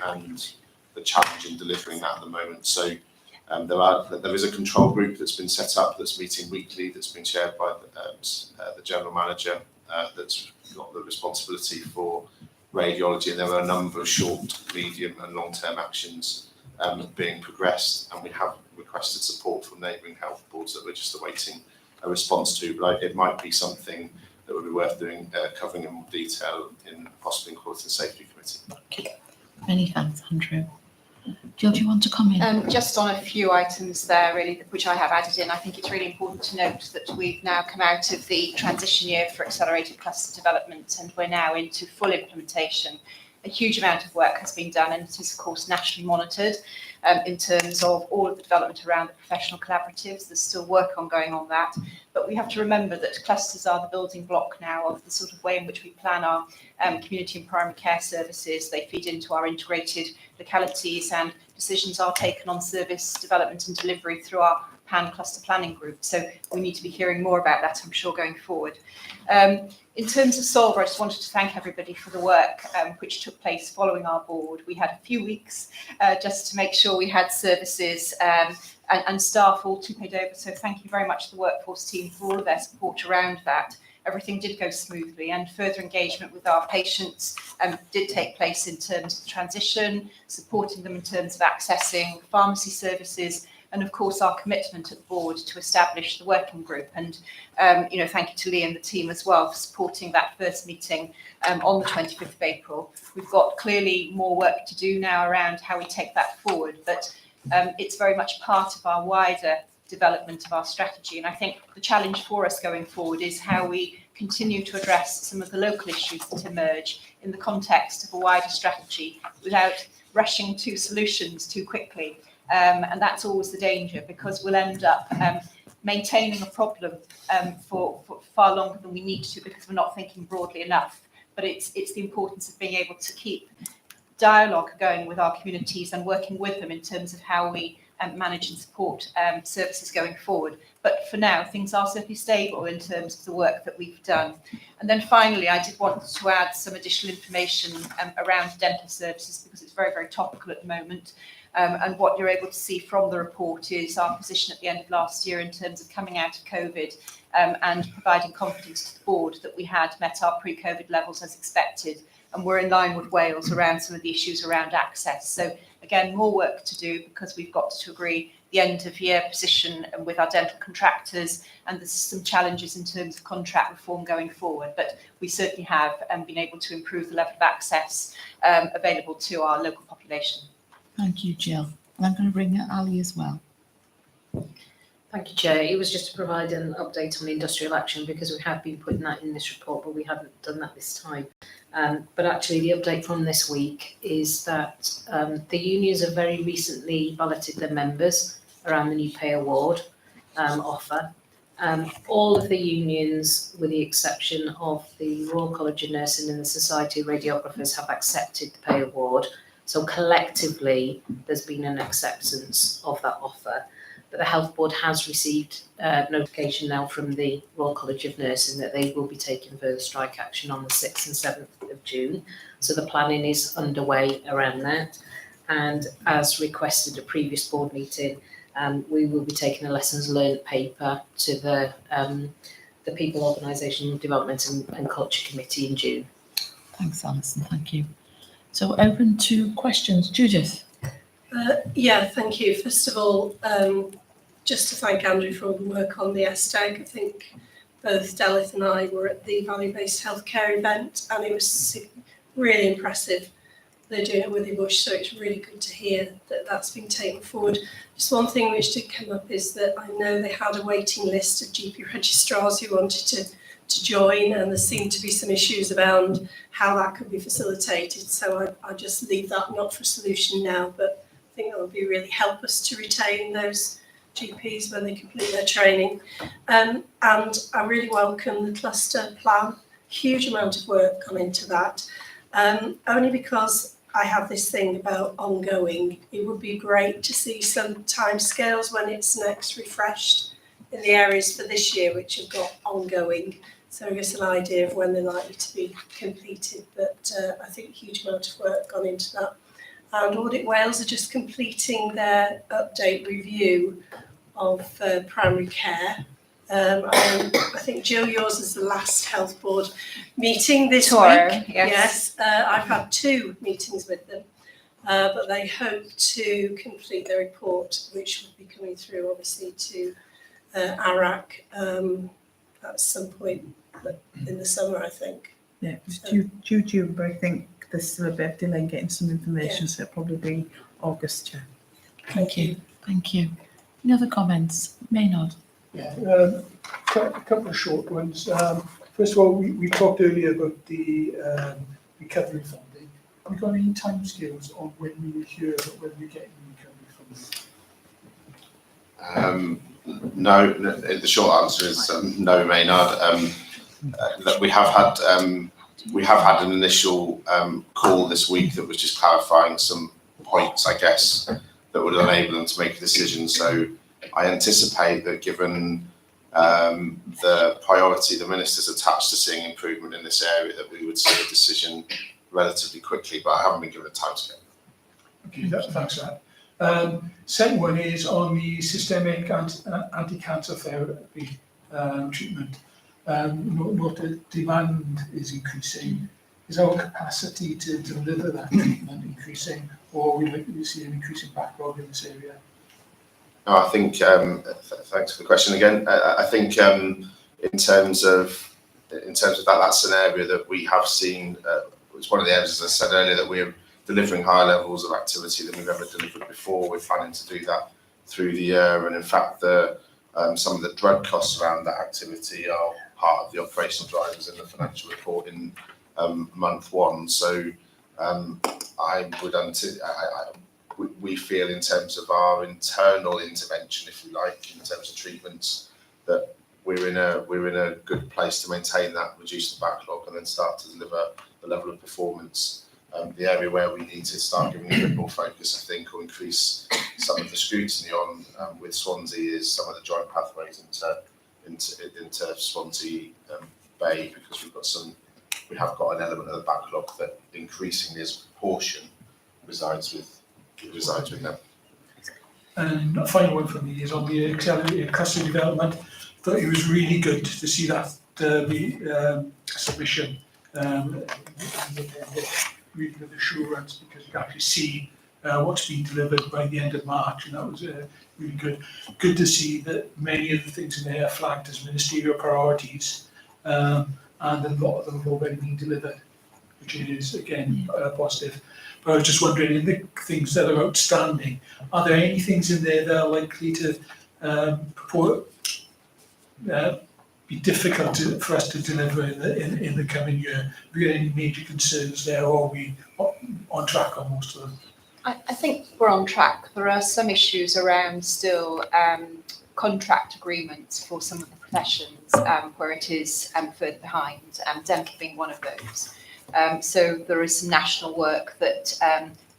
and the challenge in delivering that at the moment. So there is a control group that's been set up that's meeting weekly, that's been chaired by the general manager that's got the responsibility for radiology, and there are a number of short, medium and long-term actions being progressed, and we have requested support from neighbouring health boards that we're just awaiting a response to, but it might be something that would be worth doing, covering in more detail in possibly in Quality and Safety Committee. Okay. Many thanks, Andrew. Jill, do you want to comment? Just on a few items there, really, which I have added in. I think it's really important to note that we've now come out of the transition year for accelerated cluster development, and we're now into full implementation. A huge amount of work has been done, and it is, of course, nationally monitored in terms of all of the development around the professional collaboratives. There's still work ongoing on that, but we have to remember that clusters are the building block now of the sort of way in which we plan our community and primary care services. They feed into our integrated localities, and decisions are taken on service development and delivery through our PAN cluster planning group. So we need to be hearing more about that, I'm sure, going forward. In terms of Solver, I just wanted to thank everybody for the work which took place following our board. We had a few weeks just to make sure we had services and staff all two-paid over. So thank you very much to the workforce team for all of their support around that. Everything did go smoothly, and further engagement with our patients did take place in terms of the transition, supporting them in terms of accessing pharmacy services, and of course our commitment at the board to establish the working group. And thank you to Lee and the team as well for supporting that first meeting on the 25th of April. We've got clearly more work to do now around how we take that forward, but it's very much part of our wider development of our strategy. And I think the challenge for us going forward is how we continue to address some of the local issues that emerge in the context of a wider strategy without rushing to solutions too quickly. And that's always the danger, because we'll end up maintaining a problem for far longer than we need to, because we're not thinking broadly enough. But it's the importance of being able to keep dialogue going with our communities and working with them in terms of how we manage and support services going forward. But for now, things are certainly stable in terms of the work that we've done. And then finally, I did want to add some additional information around dental services, because it's very, very topical at the moment. And what you're able to see from the report is our position at the end of last year in terms of coming out of COVID and providing confidence to the board that we had met our pre-COVID levels as expected. And we're in line with Wales around some of the issues around access. So again, more work to do, because we've got to agree the end of year position with our dental contractors, and there's some challenges in terms of contract reform going forward. But we certainly have been able to improve the level of access available to our local population. Thank you, Jill. And I'm going to bring Ali as well. Thank you, Chair. It was just to provide an update on industrial action because we have been putting that in this report, but we haven't done that this time. But actually, the update from this week is that the unions have very recently balloted their members around the new pay award offer. All of the unions, with the exception of the Royal College of Nursing and the Society of Radiographers, have accepted the pay award. So collectively, there's been an acceptance of that offer. But the Health Board has received notification now from the Royal College of Nursing that they will be taking further strike action on the 6th and 7th of June. So the planning is underway around that. And as requested at a previous board meeting, we will be taking a lessons learned paper to the People, Organisation Development and Culture Committee in June. Thanks, Alison. Thank you. So open to questions. Judith. Yeah, thank you. First of all, just to thank Andrew for all the work on the SDAG. I think both Delith and I were at the value-based healthcare event, and it was really impressive. They're doing it with the Bush, so it's really good to hear that that's been taken forward. Just one thing which did come up is that I know they had a waiting list of GP registrars who wanted to join, and there seemed to be some issues around how that could be facilitated. So I just leave that not for a solution now, but I think that would be really help us to retain those GPs when they complete their training. And I really welcome the cluster plan. Huge amount of work gone into that. Only because I have this thing about ongoing. It would be great to see some timescales when it's next refreshed in the areas for this year which have got ongoing. So I guess an idea of when they're likely to be completed. But I think a huge amount of work gone into that. And Audit Wales are just completing their update review of primary care. I think, Jill, yours is the last health board meeting this week. Yes. I've had 2 meetings with them, but they hope to complete their report, which will be coming through, obviously, to ARAC at some point in the summer, I think. Yeah, it's due June, but I think there's still a bit of delay in getting some information, so it'll probably be August, Chair. Thank you. Thank you. Any other comments? Maynard. Yeah, a couple of short ones. First of all, we talked earlier about the recovery funding. Have we got any timescales on when we will hear about whether we're getting recovery funding? No, the short answer is no, Maynard. We have had an initial call this week that was just clarifying some points, I guess, that would enable them to make a decision. So I anticipate that given the priority the Minister's attached to seeing improvement in this area, that we would see a decision relatively quickly, but I haven't been given a timescale. Okay, thanks for that. Second one is on the systemic anti-cancer therapy treatment. Note that demand is increasing. Is our capacity to deliver that treatment increasing, or will we see an increasing backlog in this area? No, I think, thanks for the question again. I think in terms of that's an area that we have seen, it's one of the areas, as I said earlier, that we're delivering higher levels of activity than we've ever delivered before. We're planning to do that through the year, and in fact, some of the drug costs around that activity are part of the operational drivers in the financial report in month 1. So we feel in terms of our internal intervention, if you like, in terms of treatments, that we're in a good place to maintain that, reduce the backlog, and then start to deliver the level of performance. The area where we need to start giving a bit more focus, I think, or increase some of the scrutiny on with Swansea is some of the joint pathways into Swansea Bay, because we have got an element of the backlog that increasingly as a proportion resides with them. And the final one from me is on the accelerated cluster development. I thought it was really good to see that submission really with assurance, because you can actually see what's been delivered by the end of March, and that was really good. Good to see that many of the things in there are flagged as ministerial priorities, and a lot of them have already been delivered, which is again positive. But I was just wondering, in the things that are outstanding, are there any things in there that are likely to be difficult for us to deliver in the coming year? Have you got any major concerns there, or are we on track on most of them? I think we're on track. There are some issues around still contract agreements for some of the professions where it is further behind, dental being one of those. So there is some national work that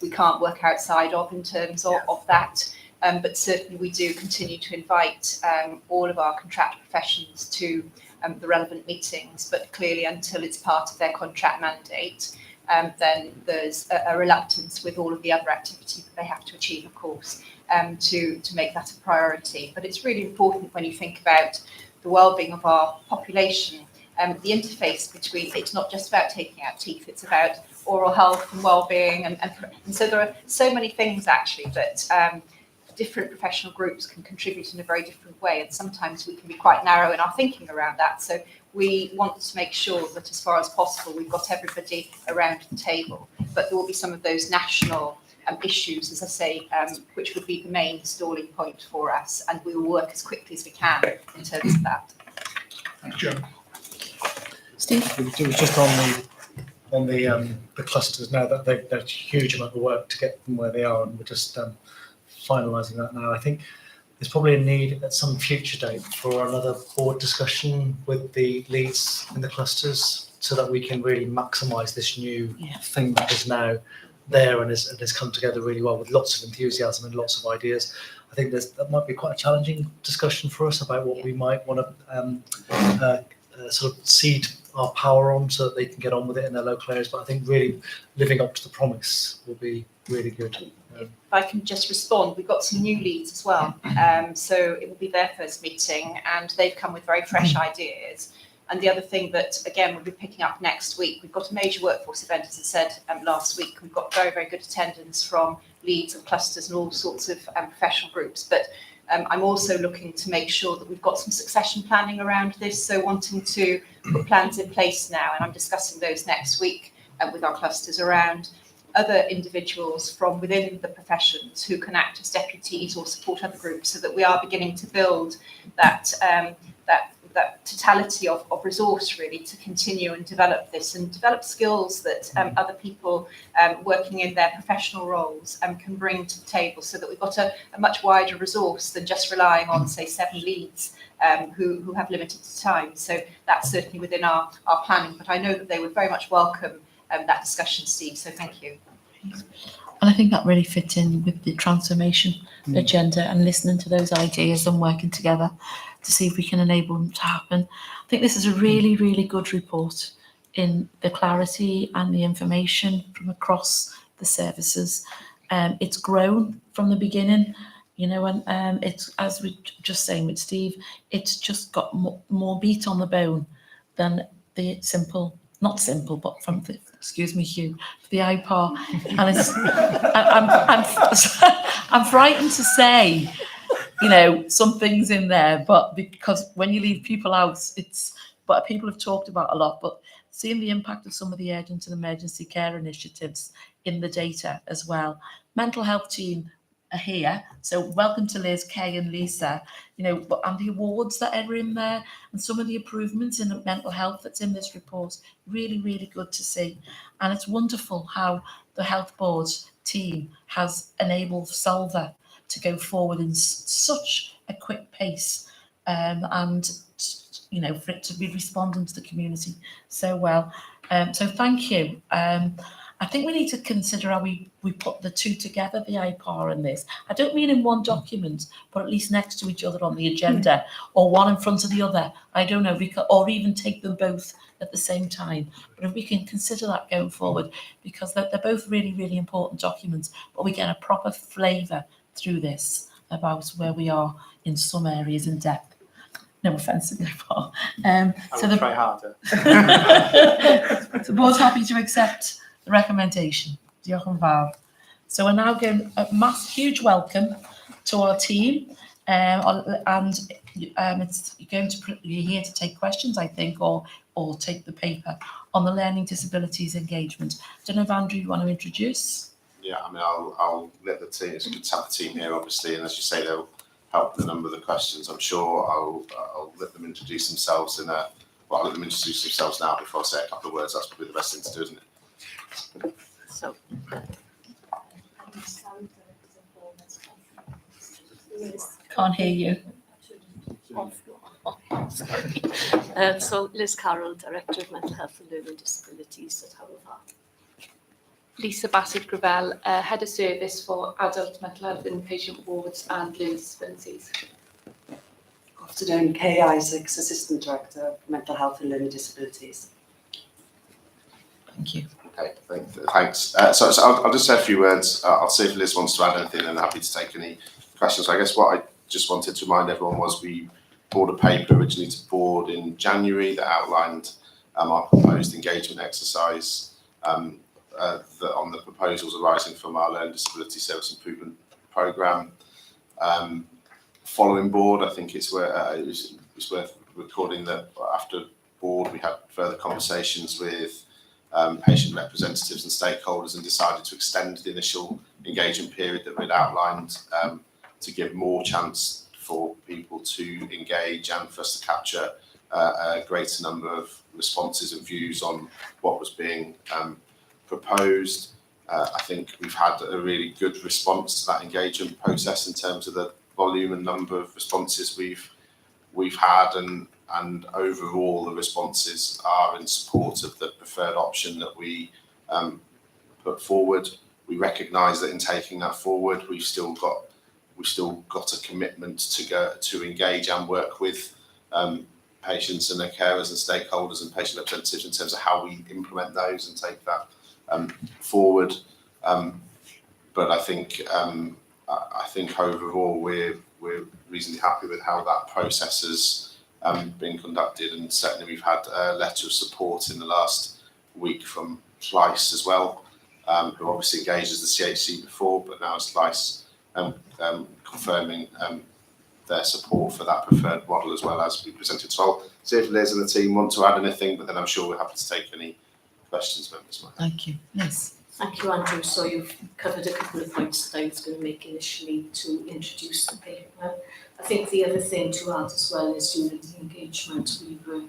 we can't work outside of in terms of that. But certainly we do continue to invite all of our contract professions to the relevant meetings, but clearly until it's part of their contract mandate, then there's a reluctance with all of the other activity that they have to achieve, of course, to make that a priority. But it's really important when you think about the well-being of our population, the interface between, it's not just about taking out teeth, it's about oral health and well-being. And so there are so many things actually that different professional groups can contribute in a very different way. And sometimes we can be quite narrow in our thinking around that. So we want to make sure that as far as possible, we've got everybody around the table. But there will be some of those national issues, as I say, which would be the main stalling point for us. And we will work as quickly as we can in terms of that. Thank you. Steve? It was just on the clusters now that there's a huge amount of work to get them where they are, and we're just finalising that now. I think there's probably a need at some future date for another board discussion with the leads in the clusters so that we can really maximise this new thing that is now there and has come together really well with lots of enthusiasm and lots of ideas. I think that might be quite a challenging discussion for us about what we might want to sort of seed our power on so that they can get on with it in their local areas. But I think really living up to the promise will be really good. If I can just respond, we've got some new leads as well. So it will be their first meeting and they've come with very fresh ideas. And the other thing that, again, we'll be picking up next week, we've got a major workforce event, as I said last week. We've got very, very good attendance from leads and clusters and all sorts of professional groups. But I'm also looking to make sure that we've got some succession planning around this. So wanting to put plans in place now, and I'm discussing those next week with our clusters around other individuals from within the professions who can act as deputies or support other groups, so that we are beginning to build that that totality of resource really to continue and develop this and develop skills that other people working in their professional roles can bring to the table, so that we've got a much wider resource than just relying on, say, 7 leads who have limited time. So that's certainly within our planning, but I know that they would very much welcome that discussion, Steve, so thank you. And I think that really fits in with the transformation agenda and listening to those ideas and working together to see if we can enable them to happen. I think this is a really, really good report in the clarity and the information from across the services. It's grown from the beginning, you know, and it's, as we just saying with Steve, it's just got more meat on the bone than the simple, not simple, but from the, excuse me, Hugh, the IPAR. And it's, I'm frightened to say, you know, some things in there, but because when you leave people out, it's, but people have talked about a lot, but seeing the impact of some of the urgent and emergency care initiatives in the data as well. Mental health team are here, so welcome to Liz, Kay and Lisa, you know, and the awards that are in there and some of the improvements in mental health that's in this report, really, really good to see. And it's wonderful how the health board's team has enabled Solver to go forward in such a quick pace, and you know, for it to be responding to the community so well. So thank you. I think we need to consider how we put the two together, the IPAR and this. I don't mean in one document, but at least next to each other on the agenda, or one in front of the other. I don't know, or even take them both at the same time. But if we can consider that going forward, because they're both really, really important documents, but we get a proper flavour through this about where we are in some areas in depth. No offence to the IPAR. I will try harder. The board's happy to accept the recommendation. Diolch yn fawr. So we're now going a huge welcome to our team, and it's you're here to take questions, I think, or take the paper on the learning disabilities engagement. I don't know if Andrew, you want to introduce? Yeah, I mean, I'll let the team. It's good to have the team here, obviously, and as you say, they'll helped with a number of the questions. I'm sure I'll let them introduce themselves I'll let them introduce themselves now before I say a couple of words. That's probably the best thing to do, isn't it? So, Can't hear you. Sorry. So Liz Carroll, Director of Mental Health and Learning Disabilities at Cyfarfod. Lisa Bassett-Gravel, Head of Service for Adult Mental Health Inpatient Wards and Learning Disabilities. Afternoon, Kay Isaacs, Assistant Director of Mental Health and Learning Disabilities. Thank you. Okay, thanks. So I'll just say a few words. I'll see if Liz wants to add anything, and I'm happy to take any questions. I guess what I just wanted to remind everyone was we brought a paper originally to board in January that outlined our proposed engagement exercise on the proposals arising from our Learning Disability Service Improvement Programme. Following board, I think it's worth recording that after board we had further conversations with patient representatives and stakeholders and decided to extend the initial engagement period that we'd outlined to give more chance for people to engage and for us to capture a greater number of responses and views on what was being proposed. I think we've had a really good response to that engagement process in terms of the volume and number of responses we've had, and overall the responses are in support of the preferred option that we put forward. We recognise that in taking that forward, we've still got a commitment to engage and work with patients and their carers and stakeholders and patient representatives in terms of how we implement those and take that forward. But I think overall we're reasonably happy with how that process has been conducted, and certainly we've had a letter of support in the last week from Slice as well, who obviously engaged as the CHC before, but now Slice confirming their support for that preferred model as well as we presented. So I'll see if Liz and the team want to add anything, but then I'm sure we're happy to take any questions members might have. Thank you. Yes. Thank you, Andrew. So you've covered a couple of points that I was going to make initially to introduce the paper. I think the other thing to add as well is during the engagement we were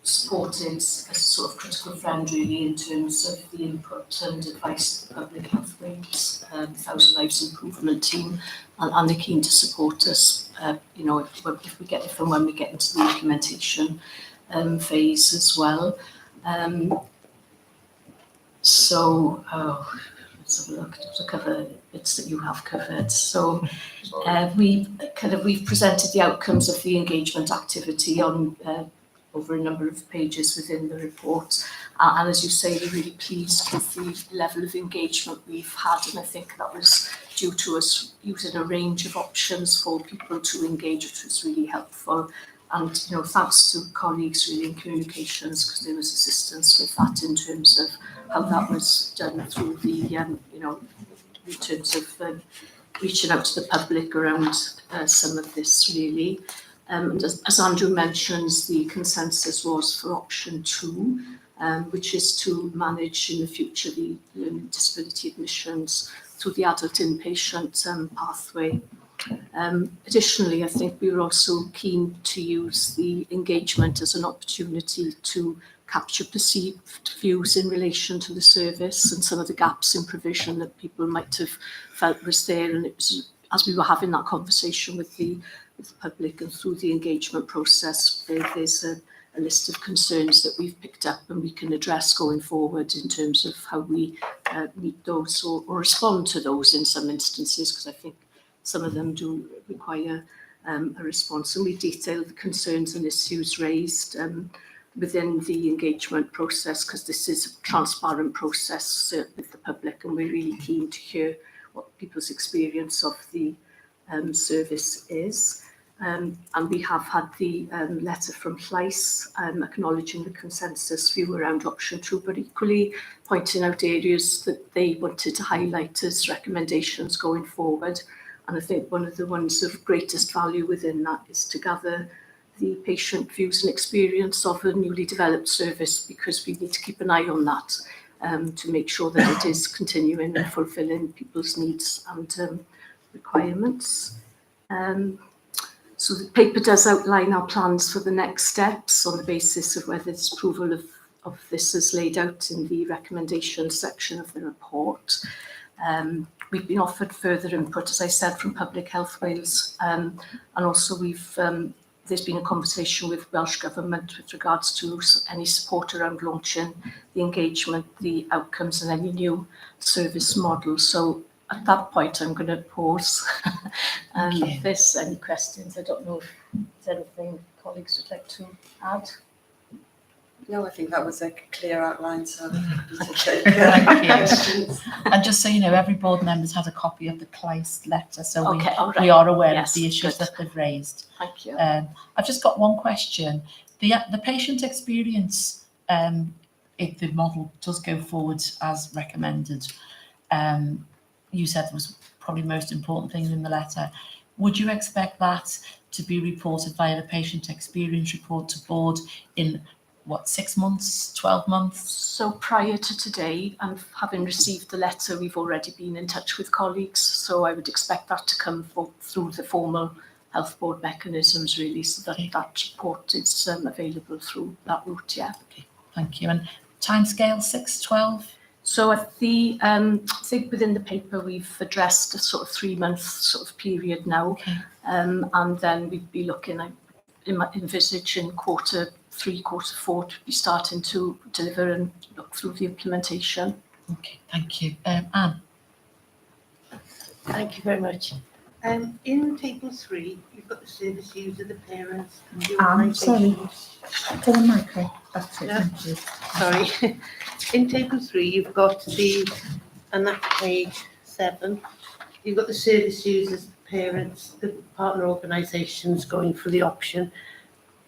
supported as a sort of critical friend really in terms of the input and advice of the Public Health Wings, 1,000 Lives Improvement Team, and they're keen to support us, if we get it from when we get into the implementation phase as well. So let's have a look to cover bits that you have covered. So we've presented the outcomes of the engagement activity on over a number of pages within the report. And as you say, we're really pleased with the level of engagement we've had, and I think that was due to us using a range of options for people to engage, which was really helpful. And thanks to colleagues really in communications, because there was assistance with that in terms of how that was done through the in terms of reaching out to the public around some of this really. And as Andrew mentions, the consensus was for option 2, which is to manage in the future the learning disability admissions through the adult inpatient pathway. Additionally, I think we were also keen to use the engagement as an opportunity to capture perceived views in relation to the service and some of the gaps in provision that people might have felt was there. And it was, as we were having that conversation with the public and through the engagement process, there's a list of concerns that we've picked up and we can address going forward in terms of how we meet those or respond to those in some instances, because I think some of them do require a response. And we detail the concerns and issues raised within the engagement process, because this is a transparent process with the public, and we're really keen to hear what people's experience of the service is. And we have had the letter from Slice acknowledging the consensus view around option 2, but equally pointing out areas that they wanted to highlight as recommendations going forward. And I think one of the ones of greatest value within that is to gather the patient views and experience of a newly developed service, because we need to keep an eye on that to make sure that it is continuing and fulfilling people's needs and requirements. So the paper does outline our plans for the next steps on the basis of whether its approval of this is laid out in the recommendation section of the report. We've been offered further input, as I said, from Public Health Wales, and also there's been a conversation with Welsh Government with regards to any support around launching the engagement, the outcomes and any new service model. So at that point, I'm going to pause. If there's any questions, I don't know if there's anything colleagues would like to add. No, I think that was a clear outline, so Thank you. And just so you know, every board member's had a copy of the CLICE letter, so we are aware of the issues that they've raised. Thank you. I've just got one question. The patient experience, if the model does go forward as recommended, you said was probably the most important thing in the letter. Would you expect that to be reported via the patient experience report to board in 6 months, 12 months? So prior to today, and having received the letter, we've already been in touch with colleagues. So I would expect that to come through the formal health board mechanisms, really, so that that report is available through that route. Yeah. Okay, thank you. And timescale 6, 12? So at the, I think within the paper we've addressed a sort of 3-month sort of period now, and then we'd be looking at envisaging quarter 3, quarter 4 to be starting to deliver and look through the implementation. Okay, thank you. Anne. Thank you very much. In table 3, you've got the service user, the parents, and the Sorry. organisations. Go on, Michael. That's it. Yeah. Thank you. Sorry. In table 3, you've got and that's page 7, you've got the service users, the parents, the partner organisations going for the option.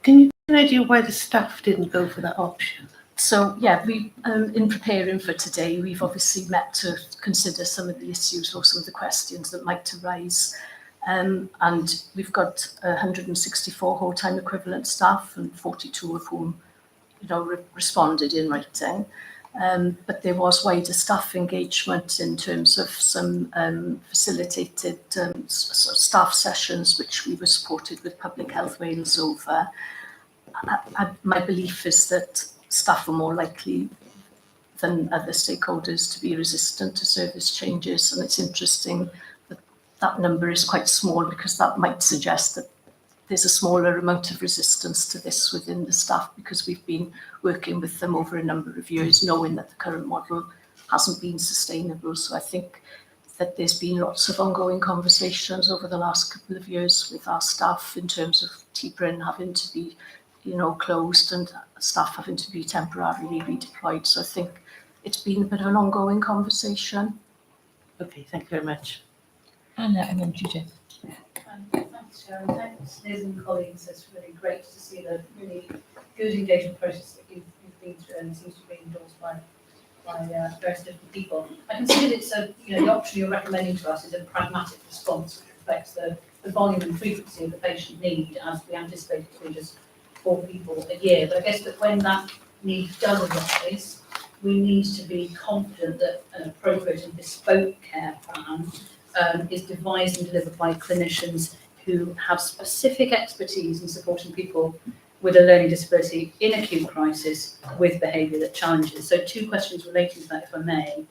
Can you give an idea why the staff didn't go for that option? So yeah, we in preparing for today, we've obviously met to consider some of the issues or some of the questions that might arise. And we've got 164 whole-time equivalent staff, and 42 of whom, responded in writing. But there was wider staff engagement in terms of some facilitated staff sessions, which we were supported with Public Health Wales over. My belief is that staff are more likely than other stakeholders to be resistant to service changes, and it's interesting that that number is quite small, because that might suggest that there's a smaller amount of resistance to this within the staff, because we've been working with them over a number of years, knowing that the current model hasn't been sustainable. So I think that there's been lots of ongoing conversations over the last couple of years with our staff in terms of T-Brin having to be closed and staff having to be temporarily redeployed. So I think it's been a bit of an ongoing conversation. Okay, thank you very much. And then Judith. Thanks, Sharon. Thanks, Liz and colleagues. It's really great to see the really good engagement process that you've been through, and it seems to be endorsed by various different people. I can see that it's the option you're recommending to us is a pragmatic response, which reflects the volume and frequency of the patient need, as we anticipate to be just 4 people a year. But I guess that when that need does arise, we need to be confident that an appropriate and bespoke care plan is devised and delivered by clinicians who have specific expertise in supporting people with a learning disability in acute crisis with behaviour that challenges. So 2 questions relating to that, if I may.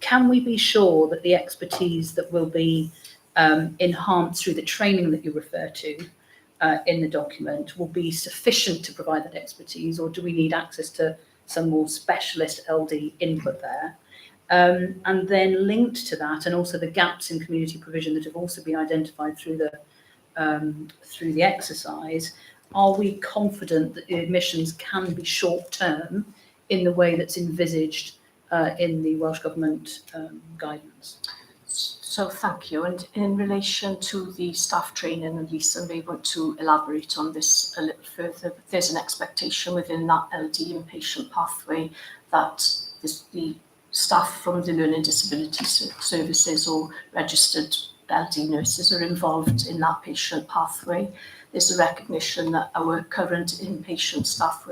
Can we be sure that the expertise that will be enhanced through the training that you refer to in the document will be sufficient to provide that expertise, or do we need access to some more specialist LD input there? And then linked to that, and also the gaps in community provision that have also been identified through the exercise, are we confident that the admissions can be short-term in the way that's envisaged in the Welsh Government guidance? So thank you. And in relation to the staff training, and Lisa may want to elaborate on this a little further, but there's an expectation within that LD inpatient pathway that the staff from the learning disability services or registered LD nurses are involved in that patient pathway. There's a recognition that our current inpatient staff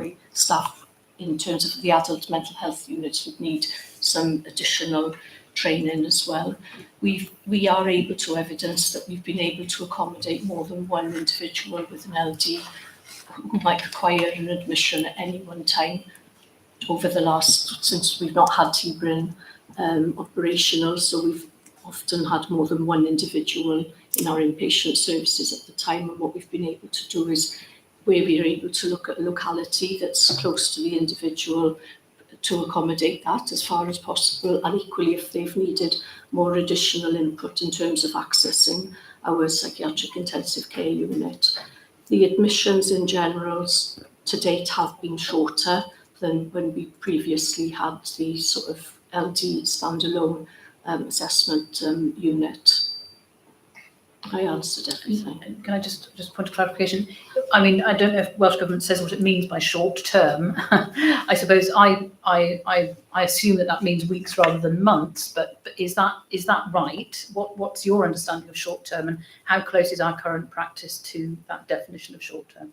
in terms of the adult mental health units would need some additional training as well. We are able to evidence that we've been able to accommodate more than one individual with an LD who might require an admission at any one time over the last, since we've not had T-Brin operational, so we've often had more than one individual in our inpatient services at the time, and what we've been able to do is where we're able to look at a locality that's close to the individual to accommodate that as far as possible, and equally if they've needed more additional input in terms of accessing our psychiatric intensive care unit. The admissions in general to date have been shorter than when we previously had the sort of LD standalone assessment unit. I answered everything. Can I just point of clarification? I mean, I don't know if Welsh Government says what it means by short term. I suppose I assume that means weeks rather than months, but is that right? What's your understanding of short term, and how close is our current practice to that definition of short term?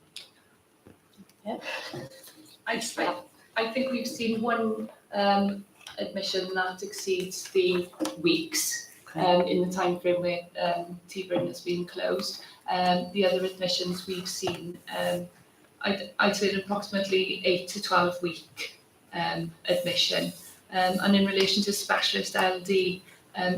Yeah. I think we've seen one admission that exceeds the weeks. In the time frame where T-Brin has been closed. The other admissions we've seen, I'd say approximately 8 to 12 week admission. And in relation to specialist LD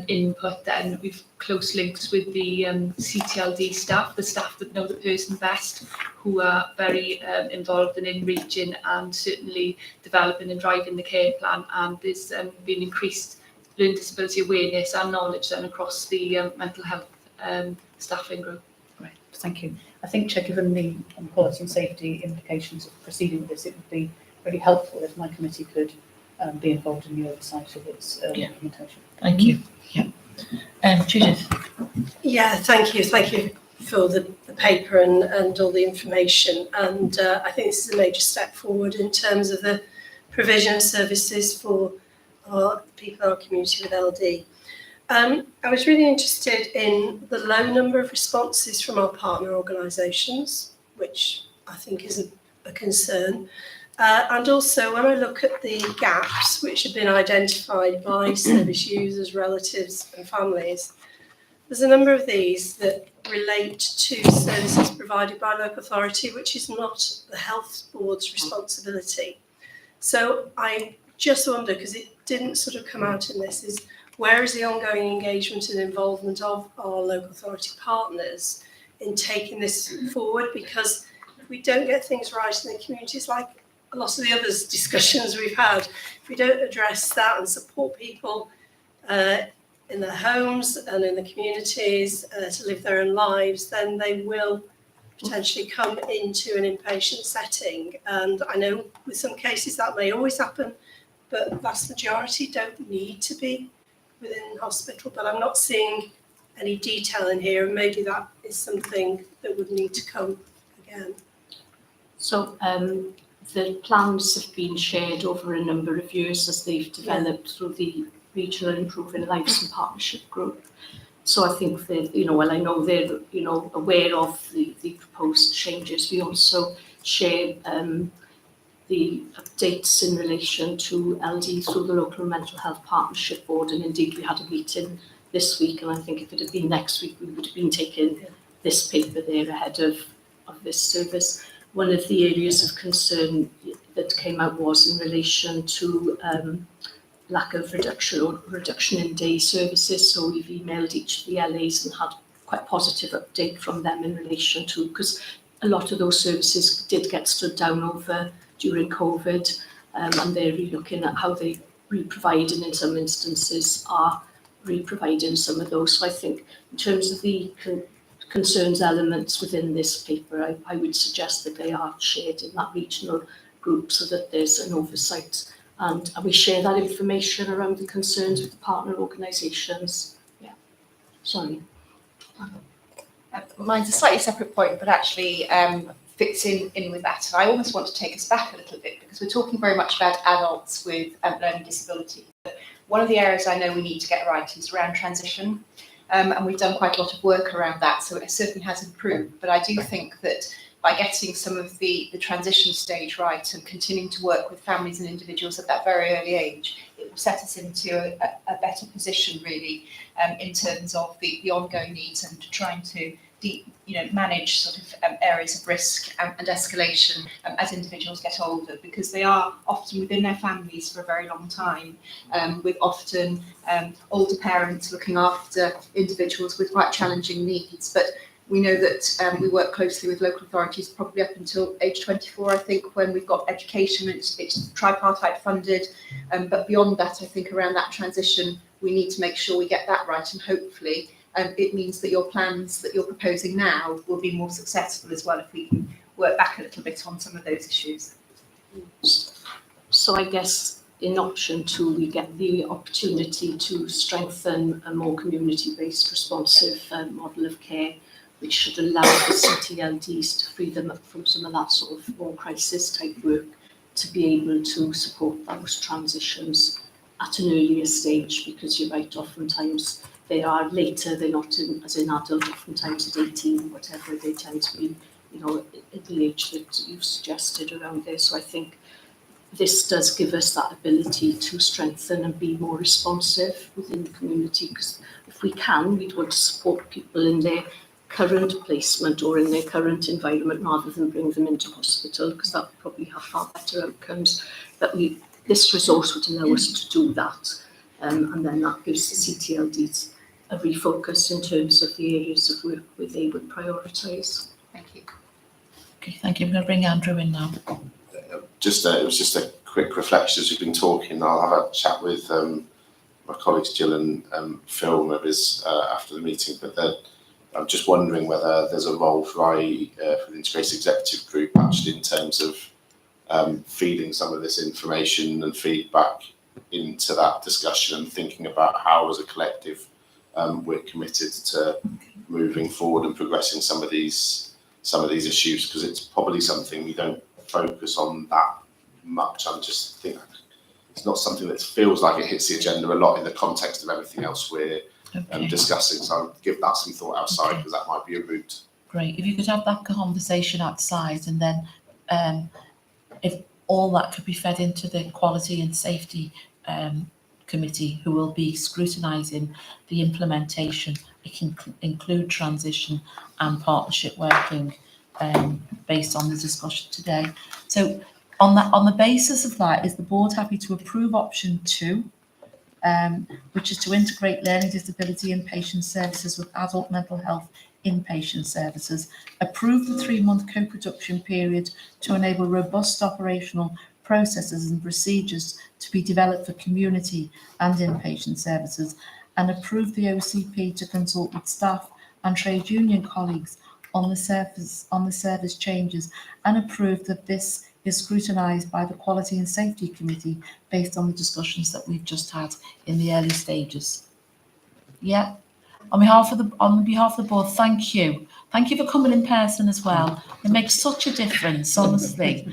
input, then we've close links with the CTLD staff, the staff that know the person best, who are very involved in reaching and certainly developing and driving the care plan, and there's been increased learning disability awareness and knowledge then across the mental health staffing group. Right, thank you. I think, Chair, given the quality and safety implications of proceeding with this, it would be really helpful if my committee could be involved in the oversight of its implementation. Thank you. Yeah. Judith. Yeah, thank you. Thank you for the paper and all the information. And I think this is a major step forward in terms of the provision of services for our people in our community with LD. I was really interested in the low number of responses from our partner organisations, which I think is a concern. And also when I look at the gaps which have been identified by service users, relatives and families, there's a number of these that relate to services provided by local authority, which is not the health board's responsibility. So I just wonder, because it didn't sort of come out in this, is where is the ongoing engagement and involvement of our local authority partners in taking this forward? Because if we don't get things right in the communities, like a lot of the other discussions we've had, if we don't address that and support people in their homes and in the communities to live their own lives, then they will potentially come into an inpatient setting. And I know with some cases that may always happen, but the vast majority don't need to be within hospital. But I'm not seeing any detail in here, and maybe that is something that would need to come again. So the plans have been shared over a number of years as they've developed through the Regional Improving Lives and Partnership Group. So I think that, well, I know they're, aware of the proposed changes. We also share the updates in relation to LD through the Local Mental Health Partnership Board, and indeed we had a meeting this week, and I think if it had been next week we would have been taking this paper there ahead of this service. One of the areas of concern that came out was in relation to lack of reduction in day services, so we've emailed each of the LAs and had quite positive update from them in relation to, because a lot of those services did get stood down over during COVID, and they're looking at how they re-provide, and in some instances are re-providing some of those. So I think in terms of the concerns elements within this paper, I would suggest that they are shared in that regional group so that there's an oversight, and we share that information around the concerns with the partner organisations. Yeah, sorry. Mine's a slightly separate point, but actually fits in with that. And I almost want to take us back a little bit, because we're talking very much about adults with learning disability. But one of the areas I know we need to get right is around transition. And we've done quite a lot of work around that, so it certainly has improved. But I do think that by getting some of the transition stage right and continuing to work with families and individuals at that very early age, it will set us into a better position really in terms of the ongoing needs and trying to manage sort of areas of risk and escalation as individuals get older, because they are often within their families for a very long time, with often older parents looking after individuals with quite challenging needs. But we know that we work closely with local authorities probably up until age 24, I think, when we've got education, it's tripartite funded. But beyond that, I think around that transition, we need to make sure we get that right, and hopefully it means that your plans that you're proposing now will be more successful as well if we can work back a little bit on some of those issues. So I guess in option 2, we get the opportunity to strengthen a more community-based responsive model of care, which should allow the CTLDs to free them up from some of that sort of more crisis type work to be able to support those transitions at an earlier stage, because you're right, oftentimes they are later, they're not in, as an adult, oftentimes at 18, whatever, they tend to be, at the age that you've suggested around there. So I think this does give us that ability to strengthen and be more responsive within the community, because if we can, we'd want to support people in their current placement or in their current environment rather than bring them into hospital, because that would probably have far better outcomes. But this resource would allow us to do that, and then that gives the CTLDs a refocus in terms of the areas of work where they would prioritise. Thank you. Okay, thank you. I'm going to bring Andrew in now. It was just a quick reflection as we've been talking. I'll have a chat with my colleagues Jill and Phil after the meeting, but I'm just wondering whether there's a role for the Integrated Executive Group actually in terms of feeding some of this information and feedback into that discussion and thinking about how as a collective we're committed to moving forward and progressing some of these issues, because it's probably something we don't focus on that much. I just think it's not something that feels like it hits the agenda a lot in the context of everything else we're discussing. So I'll give that some thought outside, because that might be a route. Great. If you could have that conversation outside, and then if all that could be fed into the Quality and Safety Committee, who will be scrutinising the implementation. It can include transition and partnership working based on the discussion today. So on the basis of that, is the board happy to approve option 2, which is to integrate learning disability inpatient services with adult mental health inpatient services, approve the 3-month co-production period to enable robust operational processes and procedures to be developed for community and inpatient services, and approve the OCP to consult with staff and trade union colleagues on the service changes, and approve that this is scrutinised by the Quality and Safety Committee based on the discussions that we've just had in the early stages. Yeah. On behalf of the board, thank you. Thank you for coming in person as well. It makes such a difference, honestly.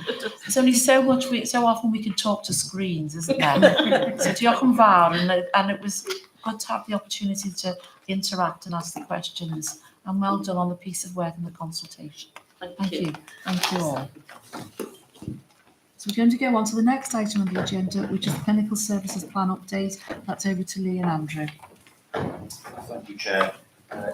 There's only so often we can talk to screens, isn't there? So diolch yn fawr, and it was good to have the opportunity to interact and ask the questions. And well done on the piece of work and the consultation. Thank you. Thank you all. So we're going to go on to the next item on the agenda, which is the Clinical Services Plan update. That's over to Lee and Andrew. Thank you, Chair.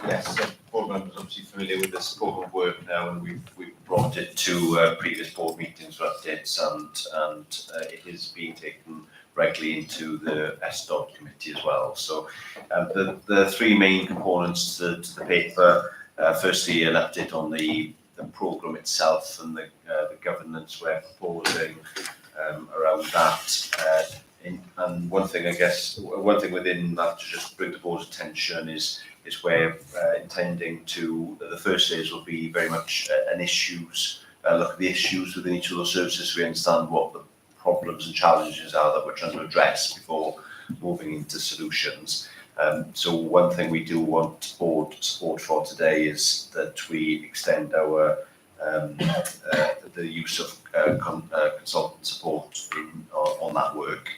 Yes, board members are obviously familiar with this scope of work now, and we've brought it to previous board meetings for updates, and it is being taken regularly into the SDOD committee as well. So the 3 main components to the paper, firstly an update on the programme itself and the governance we're proposing around that. And one thing within that to just bring the board's attention is we're intending to, the first phase will be very much an issues, look at the issues within each of those services, so we understand what the problems and challenges are that we're trying to address before moving into solutions. So one thing we do want board support for today is that we extend our the use of consultant support on that work.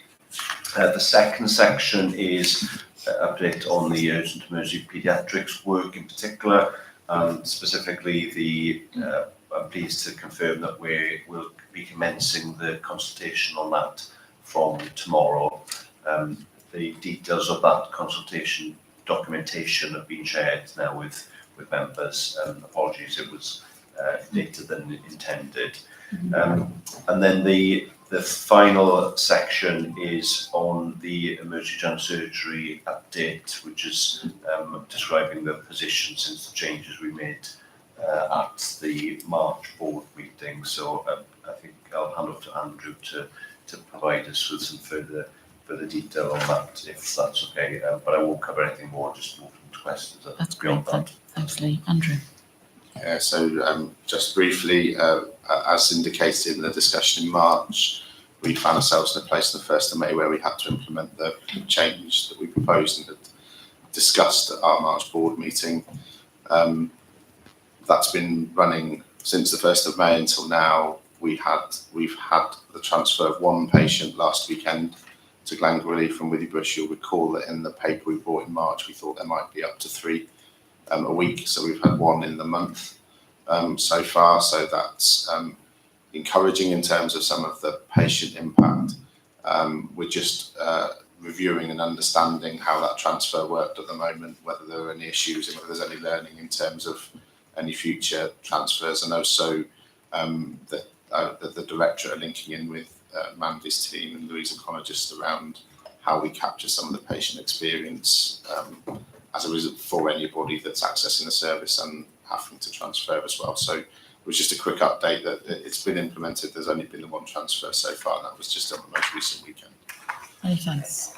The second section is update on the urgent emergency paediatrics work in particular, specifically the I'm pleased to confirm that we will be commencing the consultation on that from tomorrow. The details of that consultation documentation have been shared now with members. Apologies, it was later than intended. And then the final section is on the emergency general surgery update, which is describing the position since the changes we made at the March board meeting. So I think I'll hand over to Andrew to provide us with some further detail on that, if that's okay. But I won't cover anything more, just move to questions. That's great. Thanks, Lee. Andrew. Yeah, so just briefly, as indicated in the discussion in March, we found ourselves in a place on the 1st of May where we had to implement the change that we proposed and had discussed at our March board meeting. That's been running since the 1st of May until now. We've had the transfer of one patient last weekend to Glangwilly from Withybush. You'll recall that in the paper we brought in March, we thought there might be up to 3 a week. So we've had 1 in the month so far. So that's encouraging in terms of some of the patient impact. We're just reviewing and understanding how that transfer worked at the moment, whether there are any issues and whether there's any learning in terms of any future transfers, and also that the directorate are linking in with Mandy's team and Louise O'Connor just around how we capture some of the patient experience as a result for anybody that's accessing the service and having to transfer as well. So it was just a quick update that it's been implemented. There's only been the 1 transfer so far, and that was just on the most recent weekend. Many thanks.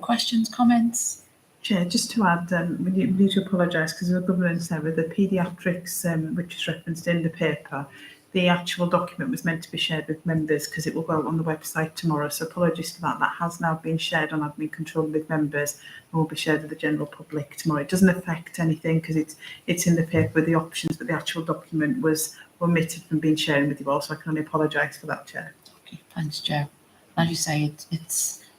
Questions, comments? Chair, just to add, we need to apologise because of a governance error. The paediatrics, which is referenced in the paper, the actual document was meant to be shared with members because it will go out on the website tomorrow. So apologies for that. That has now been shared on admin control with members and will be shared with the general public tomorrow. It doesn't affect anything because it's in the paper with the options, but the actual document was omitted from being shared with you all. So I can only apologise for that, Chair. Okay, thanks, Joe. As you say,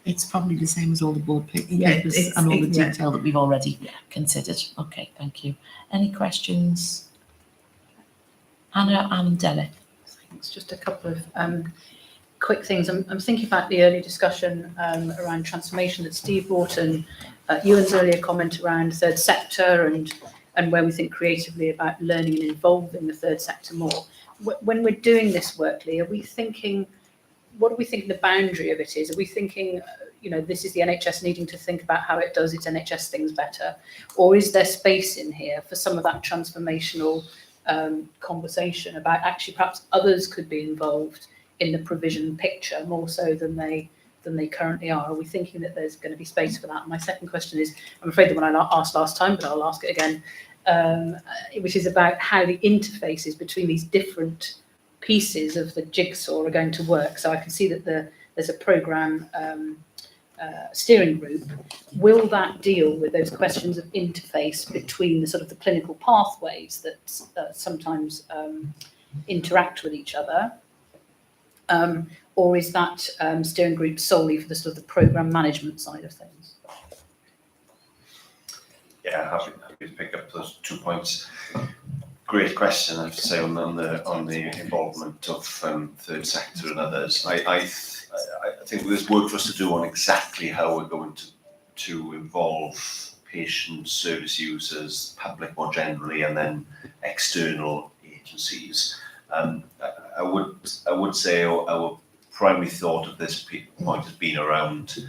it's probably the same as all the board papers and all the detail that we've already considered. Okay, thank you. Any questions? Anna and Dele. Thanks. Just a couple of quick things. I'm thinking about the early discussion around transformation that Steve brought and Ewan's earlier comment around third sector and where we think creatively about learning and involving the third sector more. When we're doing this work, Lee, are we thinking, what do we think the boundary of it is? Are we thinking, this is the NHS needing to think about how it does its NHS things better? Or is there space in here for some of that transformational conversation about actually perhaps others could be involved in the provision picture more so than they currently are? Are we thinking that there's going to be space for that? And my second question is, I'm afraid the one I asked last time, but I'll ask it again, which is about how the interfaces between these different pieces of the jigsaw are going to work. So I can see that there's a programme steering group. Will that deal with those questions of interface between the sort of the clinical pathways that sometimes interact with each other? Or is that steering group solely for the sort of the programme management side of things? Yeah, happy to pick up those 2 points. Great question, I have to say, on the involvement of third sector and others. I think there's work for us to do on exactly how we're going to involve patients, service users, public more generally, and then external agencies. I would say our primary thought at this point has been around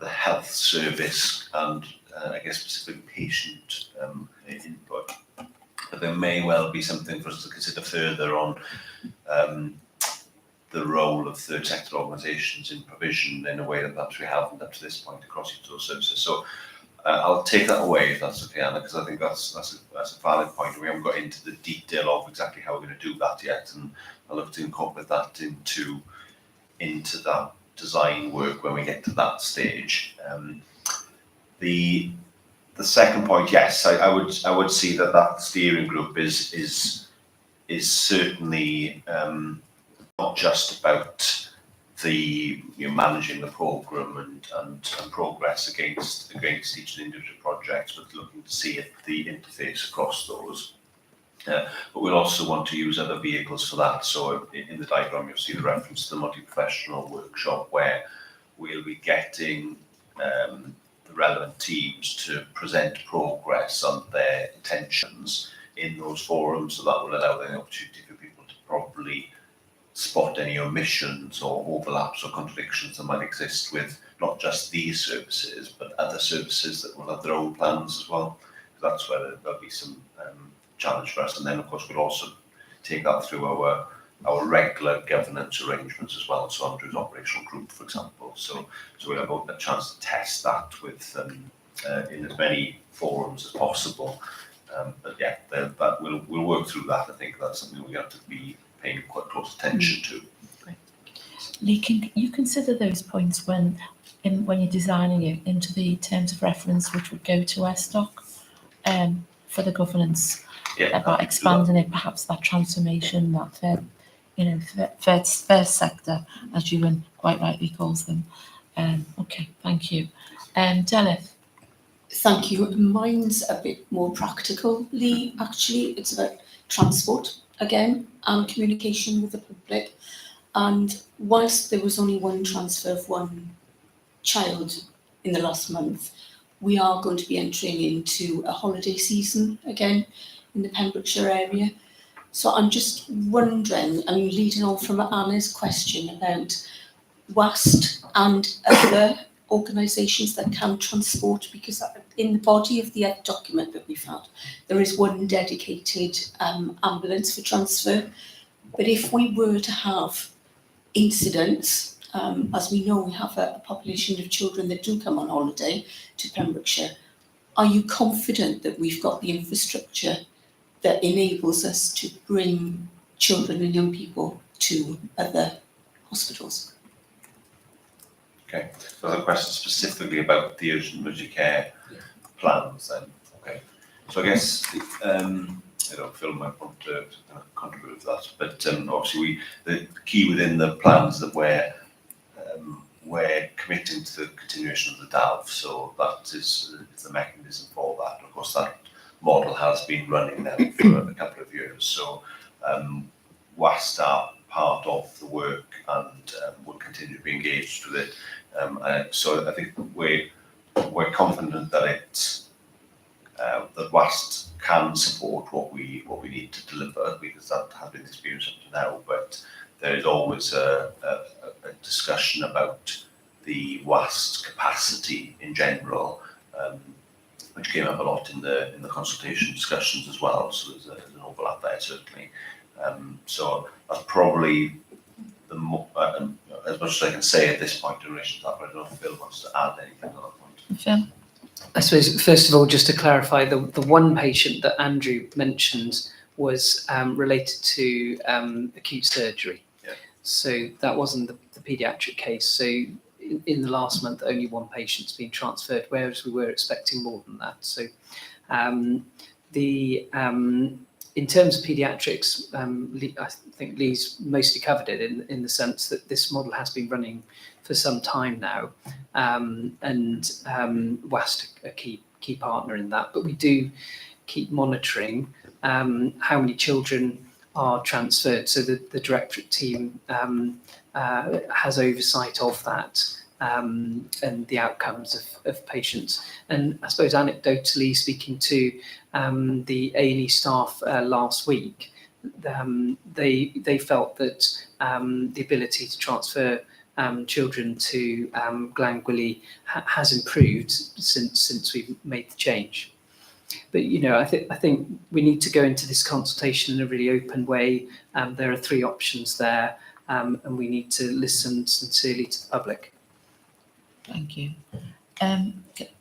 the health service and I guess specific patient input. But there may well be something for us to consider further on the role of third sector organisations in provision in a way that perhaps we haven't up to this point across each of those services. So I'll take that away if that's okay, Anna, because I think that's a valid point. We haven't got into the detail of exactly how we're going to do that yet, and I'll look to incorporate that into that design work when we get to that stage. The second point, yes, I would see that steering group is certainly not just about the managing the programme and progress against each individual project, but looking to see the interface across those. But we'll also want to use other vehicles for that. So in the diagram, you'll see the reference to the multi-professional workshop where we'll be getting the relevant teams to present progress on their intentions in those forums. So that will allow the opportunity for people to probably spot any omissions or overlaps or contradictions that might exist with not just these services, but other services that will have their own plans as well. That's where there'll be some challenge for us. And then, of course, we'll also take that through our regular governance arrangements as well. So Andrew's operational group, for example. So we'll have a chance to test that with in as many forums as possible. But yeah, that we'll work through that. I think that's something we have to be paying quite close attention to. Lee, can you consider those points when you're designing it into the terms of reference which would go to SDOC for the governance, about expanding it, perhaps that transformation, that first sector, as Ewan quite rightly calls them. Okay, thank you. Delith. Thank you. Mine's a bit more practical, Lee. Actually, it's about transport again and communication with the public. And whilst there was only one transfer of one child in the last month, we are going to be entering into a holiday season again in the Pembrokeshire area. So I'm just wondering, I mean, leading on from Anna's question about WAST and other organisations that can transport, because in the body of the document that we've had, there is one dedicated ambulance for transfer. But if we were to have incidents, as we know we have a population of children that do come on holiday to Pembrokeshire, are you confident that we've got the infrastructure that enables us to bring children and young people to other hospitals? Okay, so the question specifically about the urgent emergency care plans then. Okay, so I guess Phil might want to contribute to that, but obviously the key within the plans that we're committing to the continuation of the DAV, so that is the mechanism for that. Of course, that model has been running now for a couple of years, so WAST are part of the work and will continue to be engaged with it. So I think we're confident that that WAST can support what we need to deliver, because that has been experienced up to now. But there is always a discussion about the WAST capacity in general, which came up a lot in the consultation discussions as well. So there's an overlap there certainly. So that's probably the more, as much as I can say at this point in relation to that, but I don't know if Phil wants to add anything on that point. Phil? I suppose, first of all, just to clarify, the one patient that Andrew mentioned was related to acute surgery. Yeah. So that wasn't the paediatric case. So in the last month, only one patient's been transferred, whereas we were expecting more than that. So in terms of paediatrics, I think Lee's mostly covered it in the sense that this model has been running for some time now, and WAST a key partner in that. But we do keep monitoring how many children are transferred. So the directorate team has oversight of that and the outcomes of patients. And I suppose anecdotally speaking to the A&E staff last week, they felt that the ability to transfer children to Glangwili has improved since we've made the change. But I think we need to go into this consultation in a really open way. There are three options there, and we need to listen sincerely to the public. Thank you.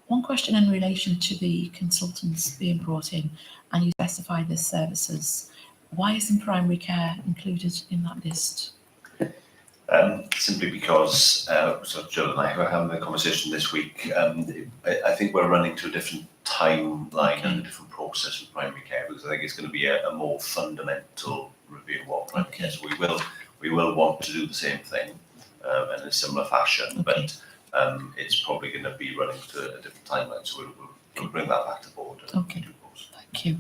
One question in relation to the consultants being brought in, and you specify the services. Why isn't primary care included in that list? Simply because, so Jill and I were having a conversation this week. I think we're running to a different timeline and a different process with primary care, because I think it's going to be a more fundamental review of primary care. So we will want to do the same thing in a similar fashion, but it's probably going to be running to a different timeline. So we'll bring that back to board. Okay, thank you.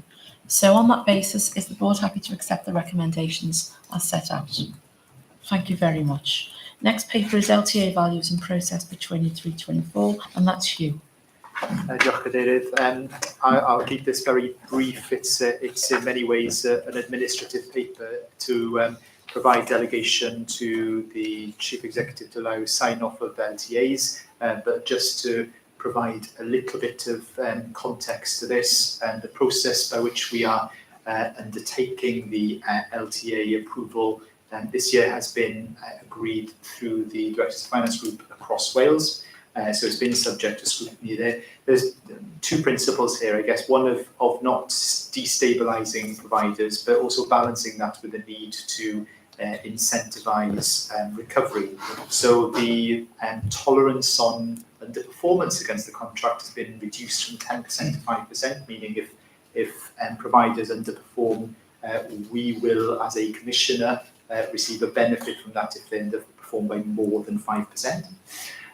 So on that basis, is the board happy to accept the recommendations as set out? Thank you very much. Next paper is LTA values and process for 23-24, and that's Hugh. Diolch, Cadeirydd. I'll keep this very brief. It's in many ways an administrative paper to provide delegation to the Chief Executive to allow sign-off of LTAs, but just to provide a little bit of context to this and the process by which we are undertaking the LTA approval this year has been agreed through the Directors of Finance Group across Wales. So it's been subject to scrutiny there. There's two principles here, I guess. One of not destabilising providers, but also balancing that with the need to incentivise recovery. So the tolerance on underperformance against the contract has been reduced from 10% to 5%, meaning if providers underperform, we will, as a commissioner, receive a benefit from that if they underperform by more than 5%.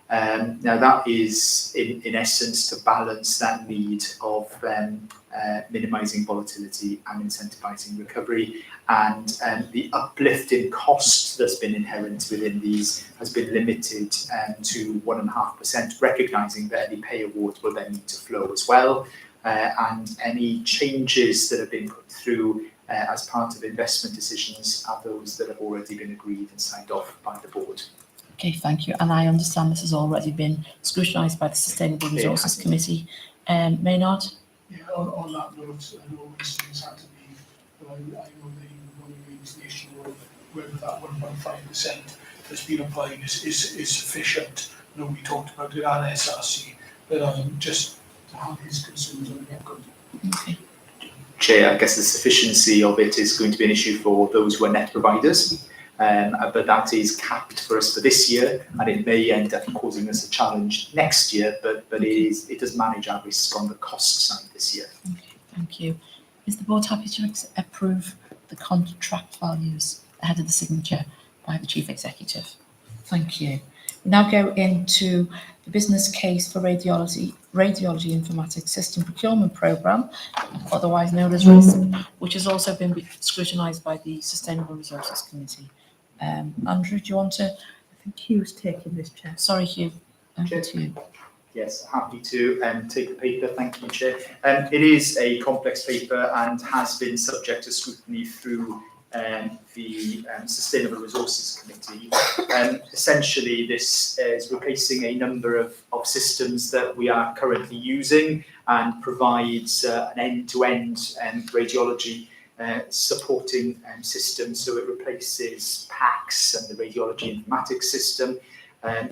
Now that is in essence to balance that need of minimising volatility and incentivising recovery, and the uplift in cost that's been inherent within these has been limited to 1.5%, recognising that any pay awards will then need to flow as well, and any changes that have been put through as part of investment decisions are those that have already been agreed and signed off by the board. Okay, thank you. And I understand this has already been scrutinised by the Sustainable Resources Committee. Maynard? Yeah, on that note, I know these things had to be, but I know they want to raise the issue of whether that 1.5% that's been applied is sufficient. I know we talked about it at SRC, but just to have his concerns on the record. Okay. Chair, I guess the sufficiency of it is going to be an issue for those who are net providers. But that is capped for us for this year, and it may end up causing us a challenge next year, but it does manage our risk on the cost side this year. Okay, thank you. Is the board happy to approve the contract values ahead of the signature by the Chief Executive? Thank you. We now go into the business case for radiology informatics system procurement programme, otherwise known as RISP, which has also been scrutinised by the Sustainable Resources Committee. Andrew, do you want to? I think Hugh's taking this, Chair. Sorry, Hugh. Over to you. Yes, happy to take the paper. Thank you, Chair. It is a complex paper and has been subject to scrutiny through the Sustainable Resources Committee. Essentially, this is replacing a number of systems that we are currently using and provides an end-to-end radiology supporting system. So it replaces PACS and the radiology informatics system.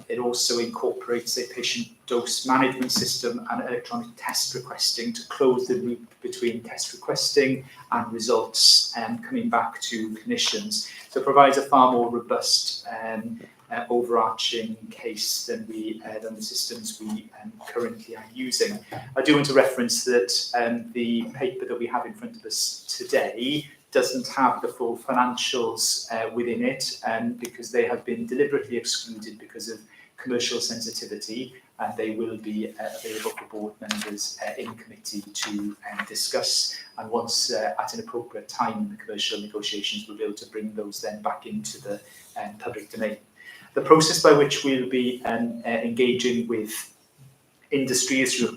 It also incorporates a patient dose management system and electronic test requesting to close the loop between test requesting and results coming back to clinicians. So it provides a far more robust overarching case than the systems we currently are using. I do want to reference that the paper that we have in front of us today doesn't have the full financials within it, because they have been deliberately excluded because of commercial sensitivity, and they will be available for board members in committee to discuss. And once at an appropriate time in the commercial negotiations, we'll be able to bring those then back into the public domain. The process by which we'll be engaging with industry is through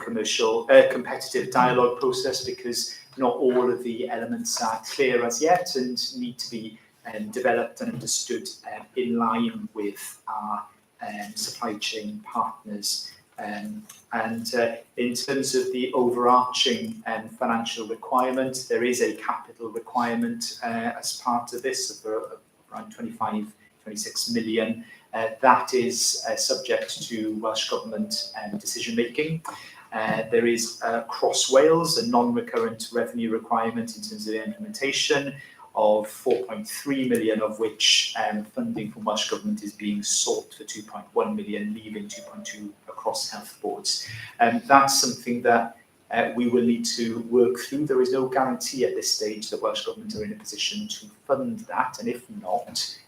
a competitive dialogue process, because not all of the elements are clear as yet and need to be developed and understood in line with our supply chain partners. And in terms of the overarching financial requirement, there is a capital requirement as part of this of around 26 million. That is subject to Welsh Government decision making. There is across Wales a non-recurrent revenue requirement in terms of the implementation of 4.3 million, of which funding from Welsh Government is being sought for 2.1 million, leaving 2.2 across health boards. That's something that we will need to work through. There is no guarantee at this stage that Welsh Government are in a position to fund that, and if not,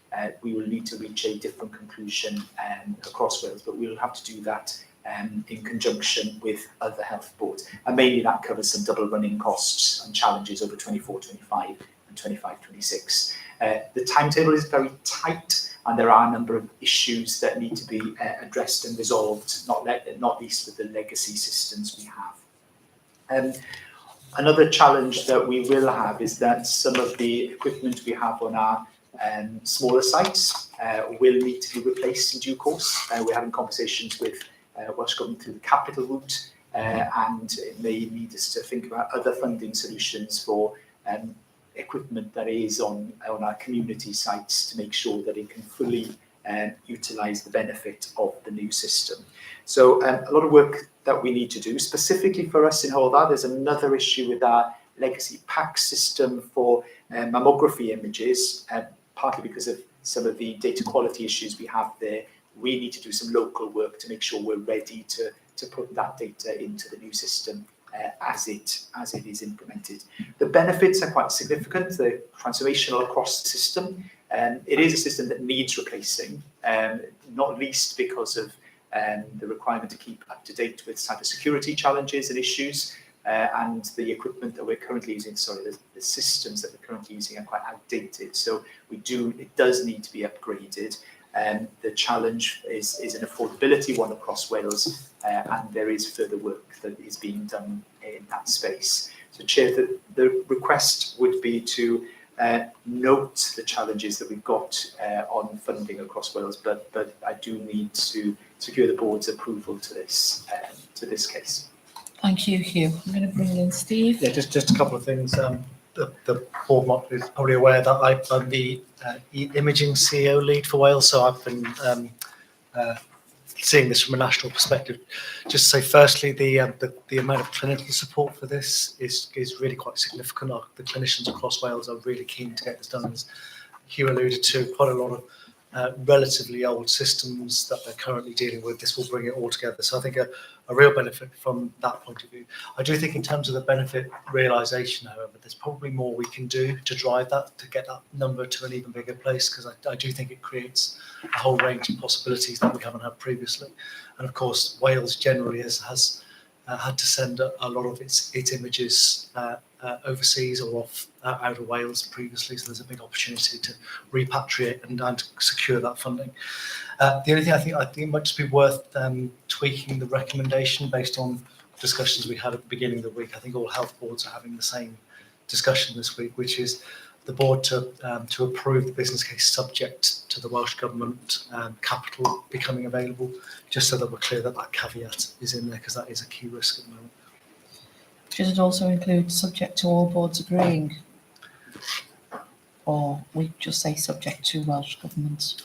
we will need to reach a different conclusion across Wales, but we'll have to do that in conjunction with other health boards. And mainly that covers some double running costs and challenges over 24-25 and 25-26. The timetable is very tight, and there are a number of issues that need to be addressed and resolved, not least with the legacy systems we have. Another challenge that we will have is that some of the equipment we have on our smaller sites will need to be replaced in due course. We're having conversations with Welsh Government through the capital route, and it may need us to think about other funding solutions for equipment that is on our community sites to make sure that it can fully utilise the benefit of the new system. So a lot of work that we need to do. Specifically for us in Hywel Dda, there's another issue with our legacy PACS system for mammography images, partly because of some of the data quality issues we have there. We need to do some local work to make sure we're ready to put that data into the new system as it is implemented. The benefits are quite significant. They're transformational across the system. It is a system that needs replacing, not least because of the requirement to keep up to date with cybersecurity challenges and issues, and the equipment that we're currently using, the systems that we're currently using are quite outdated. So it does need to be upgraded. The challenge is an affordability one across Wales, and there is further work that is being done in that space. So, Chair, the request would be to note the challenges that we've got on funding across Wales, but I do need to secure the board's approval to this case. Thank you, Hugh. I'm going to bring in Steve. Yeah, just a couple of things. The board is probably aware that I'm the imaging CEO lead for Wales, so I've been seeing this from a national perspective. Just to say, firstly, the amount of clinical support for this is really quite significant. The clinicians across Wales are really keen to get this done. As Hugh alluded to, quite a lot of relatively old systems that they're currently dealing with. This will bring it all together. So I think a real benefit from that point of view. I do think in terms of the benefit realisation, however, there's probably more we can do to drive that, to get that number to an even bigger place, because I do think it creates a whole range of possibilities that we haven't had previously. And of course, Wales generally has had to send a lot of its images overseas or out of Wales previously, so there's a big opportunity to repatriate and secure that funding. The only thing I think it might just be worth tweaking the recommendation based on discussions we had at the beginning of the week. I think all health boards are having the same discussion this week, which is the board to approve the business case subject to the Welsh Government capital becoming available, just so that we're clear that that caveat is in there, because that is a key risk at the moment. Should it also include subject to all boards agreeing? Or we just say subject to Welsh Government?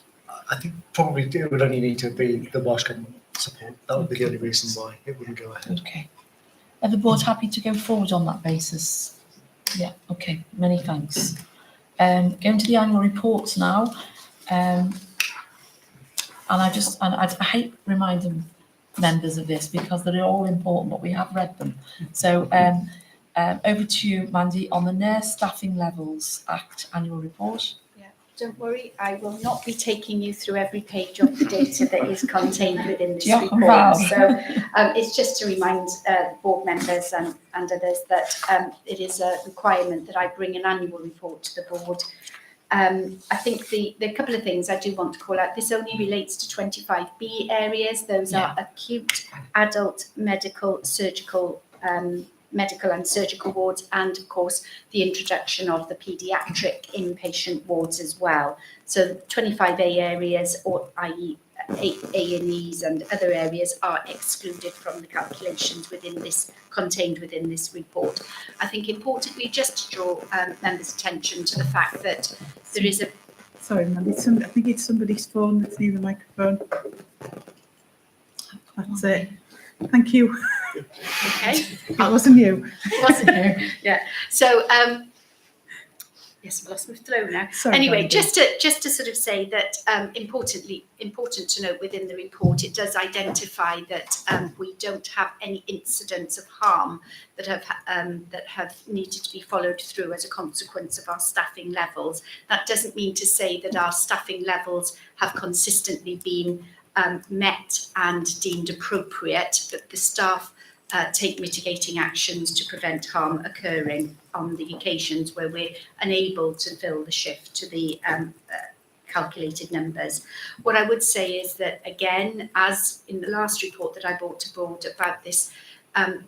I think probably it would only need to be the Welsh Government support. That would be the only reason why it wouldn't go ahead. Okay. Are the board happy to go forward on that basis? Yeah, okay, many thanks. Going to the annual reports now. And I hate reminding members of this because they're all important, but we have read them. So over to you, Mandy, on the Nurse Staffing Levels Act annual report. Yeah, don't worry, I will not be taking you through every page of the data that is contained within this report. So it's just to remind board members and others that it is a requirement that I bring an annual report to the board. I think the couple of things I do want to call out, this only relates to 25B areas. Those are acute, adult, medical, surgical, medical and surgical wards, and of course the introduction of the paediatric inpatient wards as well. So 25A areas, or i.e. A&Es and other areas, are excluded from the calculations contained within this report. I think importantly, just to draw members' attention to the fact that there is a... Sorry, Mandy, I think it's somebody's phone that's near the microphone. That's it. Thank you. Okay. It wasn't you. It wasn't you. Yeah. So, yes, I've lost my flow now. Sorry, anyway, Mandy. just to sort of say that important to note within the report, it does identify that we don't have any incidents of harm that have needed to be followed through as a consequence of our staffing levels. That doesn't mean to say that our staffing levels have consistently been met and deemed appropriate, that the staff take mitigating actions to prevent harm occurring on the occasions where we're unable to fill the shift to the calculated numbers. What I would say is that, again, as in the last report that I brought to board about this,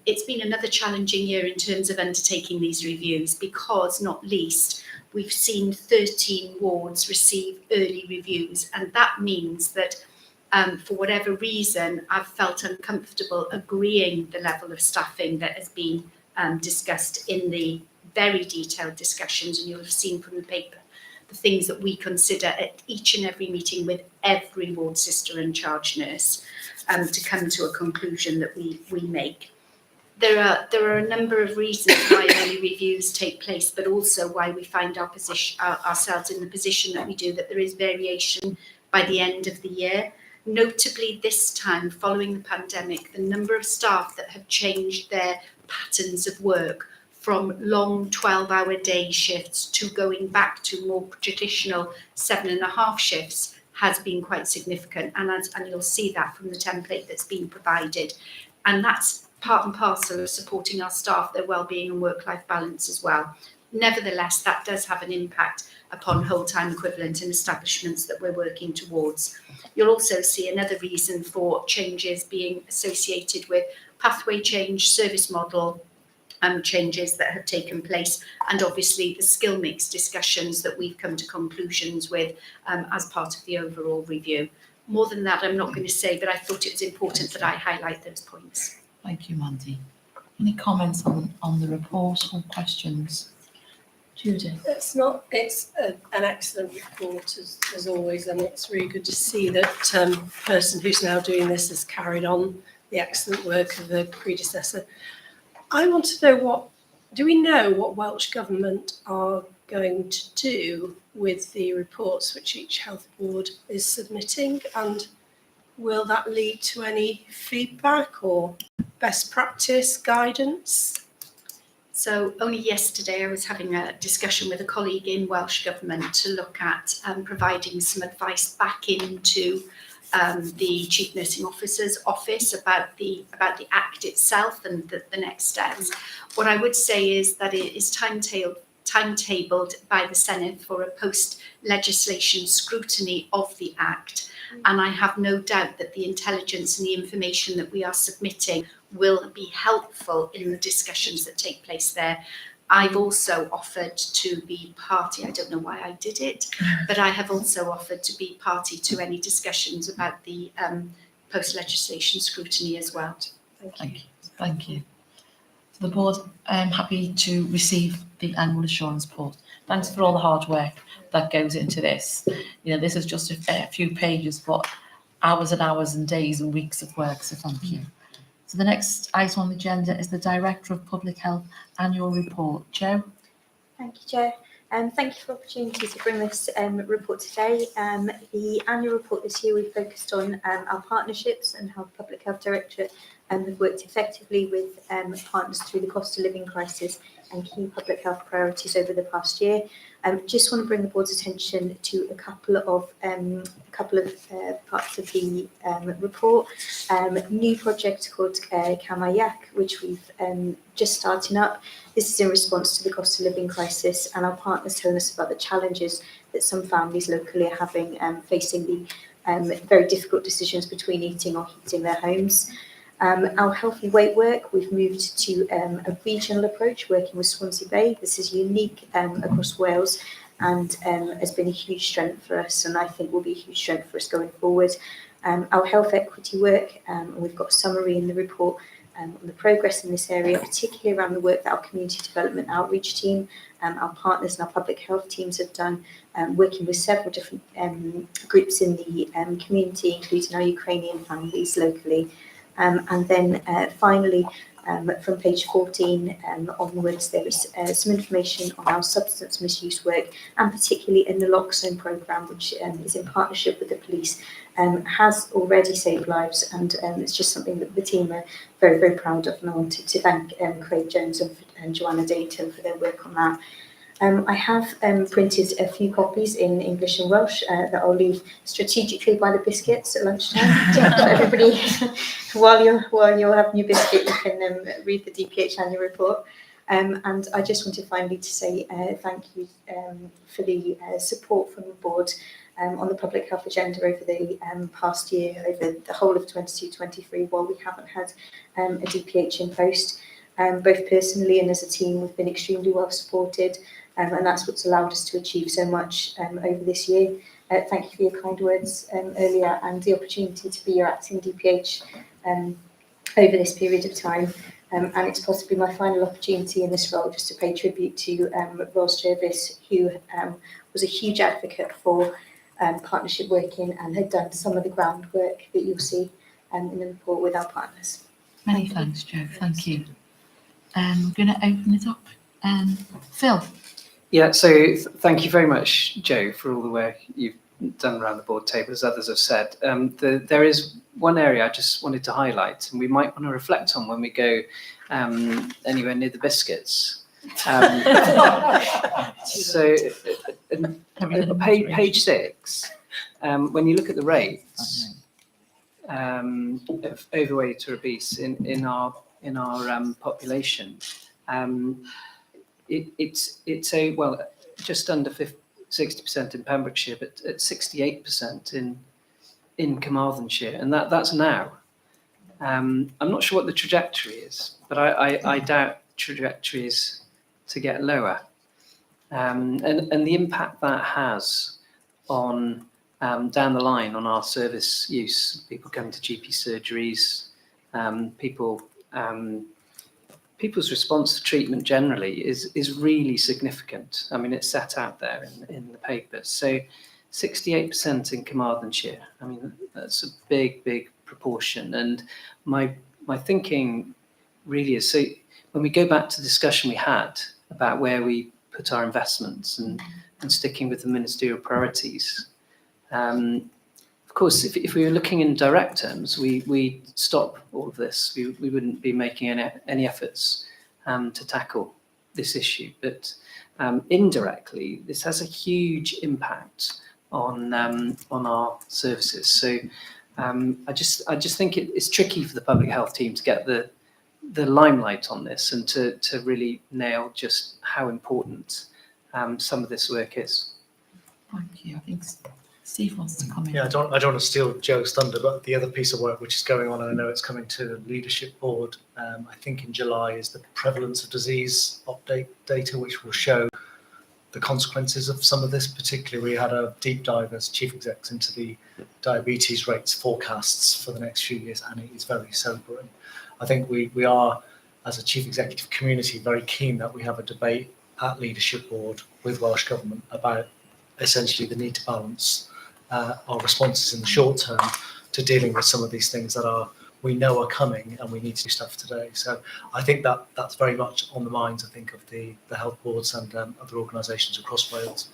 it's been another challenging year in terms of undertaking these reviews, because not least we've seen 13 wards receive early reviews, and that means that for whatever reason I've felt uncomfortable agreeing the level of staffing that has been discussed in the very detailed discussions, and you'll have seen from the paper the things that we consider at each and every meeting with every ward sister and charge nurse to come to a conclusion that we make. There are a number of reasons why early reviews take place, but also why we find ourselves in the position that we do, that there is variation by the end of the year. Notably this time, following the pandemic, the number of staff that have changed their patterns of work from long 12-hour day shifts to going back to more traditional 7.5 shifts has been quite significant. And you'll see that from the template that's been provided. And that's part and parcel of supporting our staff, their wellbeing and work-life balance as well. Nevertheless, that does have an impact upon whole-time equivalent in establishments that we're working towards. You'll also see another reason for changes being associated with pathway change, service model changes that have taken place, and obviously the skill mix discussions that we've come to conclusions with as part of the overall review. More than that, I'm not going to say, but I thought it was important that I highlight those points. Thank you, Mandy. Any comments on the report or questions? Judy? It's an excellent report as always, and it's really good to see that the person who's now doing this has carried on the excellent work of the predecessor. I want to know do we know what Welsh Government are going to do with the reports which each health board is submitting, and will that lead to any feedback or best practice guidance? So only yesterday I was having a discussion with a colleague in Welsh Government to look at providing some advice back into the Chief Nursing Officer's office about the Act itself and the next steps. What I would say is that it is timetabled by the Senedd for a post-legislation scrutiny of the Act. And I have no doubt that the intelligence and the information that we are submitting will be helpful in the discussions that take place there. I've also offered to be party, I don't know why I did it, but I have also offered to be party to any discussions about the post-legislation scrutiny as well. Thank you. So the board, I'm happy to receive the annual assurance report. Thanks for all the hard work that goes into this. You know, this is just a few pages, but hours and hours and days and weeks of work, so thank you. So the next item on the agenda is the Director of Public Health Annual Report. Jo? Thank you, Chair. Thank you for the opportunity to bring this report today. The annual report this year, we focused on our partnerships and how the Public Health Directorate have worked effectively with partners through the cost of living crisis and key public health priorities over the past year. Just want to bring the board's attention to a couple of parts of the report. New project called Camayac, which we've just starting up. This is in response to the cost of living crisis, and our partners telling us about the challenges that some families locally are having, facing the very difficult decisions between eating or heating their homes. Our healthy weight work, we've moved to a regional approach, working with Swansea Bay. This is unique across Wales and has been a huge strength for us, and I think will be a huge strength for us going forward. Our health equity work, we've got a summary in the report on the progress in this area, particularly around the work that our community development outreach team, our partners and our public health teams have done, working with several different groups in the community, including our Ukrainian families locally. And then finally, from page 14 onwards, there is some information on our substance misuse work, and particularly in the naloxone programme, which is in partnership with the police, has already saved lives, and it's just something that the team are very, very proud of, and I wanted to thank Craig Jones and Joanna Dayton for their work on that. I have printed a few copies in English and Welsh that I'll leave strategically by the biscuits at lunchtime. So everybody, while you're having your biscuit, you can read the DPH annual report. And I just wanted finally to say thank you for the support from the board on the public health agenda over the past year, over the whole of 22-23, while we haven't had a DPH in post. Both personally and as a team, we've been extremely well supported, and that's what's allowed us to achieve so much over this year. Thank you for your kind words earlier and the opportunity to be your acting DPH over this period of time. And it's possibly my final opportunity in this role just to pay tribute to Ros Jervis, who was a huge advocate for partnership working and had done some of the groundwork that you'll see in the report with our partners. Many thanks, Jo. Thank you. I'm going to open it up. Phil. Yeah, so thank you very much, Jo, for all the work you've done around the board table, as others have said. There is one area I just wanted to highlight, and we might want to reflect on when we go anywhere near the biscuits. So page 6, when you look at the rates of overweight or obese in our population, it's just under 60% in Pembrokeshire, but at 68% in Carmarthenshire, and that's now. I'm not sure what the trajectory is, but I doubt trajectory is to get lower, and the impact that has on down the line on our service use, people coming to GP surgeries, people's response to treatment generally is really significant. I mean, it's set out there in the papers. So 68% in Carmarthenshire. I mean, that's a big proportion. And my thinking really is, so when we go back to the discussion we had about where we put our investments and sticking with the ministerial priorities, of course, if we were looking in direct terms, we stop all of this. We wouldn't be making any efforts to tackle this issue. But indirectly, this has a huge impact on our services. So I just think it's tricky for the public health team to get the limelight on this and to really nail just how important some of this work is. Thank you. I think Steve wants to comment. Yeah, I don't want to steal Joe's thunder, but the other piece of work which is going on, and I know it's coming to the leadership board, I think in July, is the prevalence of disease update data, which will show the consequences of some of this. Particularly, we had a deep dive as chief execs into the diabetes rates forecasts for the next few years, and it is very sobering. I think we are, as a chief executive community, very keen that we have a debate at leadership board with Welsh Government about essentially the need to balance our responses in the short term to dealing with some of these things that we know are coming, and we need to do stuff today. So I think that's very much on the minds, I think, of the health boards and other organisations across Wales.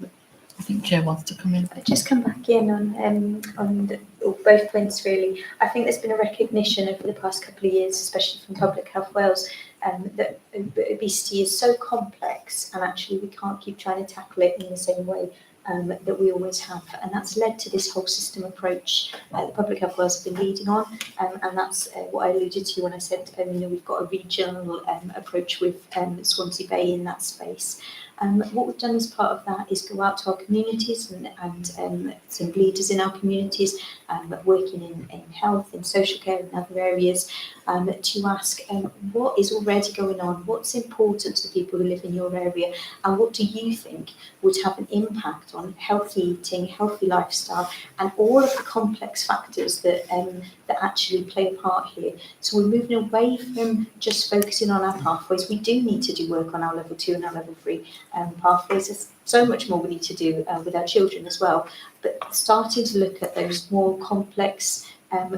I think Jo wants to come in. I'll just come back in on both points, really. I think there's been a recognition over the past couple of years, especially from Public Health Wales, that obesity is so complex, and actually we can't keep trying to tackle it in the same way that we always have, and that's led to this whole system approach the Public Health Wales have been leading on, and that's what I alluded to when I said we've got a regional approach with Swansea Bay in that space. What we've done as part of that is go out to our communities and some leaders in our communities working in health, in social care and other areas to ask what is already going on, what's important to the people who live in your area, and what do you think would have an impact on healthy eating, healthy lifestyle, and all of the complex factors that actually play a part here. So we're moving away from just focusing on our pathways. We do need to do work on our level 2 and our level 3 pathways. There's so much more we need to do with our children as well, but starting to look at those more complex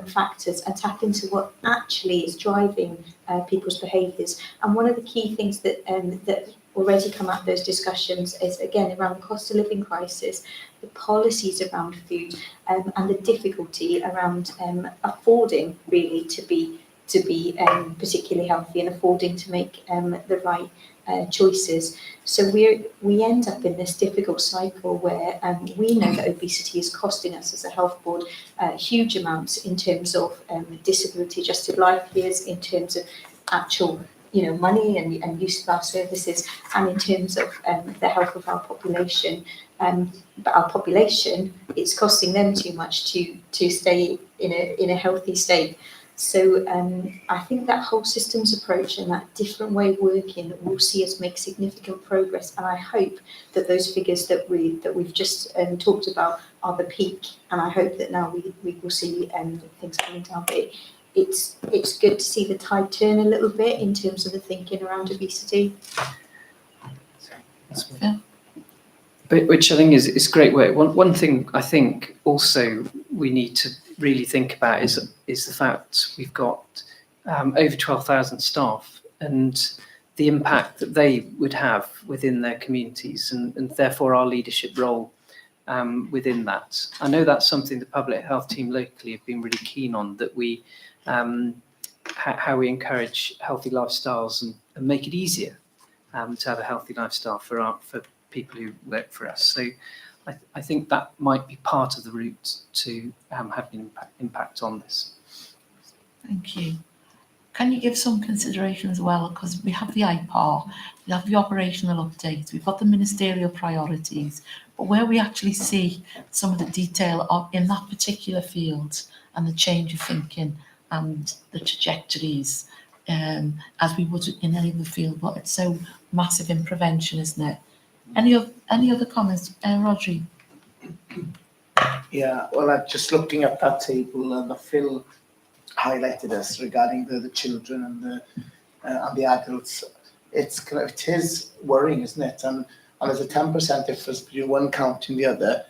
factors and tap into what actually is driving people's behaviours. And one of the key things that already come out of those discussions is, again, around the cost of living crisis, the policies around food, and the difficulty around affording really to be particularly healthy and affording to make the right choices. So we end up in this difficult cycle where we know that obesity is costing us as a health board huge amounts in terms of disability adjusted life years, in terms of actual money and use of our services, and in terms of the health of our population. But our population, it's costing them too much to stay in a healthy state. So I think that whole systems approach and that different way of working will see us make significant progress. And I hope that those figures that we've just talked about are the peak. And I hope that now we will see things coming down. But it's good to see the tide turn a little bit in terms of the thinking around obesity. Yeah. But which I think is great work. One thing I think also we need to really think about is the fact we've got over 12,000 staff and the impact that they would have within their communities and therefore our leadership role within that. I know that's something the public health team locally have been really keen on, that we how we encourage healthy lifestyles and make it easier to have a healthy lifestyle for people who work for us. So I think that might be part of the route to have an impact on this. Thank you. Can you give some consideration as well, because we have the IPAR, we have the operational updates, we've got the ministerial priorities, but where we actually see some of the detail in that particular field and the change of thinking and the trajectories as we would in any other field, but it's so massive in prevention, isn't it? Any other comments, Rodri? Yeah, well, I'm just looking at that table and Phil highlighted us regarding the children and the adults. It is worrying, isn't it? And there's a 10% difference between one county and the other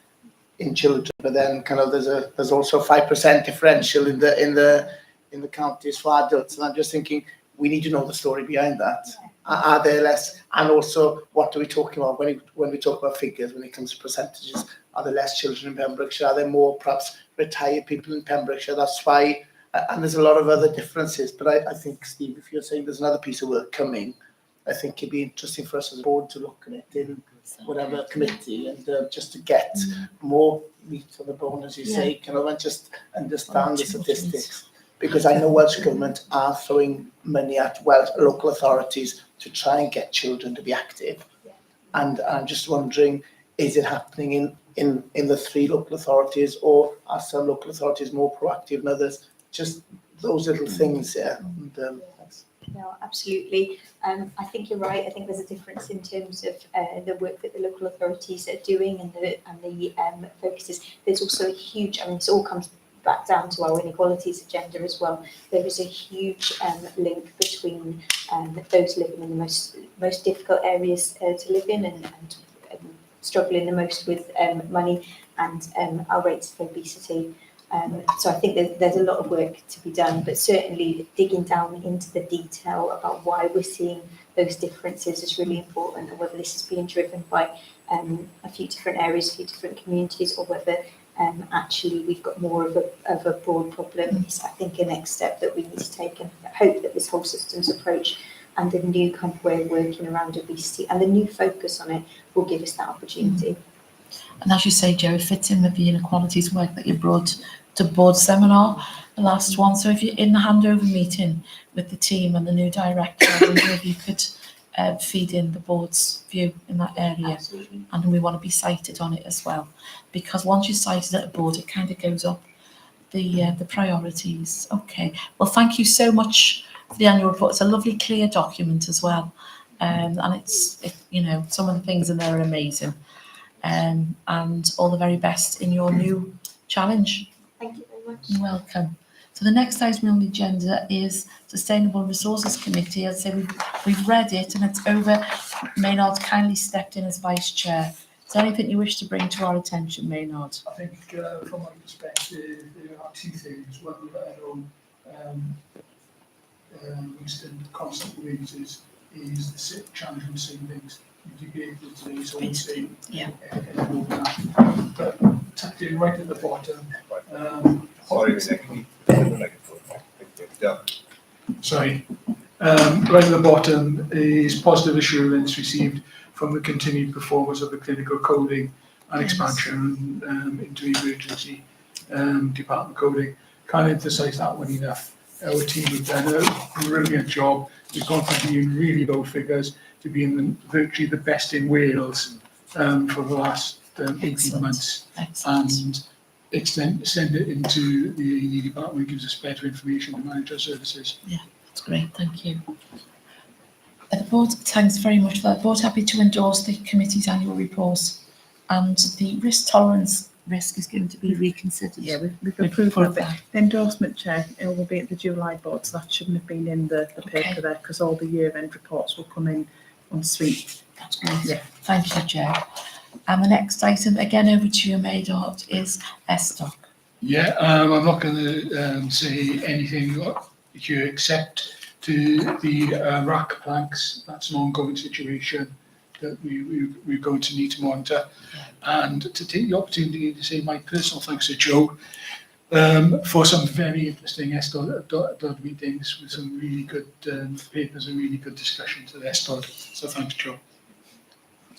in children, but then there's also a 5% differential in the counties for adults. And I'm just thinking we need to know the story behind that. Are there less? And also, what are we talking about when we talk about figures, when it comes to percentages? Are there less children in Pembrokeshire? Are there more perhaps retired people in Pembrokeshire? That's why, and there's a lot of other differences. But I think, Steve, if you're saying there's another piece of work coming, I think it'd be interesting for us as a board to look at it in whatever committee and just to get more meat on the bone, as you say, and just understand the statistics. Because I know Welsh Government are throwing money at Welsh local authorities to try and get children to be active. And I'm just wondering, is it happening in the 3 local authorities, or are some local authorities more proactive than others? Just those little things, yeah. And, No, absolutely. I think you're right. I think there's a difference in terms of the work that the local authorities are doing and the focuses. There's also a huge, this all comes back down to our inequalities agenda as well. There is a huge link between those living in the most difficult areas to live in and struggling the most with money and our rates of obesity. So I think there's a lot of work to be done, but certainly digging down into the detail about why we're seeing those differences is really important, and whether this is being driven by a few different areas, a few different communities, or whether actually we've got more of a broad problem is, I think, a next step that we need to take, and I hope that this whole systems approach and the new kind of way of working around obesity and the new focus on it will give us that opportunity. And as you say, Joe, it fits in with the inequalities work that you brought to board seminar, the last one. So if you're in the handover meeting with the team and the new director, I wonder if you could feed in the board's view in that area. Absolutely. And we want to be cited on it as well, because once you're cited at a board, it kind of goes up the priorities. Okay, well, thank you so much for the annual report. It's a lovely, clear document as well, and it's some of the things in there are amazing. And all the very best in your new challenge. Thank you very much. You're welcome. So the next item on the agenda is Sustainable Resources Committee. As I say, we've read it and it's over. Maynard kindly stepped in as Vice Chair. Is there anything you wish to bring to our attention, Maynard? I think from my perspective, there are 2 things. One that I know Winston constantly raises is the challenge of savings. You be able to sort of say, but tucked in right at the bottom. Sorry. Right at the bottom is positive assurance received from the continued performance of the clinical coding and expansion into emergency department coding. Can't emphasise that one enough. Our team have done a brilliant job. We've gone from being really low figures to being virtually the best in Wales for the last 18 months. And send it into the AE department, gives us better information to manage our services. Yeah, that's great, thank you. The board, thanks very much for that. The board happy to endorse the committee's annual report, and the risk tolerance risk is going to be reconsidered. Yeah, we've approved that. The endorsement, Chair, it will be at the July board, so that shouldn't have been in the paper there, because all the year-end reports will come in on suite. That's great. Yeah. Thank you, Chair. And the next item, again over to you, Maydart, is SDOC. Yeah, I'm not going to say anything here except to the rack planks. That's an ongoing situation that we're going to need to monitor. And to take the opportunity to say my personal thanks to Joe for some very interesting SDOD meetings with some really good papers and really good discussions at SDOD. So thanks, Joe.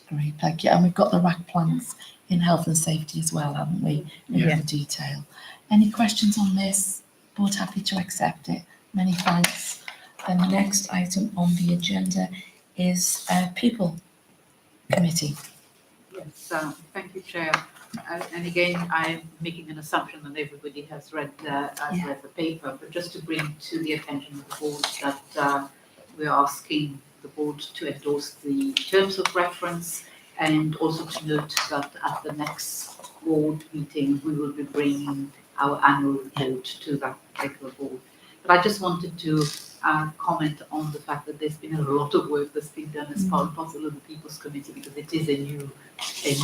Great, thank you. And we've got the rack plans in health and safety as well, haven't we? In Yeah. more detail. Any questions on this? Board happy to accept it. Many thanks. Then the next item on the agenda is People Committee. Yes, thank you, Chair. And again, I'm making an assumption that everybody has read read the paper, but just to bring to the attention of the board that we're asking the board to endorse the terms of reference, and also to note that at the next board meeting, we will be bringing our annual report to that particular board. But I just wanted to comment on the fact that there's been a lot of work that's been done as part and parcel of the People's Committee, because it is a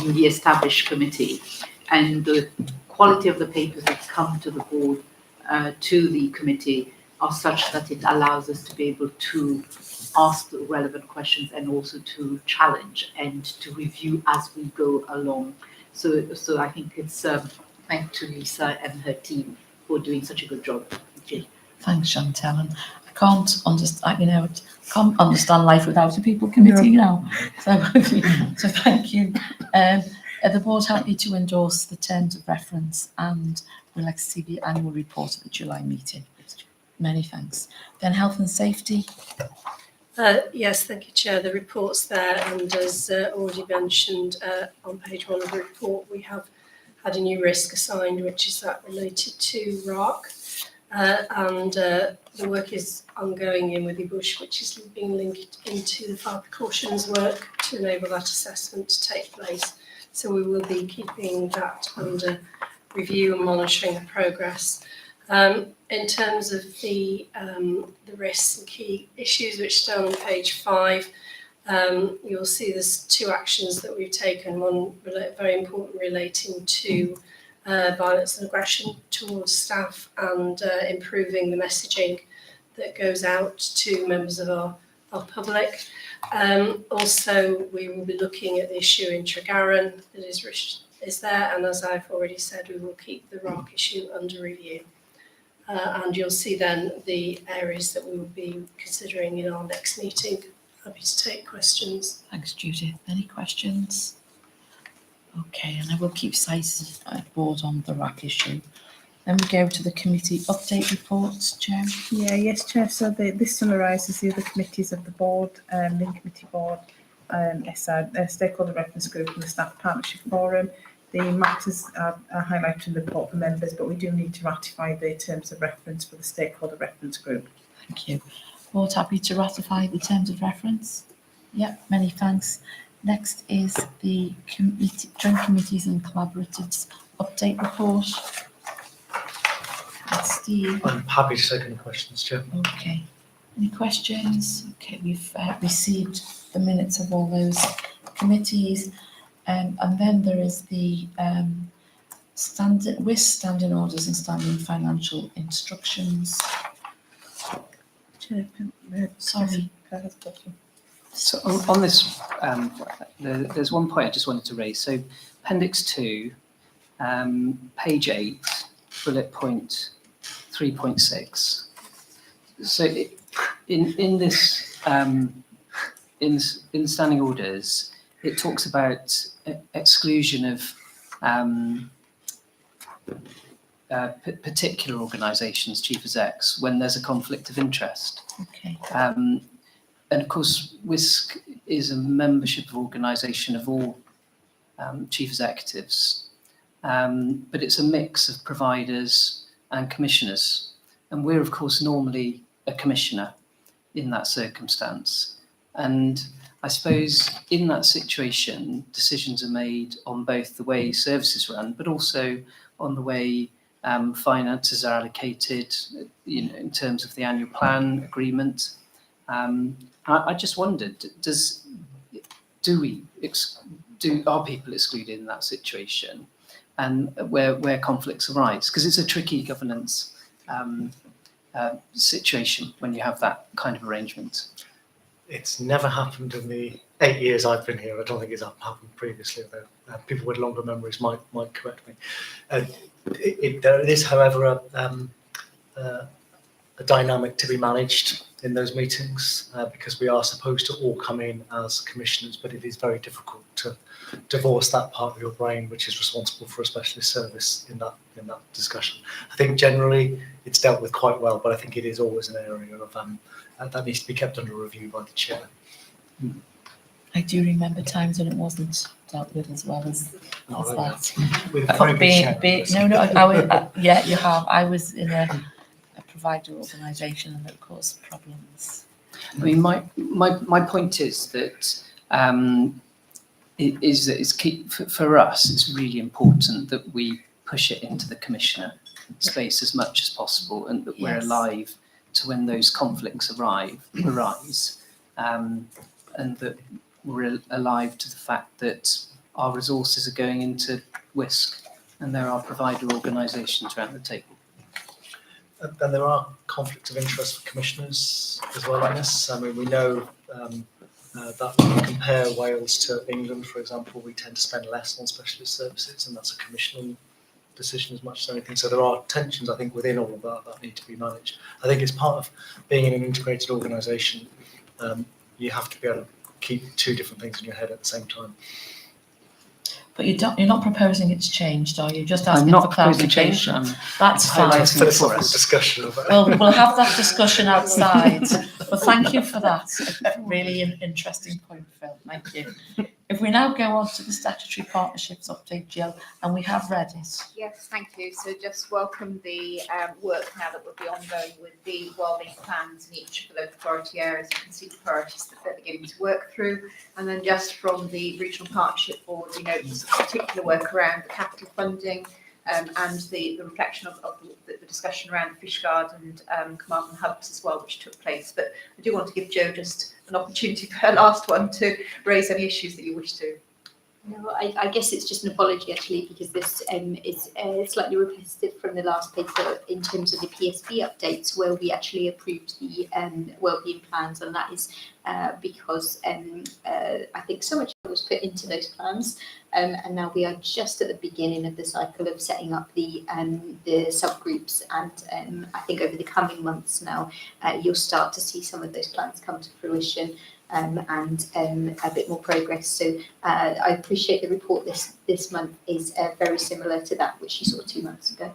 newly established committee, and the quality of the papers that come to the board, to the committee, are such that it allows us to be able to ask the relevant questions and also to challenge and to review as we go along. So I think it's thanks to Lisa and her team for doing such a good job. Thank you. Thanks, Chantel. And I can't understand life without a People Committee now. So thank you. The board happy to endorse the terms of reference, and we'd like to see the annual report at the July meeting. Many thanks. Then health and safety. Yes, thank you, Chair. The report's there, and as already mentioned on page 1 of the report, we have had a new risk assigned, which is that related to RARC. And the work is ongoing in Withy Bush, which is being linked into the fire precautions work to enable that assessment to take place. So we will be keeping that under review and monitoring the progress. In terms of the risks and key issues, which are down on page 5, you'll see there's 2 actions that we've taken. One very important relating to violence and aggression towards staff, and improving the messaging that goes out to members of our public. Also, we will be looking at the issue in Tregaron that is there, and as I've already said, we will keep the RARC issue under review. And you'll see then the areas that we will be considering in our next meeting. Happy to take questions. Thanks, Judith. Any questions? Okay, and I will keep size board on the RAC issue. Then we go to the committee update reports, Chair. Yes, Chair. So this summarises the other committees of the board, the committee board, SR, Stakeholder Reference Group, and the Staff Partnership Forum. The matters are highlighted in the report for members, but we do need to ratify the terms of reference for the Stakeholder Reference Group. Thank you. Board happy to ratify the terms of reference? Yep, many thanks. Next is the Joint Committees and Collaboratives update report. Steve. I'm happy to take any questions, Chair. Okay. Any questions? Okay, we've received the minutes of all those committees. And then there is the standing orders and standing financial instructions. Chair, sorry. So on this, there's one point I just wanted to raise. So Appendix 2, page 8, bullet point 3.6. So in this in standing orders, it talks about exclusion of particular organisations, chief execs, when there's a conflict of interest. Okay. And of course, WISC is a membership of organisation of all chief executives, but it's a mix of providers and commissioners. And we're, of course, normally a commissioner in that circumstance. And I suppose in that situation, decisions are made on both the way services run, but also on the way finances are allocated, in terms of the annual plan agreement. I just wondered, are people excluded in that situation, and where conflicts arise? Because it's a tricky governance situation when you have that kind of arrangement. It's never happened in the 8 years I've been here. I don't think it's happened previously, though. People with longer memories might correct me. There is, however, a dynamic to be managed in those meetings, because we are supposed to all come in as commissioners, but it is very difficult to divorce that part of your brain which is responsible for a specialist service in that discussion. I think generally it's dealt with quite well, but I think it is always an area of that needs to be kept under review by the chair. I do remember times when it wasn't dealt with as well as that. With a very good chair. Yeah, you have. I was in a provider organisation and it caused problems. I mean, my point is that it's key for us. It's really important that we push it into the commissioner space as much as possible, and that we're alive to when those conflicts arise, and that we're alive to the fact that our resources are going into WISC, and there are provider organisations around the table. And there are conflicts of interest for commissioners as well in this. I mean, we know that when you compare Wales to England, for example, we tend to spend less on specialist services, and that's a commissioning decision as much as anything. So there are tensions, I think, within all of that need to be managed. I think it's part of being in an integrated organisation. You have to be able to keep two different things in your head at the same time. But you're not proposing it's changed, are you? Just asking for clarification. That's fine. Discussion of it. Well, we'll have that discussion outside. But thank you for that. Really an interesting point, Phil. Thank you. If we now go on to the statutory partnerships update, Jill, and we have read it. Yes, thank you. So just welcome the work now that will be ongoing with the wellbeing plans in each of the local authority areas. You can see the priorities that they're beginning to work through. And then just from the regional partnership board, we know there's particular work around the capital funding and the reflection of the discussion around the Fishguard and command and hubs as well, which took place. But I do want to give Jo just an opportunity for her last one to raise any issues that you wish to. No, I guess it's just an apology actually, because this is slightly repetitive from the last paper in terms of the PSP updates, where we actually approved the wellbeing plans, and that is because I think so much was put into those plans, and now we are just at the beginning of the cycle of setting up the subgroups, and I think over the coming months now you'll start to see some of those plans come to fruition. And a bit more progress. So I appreciate the report this month is very similar to that which you saw 2 months ago.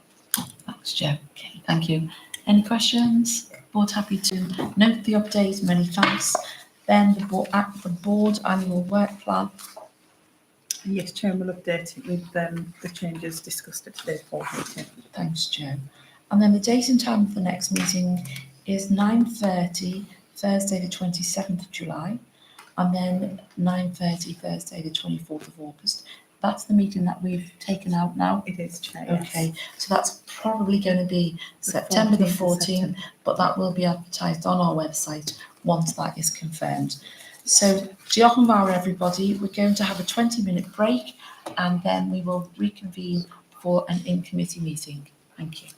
Thanks, Jo. Okay, thank you. Any questions? Board happy to note the update. Many thanks. Then the board annual work plan. Yes, Chair, will update it with the changes discussed at today's board meeting. Thanks, Jo. And then the date and time for the next meeting is 9:30. Thursday the 27th of July, and then 9:30 Thursday the 24th of August. That's the meeting that we've taken out now. It is, Chair. Okay, yes. so that's probably going to be September the 14th, but that will be advertised on our website once that is confirmed. So, diolch yn fawr everybody. We're going to have a 20-minute break, and then we will reconvene for an in-committee meeting. Thank you.